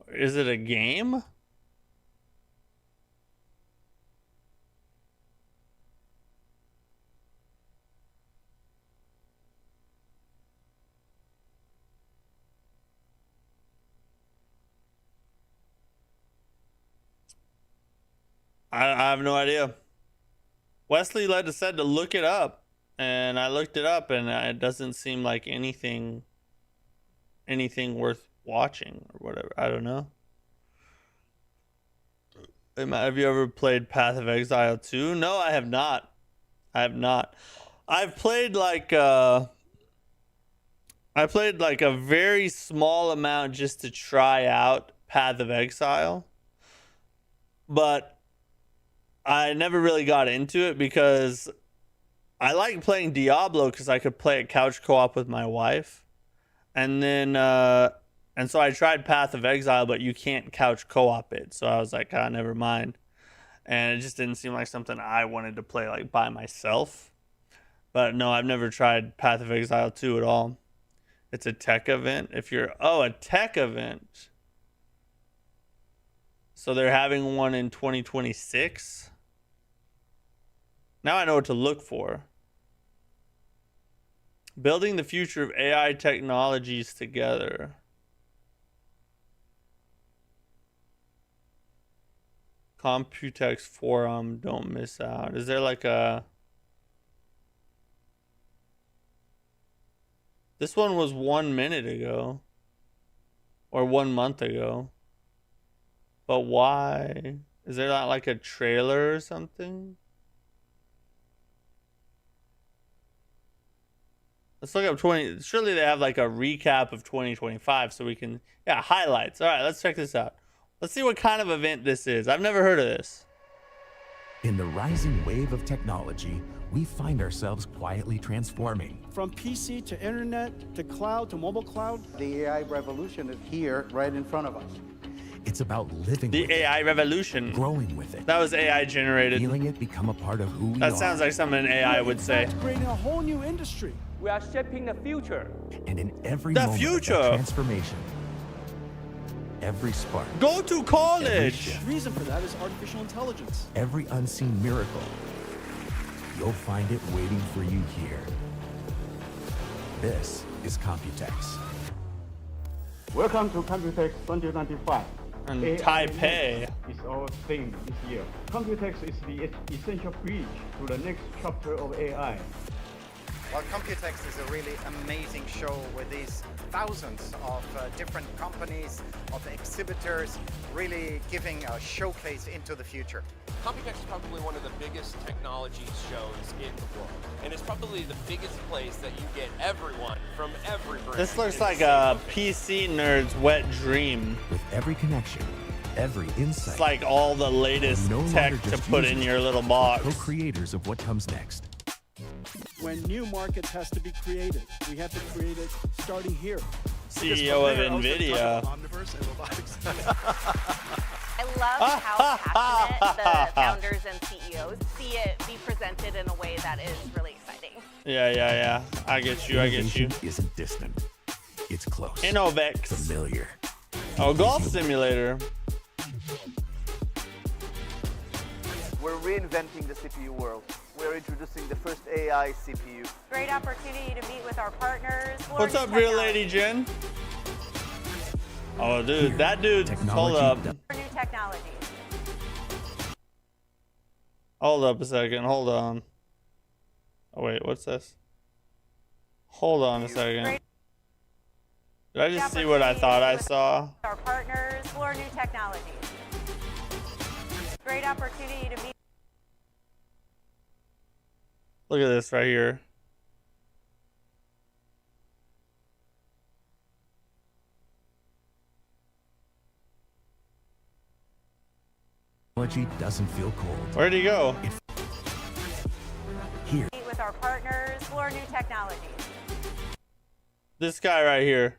Speaker 1: Is it a game? I have no idea. Wesley said to look it up, and I looked it up, and it doesn't seem like anything worth watching or whatever. I don't know. Have you ever played Path of Exile 2? No, I have not. I have not. I've played like I played like a very small amount just to try out Path of Exile, but I never really got into it because I like playing Diablo because I could play it couch co-op with my wife, and then and so I tried Path of Exile, but you can't couch co-op it, so I was like, ah, never mind, and it just didn't seem like something I wanted to play like by myself. But no, I've never tried Path of Exile 2 at all. It's a tech event. If you're a tech event. So they're having one in 2026. Now I know what to look for. Building the future of AI technologies together. Computex forum, don't miss out. Is there like a... This one was 1 minute ago. Or 1 month ago. But why? Is there not like a trailer or something? Let's look up 20. Surely they have like a recap of 2025 so we can... Yeah, highlights. All right, let's check this out. Let's see what kind of event this is. I've never heard of this.
Speaker 6: In the rising wave of technology, we find ourselves quietly transforming.
Speaker 7: From PC to internet to cloud to mobile cloud.
Speaker 8: The AI revolution is here right in front of us.
Speaker 6: It's about living
Speaker 1: The
Speaker 6: with
Speaker 1: AI revolution.
Speaker 6: growing with it,
Speaker 1: That was AI generated.
Speaker 6: feeling it become a part of who we
Speaker 1: That
Speaker 6: are.
Speaker 1: sounds like something an AI would say.
Speaker 7: Creating a whole new industry.
Speaker 9: We are shaping the future.
Speaker 6: And in every
Speaker 1: The
Speaker 6: moment
Speaker 1: future.
Speaker 6: of that transformation, every spark,
Speaker 1: Go to college.
Speaker 7: The reason for that is artificial intelligence.
Speaker 6: every unseen miracle, you'll find it waiting for you here. This is Computex.
Speaker 8: Welcome to Computex 2025.
Speaker 1: And
Speaker 8: AI
Speaker 1: Taipei.
Speaker 8: is our theme this year. Computex is the essential bridge to the next chapter of AI.
Speaker 10: Well, Computex is a really amazing show with these thousands of different companies, of exhibitors, really giving a showcase into the future.
Speaker 11: Computex is probably one of the biggest technology shows in the world, and it's probably the biggest place that you get everyone from every brand.
Speaker 1: This looks
Speaker 11: in
Speaker 1: like
Speaker 11: the
Speaker 1: a
Speaker 11: same
Speaker 1: PC nerd's wet dream.
Speaker 6: With every connection, every insight,
Speaker 1: It's like all the latest
Speaker 6: we're no
Speaker 1: tech
Speaker 6: longer
Speaker 1: to
Speaker 6: just
Speaker 1: put in
Speaker 6: users,
Speaker 1: your little
Speaker 6: but
Speaker 1: box.
Speaker 6: co-creators of what comes next.
Speaker 7: When new markets has to be created, we have to create it starting here.
Speaker 1: CEO of NVIDIA.
Speaker 12: I love how passionate the founders and CEOs see it be presented in a way that is really exciting.
Speaker 1: Yeah. I get you.
Speaker 6: Innovation isn't distant. It's close.
Speaker 1: Innovex.
Speaker 6: Familiar.
Speaker 1: Oh, golf simulator.
Speaker 9: We're reinventing the CPU world. We're introducing the first AI CPU.
Speaker 12: Great opportunity to meet with our partners.
Speaker 1: What's up, real lady Jen? Oh, dude,
Speaker 6: Here,
Speaker 1: that dude. Hold up.
Speaker 12: For new technologies.
Speaker 1: Hold up a second. Hold on. Oh, wait, what's this? Hold on a second. Did I just see what I thought I saw?
Speaker 12: Our partners explore new technologies. Great opportunity to meet.
Speaker 1: Look at this right here.
Speaker 6: Technology doesn't feel cold.
Speaker 1: Where'd he go?
Speaker 6: Here,
Speaker 12: Meet with our partners, explore new technologies.
Speaker 1: This guy right here.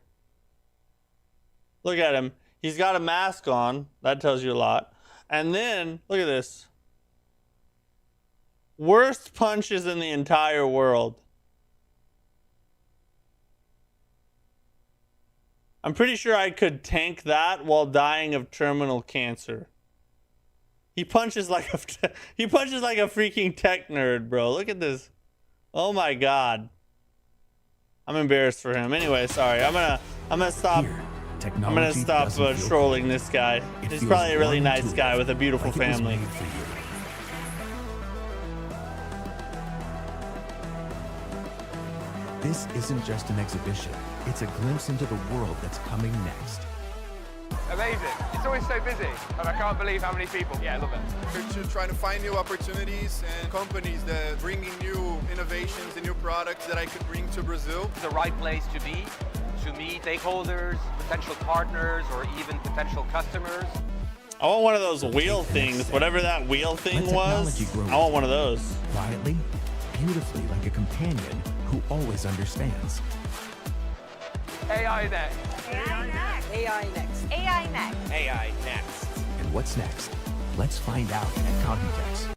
Speaker 1: Look at him. He's got a mask on. That tells you a lot. And then, look at this. Worst punches in the entire world. I'm pretty sure I could tank that while dying of terminal cancer. He punches like a freaking tech nerd, bro. Look at this. Oh my god. I'm embarrassed for him. Anyway, sorry. I'm gonna stop.
Speaker 6: here,
Speaker 1: I'm
Speaker 6: technology
Speaker 1: gonna stop
Speaker 6: doesn't feel
Speaker 1: trolling
Speaker 6: cold.
Speaker 1: this guy.
Speaker 6: It
Speaker 1: He's
Speaker 6: feels
Speaker 1: probably a really
Speaker 6: warm
Speaker 1: nice
Speaker 6: and
Speaker 1: guy
Speaker 6: intuitive,
Speaker 1: with a beautiful
Speaker 6: like it was
Speaker 1: family.
Speaker 6: made for you. This isn't just an exhibition. It's a glimpse into the world that's coming next.
Speaker 11: Amazing. It's always so busy, and I can't believe how many people. Yeah, I love it.
Speaker 13: We're trying to find new opportunities and companies that bringing new innovations and new products that I could bring to Brazil.
Speaker 14: The right place to be, to meet stakeholders, potential partners, or even potential customers.
Speaker 1: I want one of those wheel things, whatever that wheel thing was. I want one of those.
Speaker 6: Quietly, beautifully, like a companion who always understands.
Speaker 11: AI next.
Speaker 12: AI next.
Speaker 15: AI next.
Speaker 12: AI next.
Speaker 14: AI next.
Speaker 6: And what's next? Let's find out at Computex.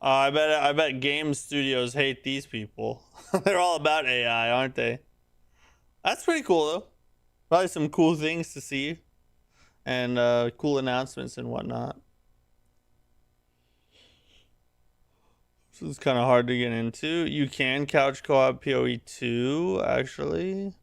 Speaker 1: I bet game studios hate these people. They're all about AI, aren't they? That's pretty cool though. Probably some cool things to see, and cool announcements and whatnot. This is kind of hard to get into. You can couch co-op PoE 2 actually.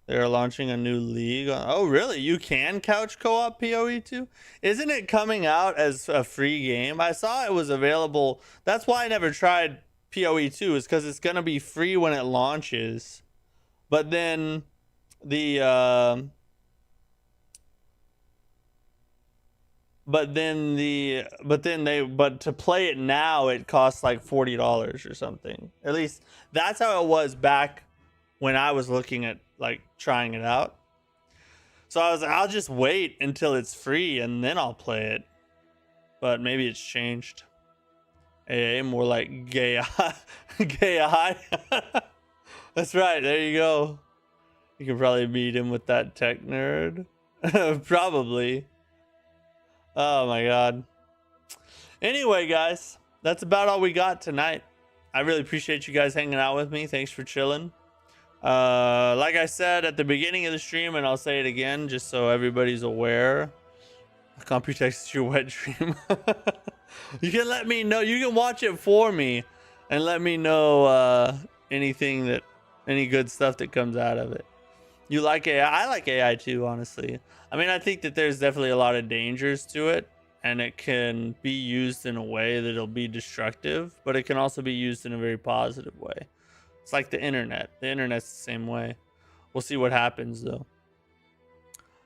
Speaker 1: They're launching a new league. Oh, really? You can couch co-op PoE 2? Isn't it coming out as a free game? I saw it was available. That's why I never tried PoE 2, is because it's going to be free when it launches. But then the but to play it now it costs like $40 or something. At least that's how it was back when I was looking at like trying it out. So I was like, I'll just wait until it's free and then I'll play it. But maybe it's changed. AA, more like gay high. That's right, there you go. You can probably beat him with that tech nerd. Probably. Oh my god. Anyway, guys, that's about all we got tonight. I really appreciate you guys hanging out with me. Thanks for chilling. Like I said at the beginning of the stream, and I'll say it again just so everybody's aware, Computex is your wet dream. You can let me know. You can watch it for me and let me know any good stuff that comes out of it. You like AI? I like AI too, honestly. I mean, I think that there's definitely a lot of dangers to it, and it can be used in a way that'll be destructive, but it can also be used in a very positive way. It's like the internet. The internet's the same way. We'll see what happens though.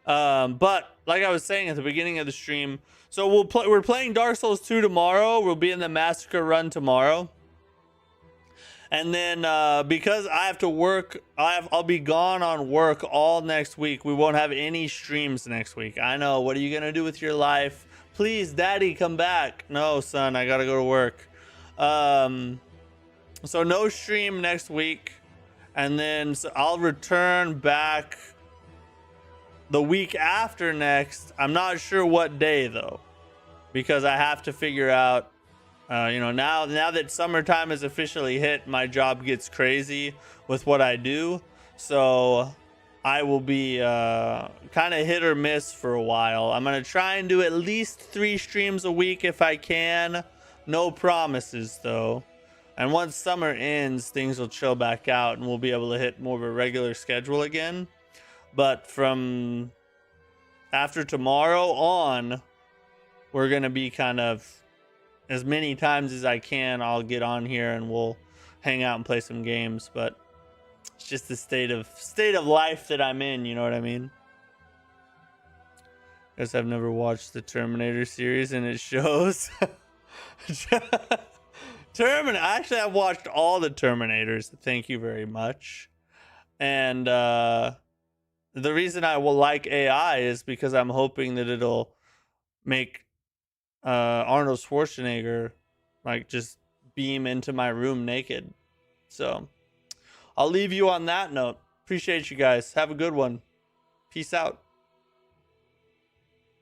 Speaker 1: But like I was saying at the beginning of the stream, so we're playing Dark Souls 2 tomorrow. We'll be in the Massacre run tomorrow. And then because I have to work, I'll be gone on work all next week. We won't have any streams next week. I know. What are you gonna do with your life? Please, Daddy, come back. No, son, I gotta go to work. So no stream next week, and then I'll return back the week after next. I'm not sure what day though, because I have to figure out. Now that summertime has officially hit, my job gets crazy with what I do. So I will be kind of hit or miss for a while. I'm going to try and do at least 3 streams a week if I can. No promises though. And once summer ends, things will chill back out and we'll be able to hit more of a regular schedule again. But from after tomorrow on, we're going to be kind of, as many times as I can, I'll get on here and we'll hang out and play some games. But it's just the state of life that I'm in, you know what I mean? Guess I've never watched the Terminator series and it shows. Actually, I've watched all the Terminators. Thank you very much. And the reason I will like AI is because I'm hoping that it'll make Arnold Schwarzenegger like just beam into my room naked. So I'll leave you on that note. Appreciate you guys. Have a good one. Peace out.